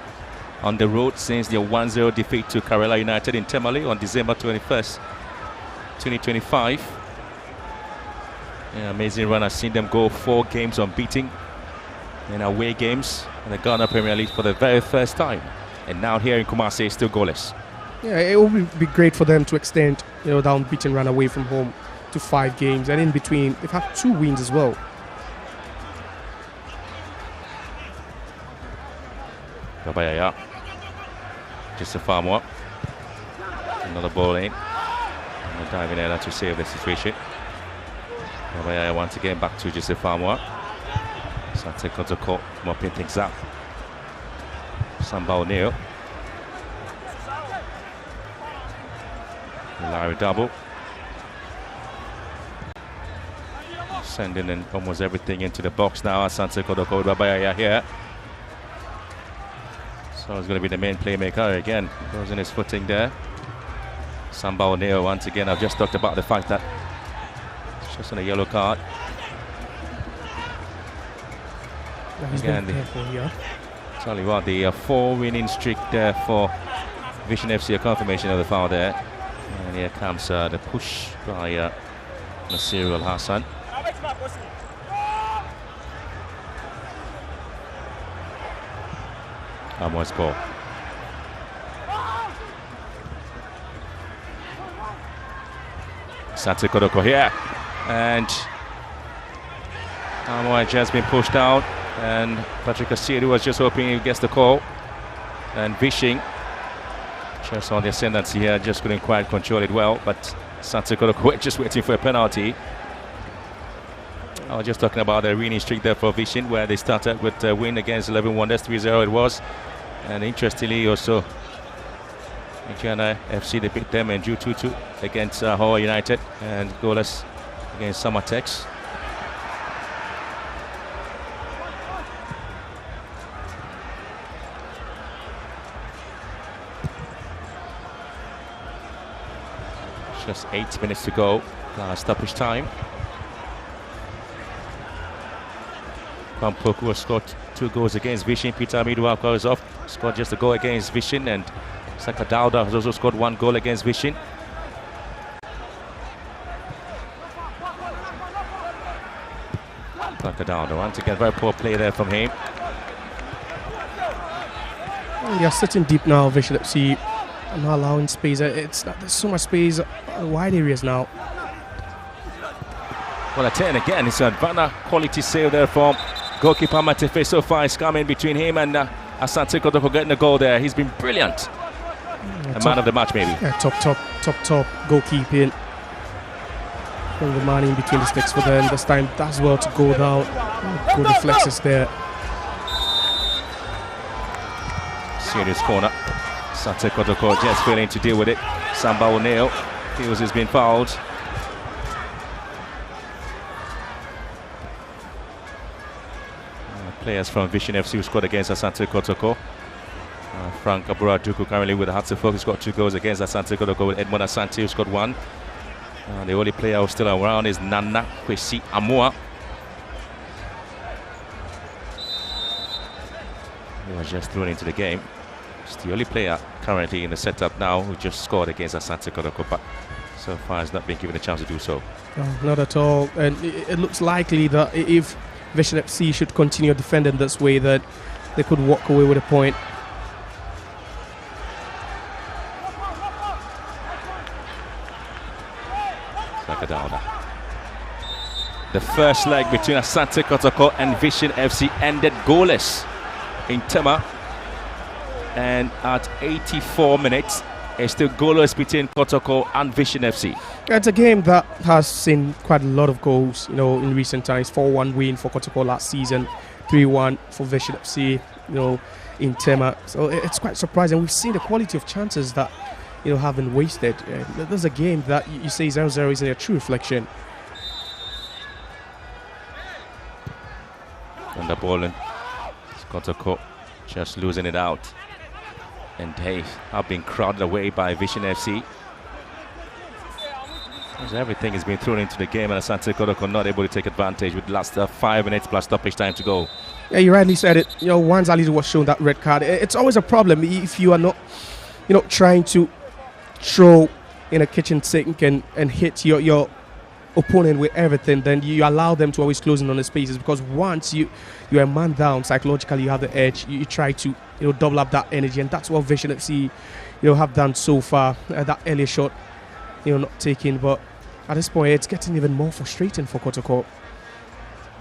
on the road since their 1-0 defeat to Karela United in Temale on December 21st, 2025. Amazing run. I've seen them go 4 games unbeaten in away games in the Ghana Premier League for the very first time. And now here in Kumasi, still goalless. It would be great for them to extend, the unbeaten run away from home to 5 games. And in between, they've had 2 wins as well. Gabayaya. Just a far more. Another ball in. And diving in to save the situation. Gabayaya once again back to Joseph Amwa. Asante Kotoko mopping things up. Samba O'Neill. Larry double. Sending in almost everything into the box now. Asante Kotoko with Gabayaya here. So it's going to be the main playmaker again. Goes in his footing there. Samba O'Neill once again. I've just talked about the fact that it's just on a yellow card. Again, tell you what, the 4 winning streak there for Vision FC, a confirmation of the foul there. And here comes the push by Nasir Al Hassan. Amwa's ball. Asante Kotoko here, and Amoa had just been pushed out, and Patrick Asiri was just hoping he gets the call. And Vishing just on the ascendancy here, just couldn't quite control it well, but Asante Kotoko just waiting for a penalty. I was just talking about the winning streak there for Vishing, where they started with a win against 11 Wonders, 3-0 it was. And interestingly also, Indiana FC, they beat them and drew 2-2 against Hawaii United, and goalless against Samatex. Just 8 minutes to go, stoppage time. Kwampoku has scored 2 goals against Vishin. Peter Midwalker is off, scored just a goal against Vishin, and Saka Dauda has also scored 1 goal against Vishin. Saka Dauda, once again, very poor play there from him. They are sitting deep now, Vishin FC, and not allowing space. There's so much space, wide areas now. Well, a 10 again, it's a Vanna quality save there from goalkeeper Matefe. So far it's coming between him and Asante Kotoko getting the goal there. He's been brilliant. A man of the match, maybe. Yeah, top goalkeeping. From the man in between the sticks for them. This time does well to go down. Good reflexes there. Serious corner. Asante Kotoko just failing to deal with it. Samba O'Neill feels he's been fouled. Players from Vision FC who scored against Asante Kotoko. Frank Abura-Duku currently with the Hatsufolk, who's got 2 goals against Asante Kotoko, with Edmond Asante who scored 1. The only player who's still around is Nana Kwesi Amoa. He was just thrown into the game. He's the only player currently in the setup now who just scored against Asante Kotoko, but so far has not been given a chance to do so. No, not at all. And it looks likely that if Vision FC should continue defending this way, that they could walk away with a point. The first leg between Asante Kotoko and Vision FC ended goalless in Tema, and at 84 minutes it's still goalless between Kotoko and Vision FC. It's a game that has seen quite a lot of goals, in recent times. 4-1 win for Kotoko last season, 3-1 for Vision FC, in Tema. So it's quite surprising. We've seen the quality of chances that, have been wasted. There's a game that you say 0-0 isn't a true reflection. And the ball, and Kotoko just losing it out. And they have been crowded away by Vision FC. Everything has been thrown into the game, and Asante Kotoko not able to take advantage with the last 5 minutes plus stoppage time to go. Yeah, you rightly said it. Once Ali was shown that red card, it's always a problem if you are not, trying to throw in a kitchen sink and hit your opponent with everything. Then you allow them to always close in on the spaces, because once you're a man down, psychologically you have the edge. You try to double up that energy, and that's what Vision FC have done so far. That early shot not taken, but at this point it's getting even more frustrating for Kotoko.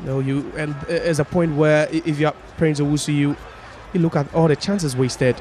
And there's a point where if you're Prince Owusu, you look at all the chances wasted.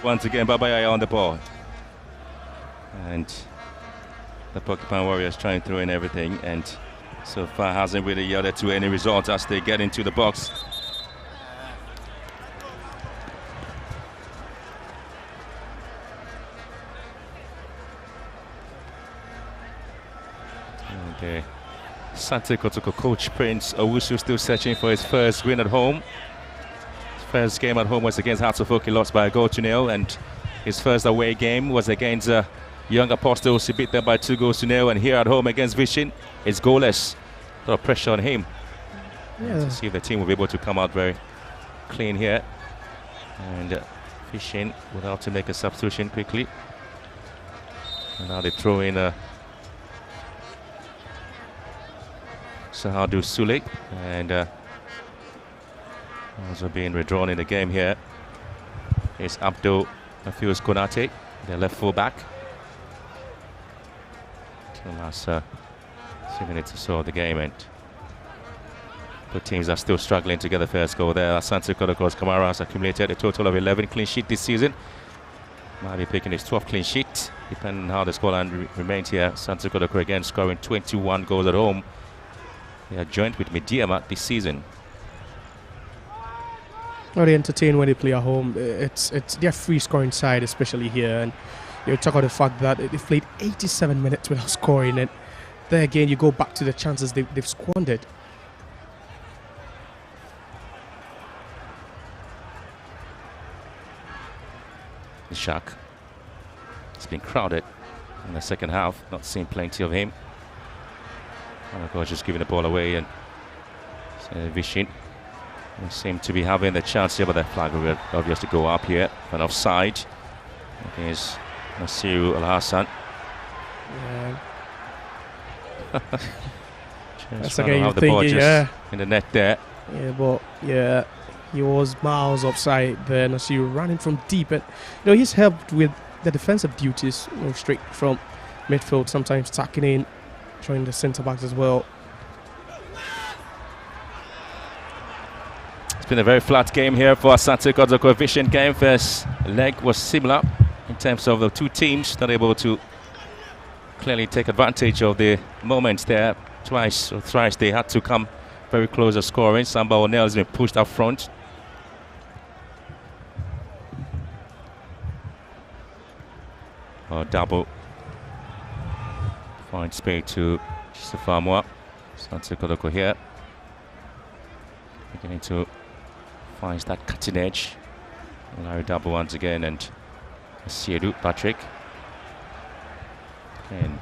Once again, Babaya on the ball. And the Porcupine Warriors trying to throw in everything, and so far hasn't really yielded to any results as they get into the box. Okay. Asante Kotoko coach Prince Owusu still searching for his first win at home. First game at home was against Hatsufolk. He lost by a goal to 0, and his first away game was against Young Apostles, he beat them by 2-0, and here at home against Vision, it's goalless. A lot of pressure on him. To see if the team will be able to come out very clean here. And Vision will have to make a substitution quickly. And now they throw in Sahadu Sule, and also being withdrawn in the game here is Abdul Mafius Konate, their left full-back. The last 2 minutes or so of the game, and both teams are still struggling to get the first goal there. Asante Kotoko's Kamara has accumulated a total of 11 clean sheets this season. Might be picking his 12th clean sheet, depending on how the scoreline remains here. Asante Kotoko again scoring 21 goals at home. They are joined with Mediama this season. Well, they entertain when they play at home. It's their free scoring side, especially here. And you talk about the fact that they've played 87 minutes without scoring, and there again you go back to the chances they've squandered. The Shark. It's been crowded in the second half. Not seen plenty of him. And of course, just giving the ball away, and Vishin seem to be having the chance here, but the flag will obviously go up here. An offside against Nasiru Al Hassan. Yeah. That's again you think, in the net there. Yeah, but yeah, he was miles offside there. Nasiru running from deep, and he's helped with the defensive duties, straight from midfield, sometimes tucking in, showing the centre backs as well. It's been a very flat game here for Asante Kotoko. Vision game. First leg was similar in terms of the two teams not able to clearly take advantage of the moments there. Twice or thrice they had to come very close to scoring. Samba O'Neill has been pushed up front. Double. Fine speed to Safamwa. Asante Kotoko here. Beginning to find that cutting edge. Larry double once again, and Siedu Patrick. And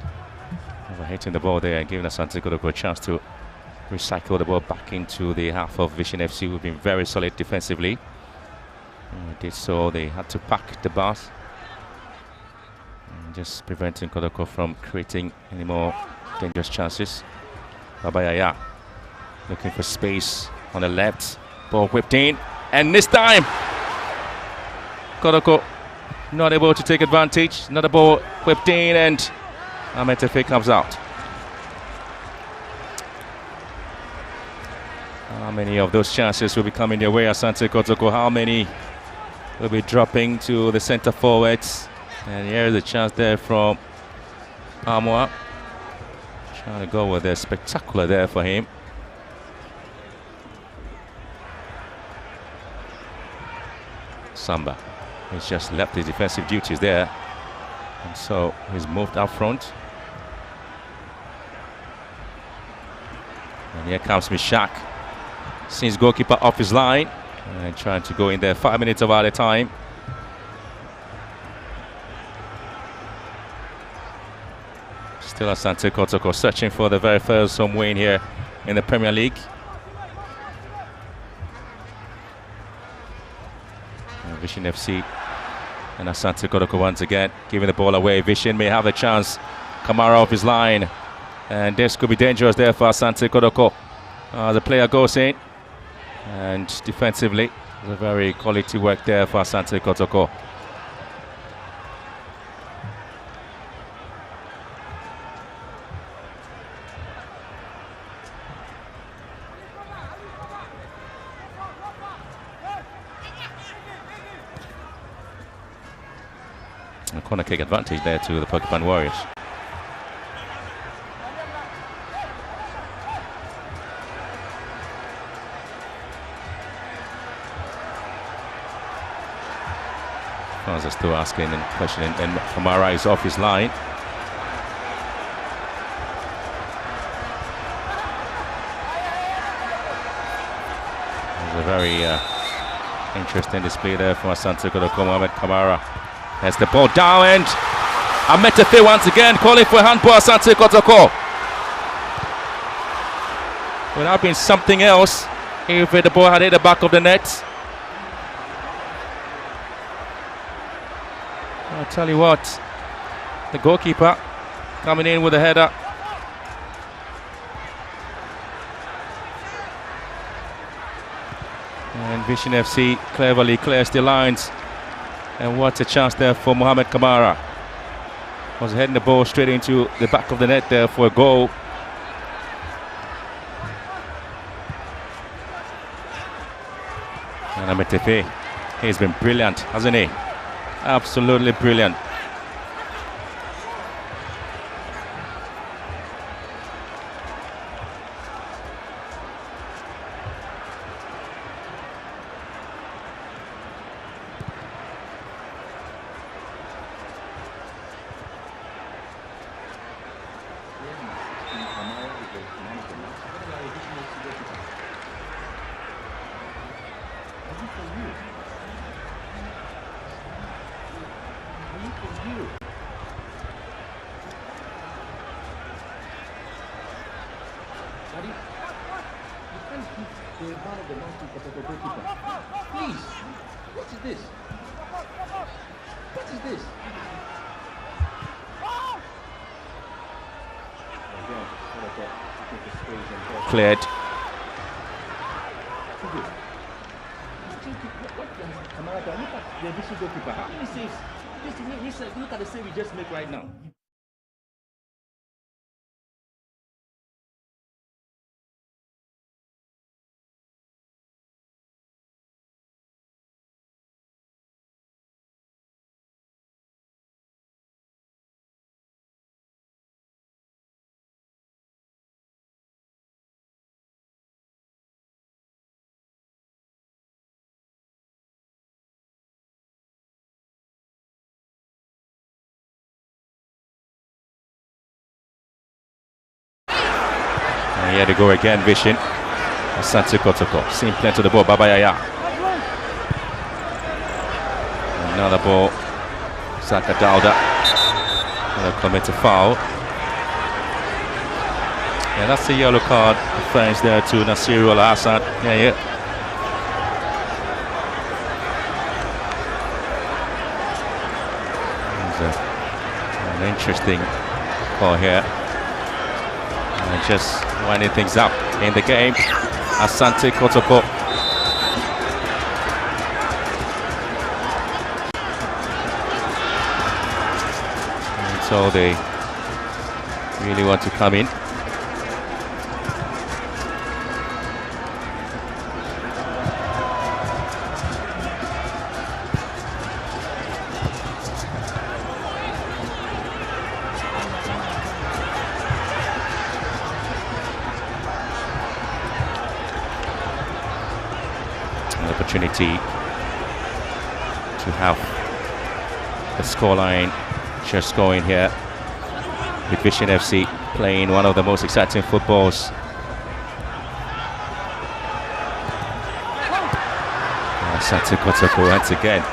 overhitting the ball there and giving Asante Kotoko a chance to recycle the ball back into the half of Vision FC, who've been very solid defensively. Did so, they had to pack the bus, and just preventing Kotoko from creating any more dangerous chances. Babayaya looking for space on the left, ball whipped in, and this time Kotoko not able to take advantage. Another ball whipped in, and Ahmed Tefe comes out. How many of those chances will be coming their way, Asante Kotoko? How many will be dropping to the centre forwards? And here's a chance there from Amwa. Trying to go with a spectacular there for him. Samba. He's just left his defensive duties there. And so he's moved up front. And here comes Mishak. Sees goalkeeper off his line. And trying to go in there 5 minutes of added time. Still Asante Kotoko searching for the very first home win here in the Premier League. And Vision FC and Asante Kotoko once again giving the ball away. Vision may have a chance. Kamara off his line. And this could be dangerous there for Asante Kotoko. The player goes in. And defensively, a very quality work there for Asante Kotoko. A corner kick advantage there to the Porcupine Warriors. Fans are still asking and questioning, and Kamara is off his line. There's a very interesting display there from Asante Kotoko. Mohamed Kamara has the ball down, and Ametefe once again calling for handball. Asante Kotoko. Would have been something else if the ball had hit the back of the net. I'll tell you what, the goalkeeper coming in with a header. And Vision FC cleverly clears the lines. And what a chance there for Mohamed Kamara. Was heading the ball straight into the back of the net there for a goal. And Ametefe, he's been brilliant, hasn't he? Absolutely brilliant. Please, what is this? What is this? Cleared. Look at the save we just made right now. And here they go again, Vision. Asante Kotoko. Same play to the ball, Baba Yaya. Another ball. Saka Dauda. Gonna commit a foul. Yeah, that's a yellow card. Offense there to Nasiru Al Hassan. Yeah. An interesting call here. And just winding things up in the game. Asante Kotoko. And so they really want to come in. Opportunity to have the scoreline just going here with Vision FC playing one of the most exciting footballs. Asante Kotoko once again.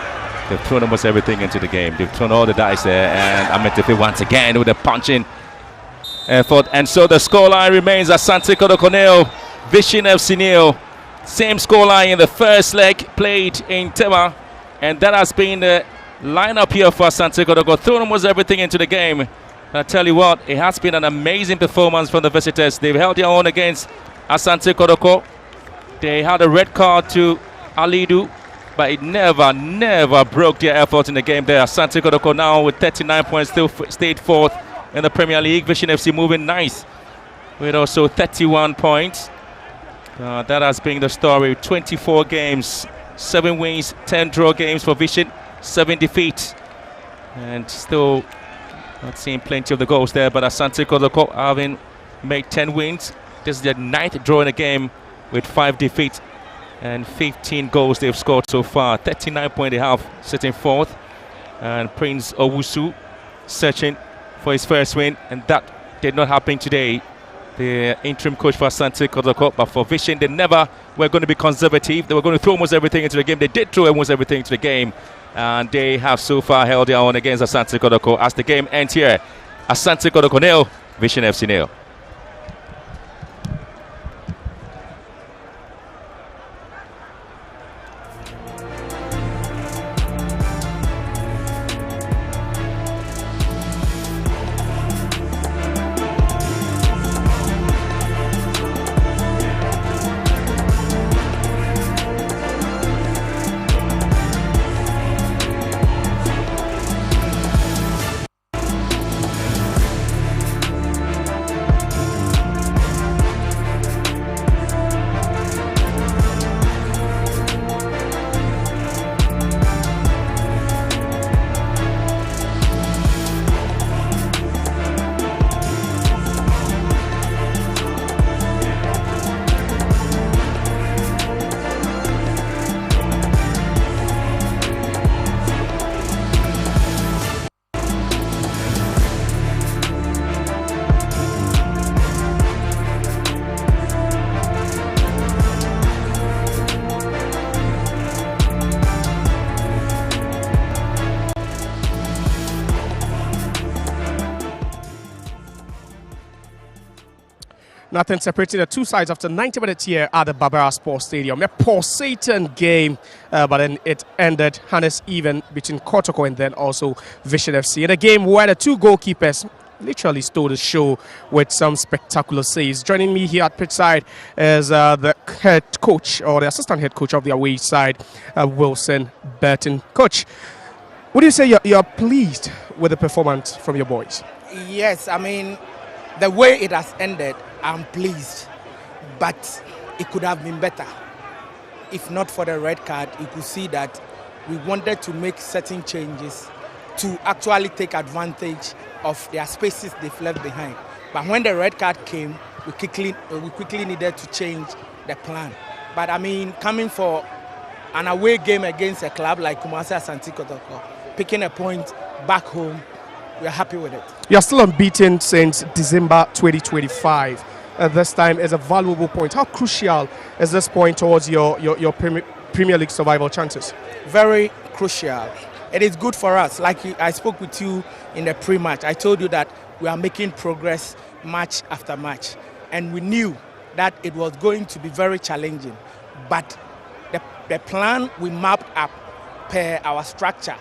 They've thrown almost everything into the game. They've thrown all the dice there, and Ametefe once again with a punching effort. And so the scoreline remains Asante Kotoko nil, Vision FC nil. Same scoreline in the first leg played in Tema, and that has been the lineup here for Asante Kotoko. Thrown almost everything into the game. And I tell you what, it has been an amazing performance from the visitors. They've held their own against Asante Kotoko. They had a red card to Alidu, but it never broke their effort in the game there. Asante Kotoko now with 39 points, still stayed fourth in the Premier League. Vision FC moving ninth with also 31 points. That has been the story. 24 games, 7 wins, 10 draw games for Vision, 7 defeats. And still not seeing plenty of the goals there, but Asante Kotoko having made 10 wins. This is their 9th draw in a game with 5 defeats and 15 goals they've scored so far. 39 points they have, sitting fourth. And Prince Owusu searching for his first win, and that did not happen today. The interim coach for Asante Kotoko, but for Vision, they never were going to be conservative. They were going to throw almost everything into the game. They did throw almost everything into the game. and they have so far held their own against Asante Kotoko. As the game ends here, Asante Kotoko 0, Vision FC 0. Nothing separating the two sides after 90 minutes here at the Barbara Sports Stadium. A pulsating game, but then it ended Hannes even between Kotoko and then also Vision FC. In a game where the two goalkeepers literally stole the show with some spectacular saves. Joining me here at pitch side is the head coach or the assistant head coach of the away side, Wilson Burton. Coach, would you say you're pleased with the performance from your boys? Yes, I mean, the way it has ended, I'm pleased, but it could have been better. If not for the red card, you could see that we wanted to make certain changes to actually take advantage of their spaces they've left behind. But when the red card came, we quickly needed to change the plan. But I mean, coming for an away game against a club like Kumasi Asante Kotoko, picking a point back home, we are happy with it. You're still unbeaten since December 2025. This time is a valuable point. How crucial is this point towards your Premier League survival chances? Very crucial. It is good for us. Like I spoke with you in the pre-match, I told you that we are making progress match after match. And we knew that it was going to be very challenging. But the plan we mapped up per our structure,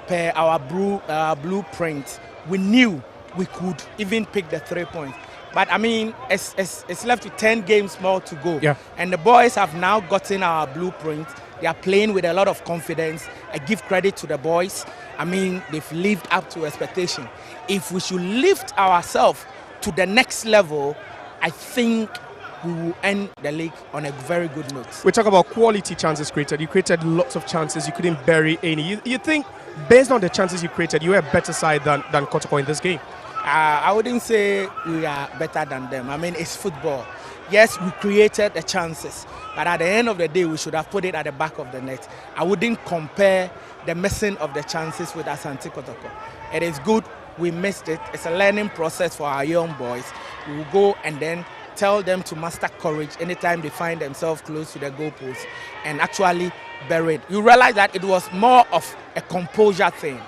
per our blueprint, we knew we could even pick the 3 points. But I mean, it's left with 10 games more to go. Yeah. And the boys have now gotten our blueprint. They are playing with a lot of confidence. I give credit to the boys. I mean, they've lived up to expectation. If we should lift ourselves to the next level, I think we will end the league on a very good note. We talk about quality chances created. You created lots of chances. You couldn't bury any. You think, based on the chances you created, you were a better side than Kotoko in this game? I wouldn't say we are better than them. I mean, it's football. Yes, we created the chances, but at the end of the day, we should have put it at the back of the net. I wouldn't compare the missing of the chances with Asante Kotoko. It is good we missed it. It's a learning process for our young boys. We will go and then tell them to master courage anytime they find themselves close to the goalpost and actually bury it. You realize that it was more of a composure thing.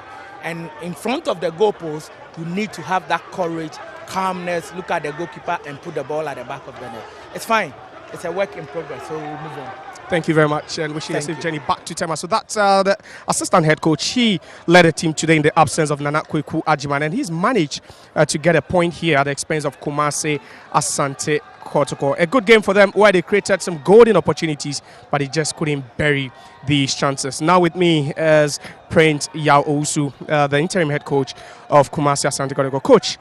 And in front of the goalpost, you need to have that courage, calmness, look at the goalkeeper and put the ball at the back of the net. It's fine. It's a work in progress, so we'll move on. Thank you very much, and wishing you a safe journey back to Tema. So that's the assistant head coach. He led the team today in the absence of Nana Kweku Ajiman, and he's managed to get a point here at the expense of Kumasi Asante Kotoko. A good game for them where they created some golden opportunities, but they just couldn't bury these chances. Now with me is Prince Yao Ousu, the interim head coach of Kumasi Asante Kotoko. Coach,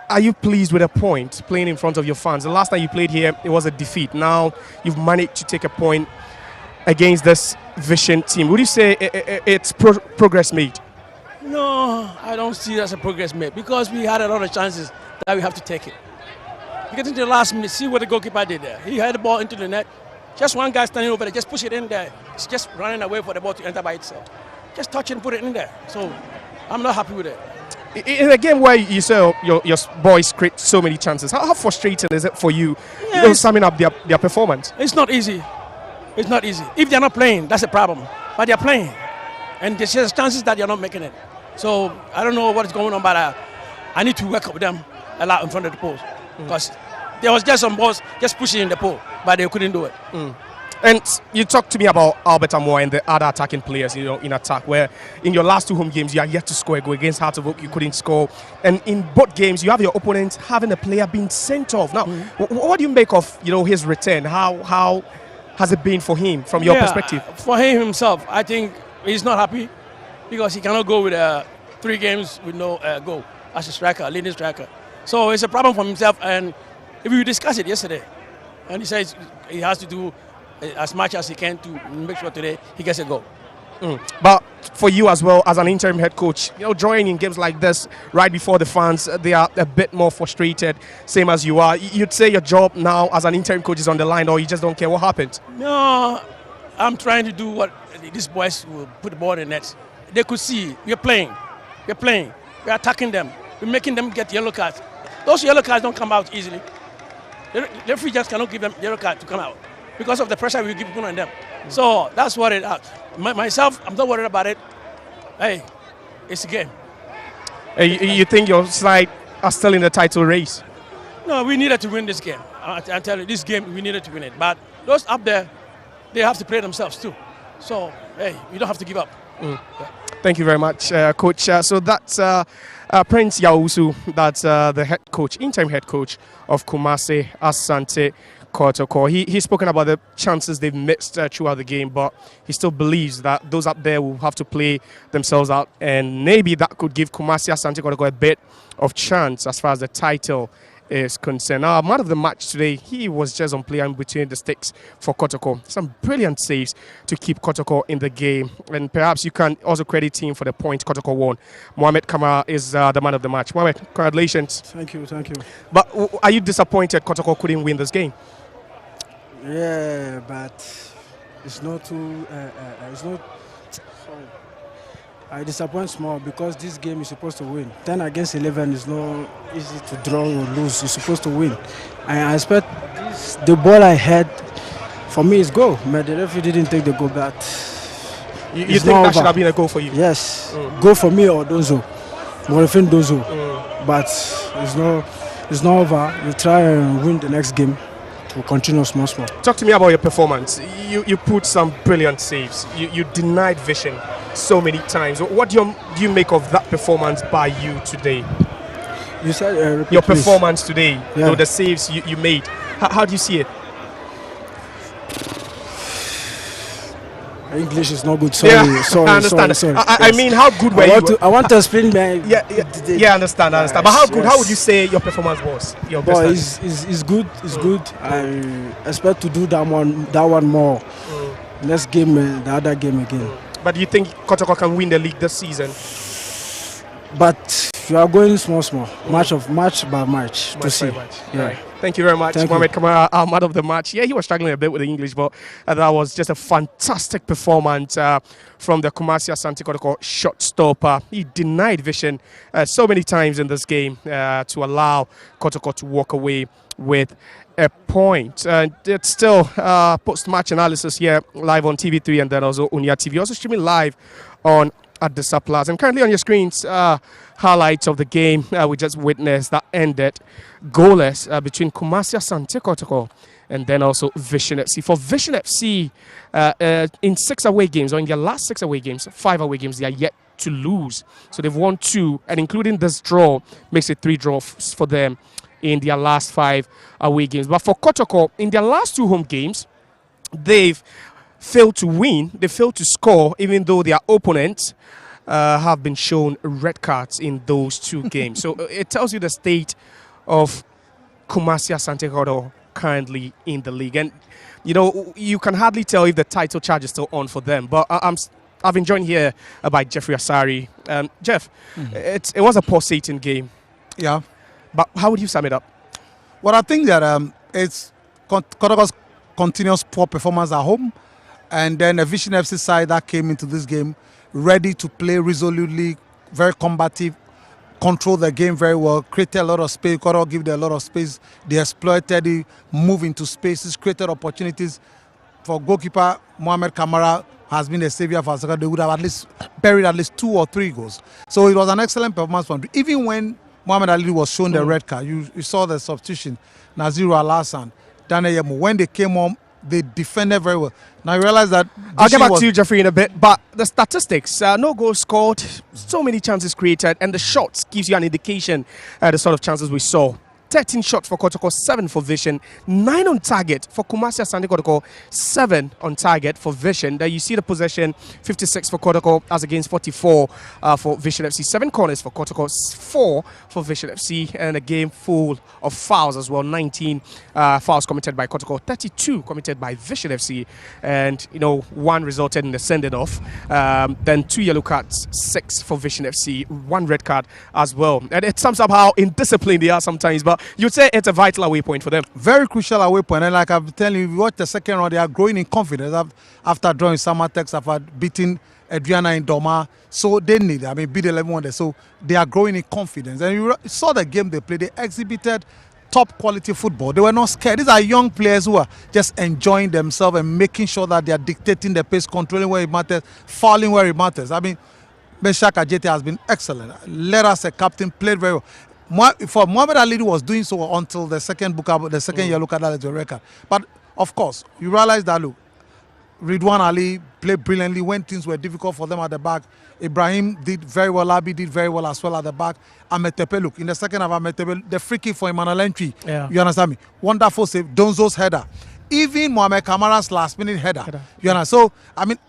are you pleased with a point playing in front of your fans? The last time you played here, it was a defeat. Now you've managed to take a point against this Vision team. Would you say it's progress made? No, I don't see it as a progress made because we had a lot of chances that we have to take it. You get into the last minute, see what the goalkeeper did there. He had the ball into the net. Just one guy standing over there, just push it in there. It's just running away for the ball to enter by itself. Just touch it and put it in there. So I'm not happy with it. In a game where you say your boys create so many chances, how frustrating is it for you, summing up their performance? It's not easy. It's not easy. If they're not playing, that's a problem. But they're playing. and there's chances that they're not making it. So I don't know what's going on, but I need to work with them a lot in front of the post because there was just some balls just pushing in the pole, but they couldn't do it. And you talked to me about Albert Amoah and the other attacking players, in attack, where in your last 2 home games, you are yet to score a goal. Against Hearts of Oak, you couldn't score. And in both games, you have your opponent having a player being sent off. Now, what do you make of, his return? How has it been for him, from your perspective? For him himself, I think he's not happy because he cannot go with 3 games with no goal as a striker, leading striker. So it's a problem for himself. And we discussed it yesterday. And he says he has to do as much as he can to make sure today he gets a goal. But for you as well, as an interim head coach, joining in games like this right before the fans, they are a bit more frustrated, same as you are. You'd say your job now as an interim coach is on the line, or you just don't care what happened? No, I'm trying to do what these boys will put the ball in the net. They could see we're playing, we're attacking them, we're making them get yellow cards. Those yellow cards don't come out easily. The referee just cannot give them yellow card to come out because of the pressure we give on them. So that's what it is. Myself, I'm not worried about it. Hey, it's a game. You think your side are still in the title race? No, we needed to win this game. I tell you, this game, we needed to win it. But those up there, they have to play themselves too. So, hey, you don't have to give up. Thank you very much, Coach. So that's Prince Yausu, that's the head coach, interim head coach of Kumasi, Asante Kotoko. He's spoken about the chances they've missed throughout the game, but he still believes that those up there will have to play themselves out, and maybe that could give Kumasi Asante Kotoko a bit of chance as far as the title is concerned. Now, man of the match today, he was just on play and between the sticks for Kotoko. Some brilliant saves to keep Kotoko in the game, and perhaps you can also credit him for the point Kotoko won. Mohamed Kamara is the man of the match. Mohamed, congratulations. Thank you. But are you disappointed Kotoko couldn't win this game? Yeah, but it's not too. It's not. Sorry. I disappoint small because this game is supposed to win. 10 against 11 is not easy to draw or lose. You're supposed to win. I expect the ball I had, for me, is goal. But the referee didn't take the goal. But you think that should have been a goal for you? Yes, goal for me or Dozo, Morifin Dozo. But it's not over. We try and win the next game. We'll continue small. Talk to me about your performance. You put some brilliant saves. You denied vision so many times. What do you make of that performance by you today? You said your performance today, yeah. The saves you made. How do you see it? English is not good. Sorry. I understand. Sorry. I mean, how good were you? I want to explain. Yeah, I understand. But how would you say your performance was? Your best it's good. It's good. I expect to do that one more. Next game, the other game again. But do you think Kotoko can win the league this season? But you are going small, match by match to see. Yeah. Right. Thank you very much, Mohamed Kamara, our man of the match. Yeah, he was struggling a bit with the English, but that was just a fantastic performance from the Kumasi Asante Kotoko shot stopper. He denied vision so many times in this game to allow Kotoko to walk away with a point. It's still post-match analysis here live on TV3 and then also Unia TV. Also streaming live on at the Surplus. And currently on your screens, highlights of the game we just witnessed that ended goalless between Kumasi Asante Kotoko and then also Vision FC. For Vision FC, in 6 away games, or in their last 6 away games, 5 away games, they are yet to lose. So they've won 2, and including this draw, makes it 3 draws for them in their last 5 away games. But for Kotoko, in their last 2 home games, they've failed to win, they failed to score, even though their opponents have been shown red cards in those 2 games. So it tells you the state of Kumasi Asante Kotoko currently in the league. And, you can hardly tell if the title charge is still on for them. But I've been joined here by Jeffrey Asari. Jeff, it was a pulsating game. Yeah. But how would you sum it up? Well, I think that it's Kotoko's continuous poor performance at home, and then a Vision FC side that came into this game ready to play resolutely, very combative, control the game very well, created a lot of space. Kotoko gave them a lot of space. They exploited it, moved into spaces, created opportunities for goalkeeper Mohamed Kamara has been a savior for Asante, they would have at least buried at least 2 or 3 goals. So it was an excellent performance from even when Mohamed Ali was shown the red card. You saw the substitution, Naziru Al-Hassan, Daniel Yemo. When they came on, they defended very well. Now I realize that I'll get back to you, Jeffrey, in a bit. But the statistics: no goals scored, so many chances created, and the shots gives you an indication the sort of chances we saw. 13 shots for Kotoko, 7 for Vision, 9 on target for Kumasi Asante Kotoko, 7 on target for Vision. There you see the possession, 56 for Kotoko as against 44 for Vision FC. 7 corners for Kotoko, 4 for Vision FC, and a game full of fouls as well. 19 fouls committed by Kotoko, 32 committed by Vision FC, and 1 resulted in the sending off. Then 2 yellow cards, 6 for Vision FC, 1 red card as well. And it sums up how indisciplined they are sometimes, but you'd say it's a vital away point for them. Very crucial away point. And like I've telling you, if you watch the second round, they are growing in confidence after drawing Samatex, after beating Adriana in Doma. So they need, beat 11 there. So they are growing in confidence. And you saw the game they played. They exhibited top quality football. They were not scared. These are young players who are just enjoying themselves and making sure that they are dictating the pace, controlling where it matters, fouling where it matters. Beshak Ajete has been excellent. Led us a captain, played very well. For Mohamed Ali was doing so until the second yellow card that is a record. But of course, you realize that look, Ridwan Ali played brilliantly when things were difficult for them at the back. Ibrahim did very well. Abi did very well as well at the back. Ametepe, look, in the second half, Ametepe, the free kick for Emmanuel Entry. Yeah. You understand me? Wonderful save. Donzo's header. Even Mohamed Kamara's last-minute header. You know, so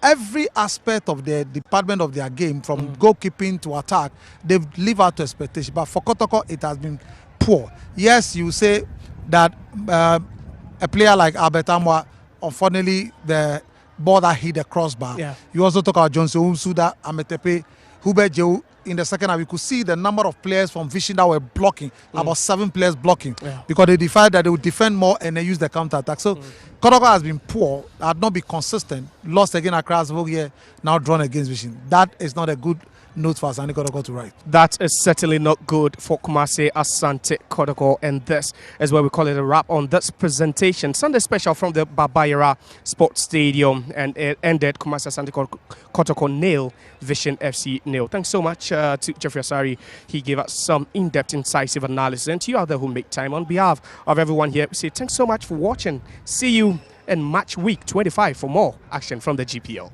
every aspect of the department of their game, from goalkeeping to attack, they've lived out to expectation. But for Kotoko, it has been poor. Yes, you say that a player like Albert Amwa, unfortunately, the ball that hit the crossbar. Yeah. You also talk about Johnson Umsuda, Ametepe, Hubert Jehu. In the second half, you could see the number of players from Vision that were blocking, about 7 players blocking, because they decided that they would defend more and then use the counter-attack. So Kotoko has been poor, had not been consistent, lost again across here, now drawn against Vision. That is not a good note for Asante Kotoko to write. That is certainly not good for Kumasi Asante Kotoko, and this is where we call it a wrap on this presentation. Sunday special from the Babayara Sports Stadium, and it ended Kumasi Asante Kotoko nil, Vision FC nil. Thanks so much to Jeffrey Asari. He gave us some in-depth, incisive analysis, and to you out there who make time, on behalf of everyone here, we say thanks so much for watching. See you in match week 25 for more action from the GPL.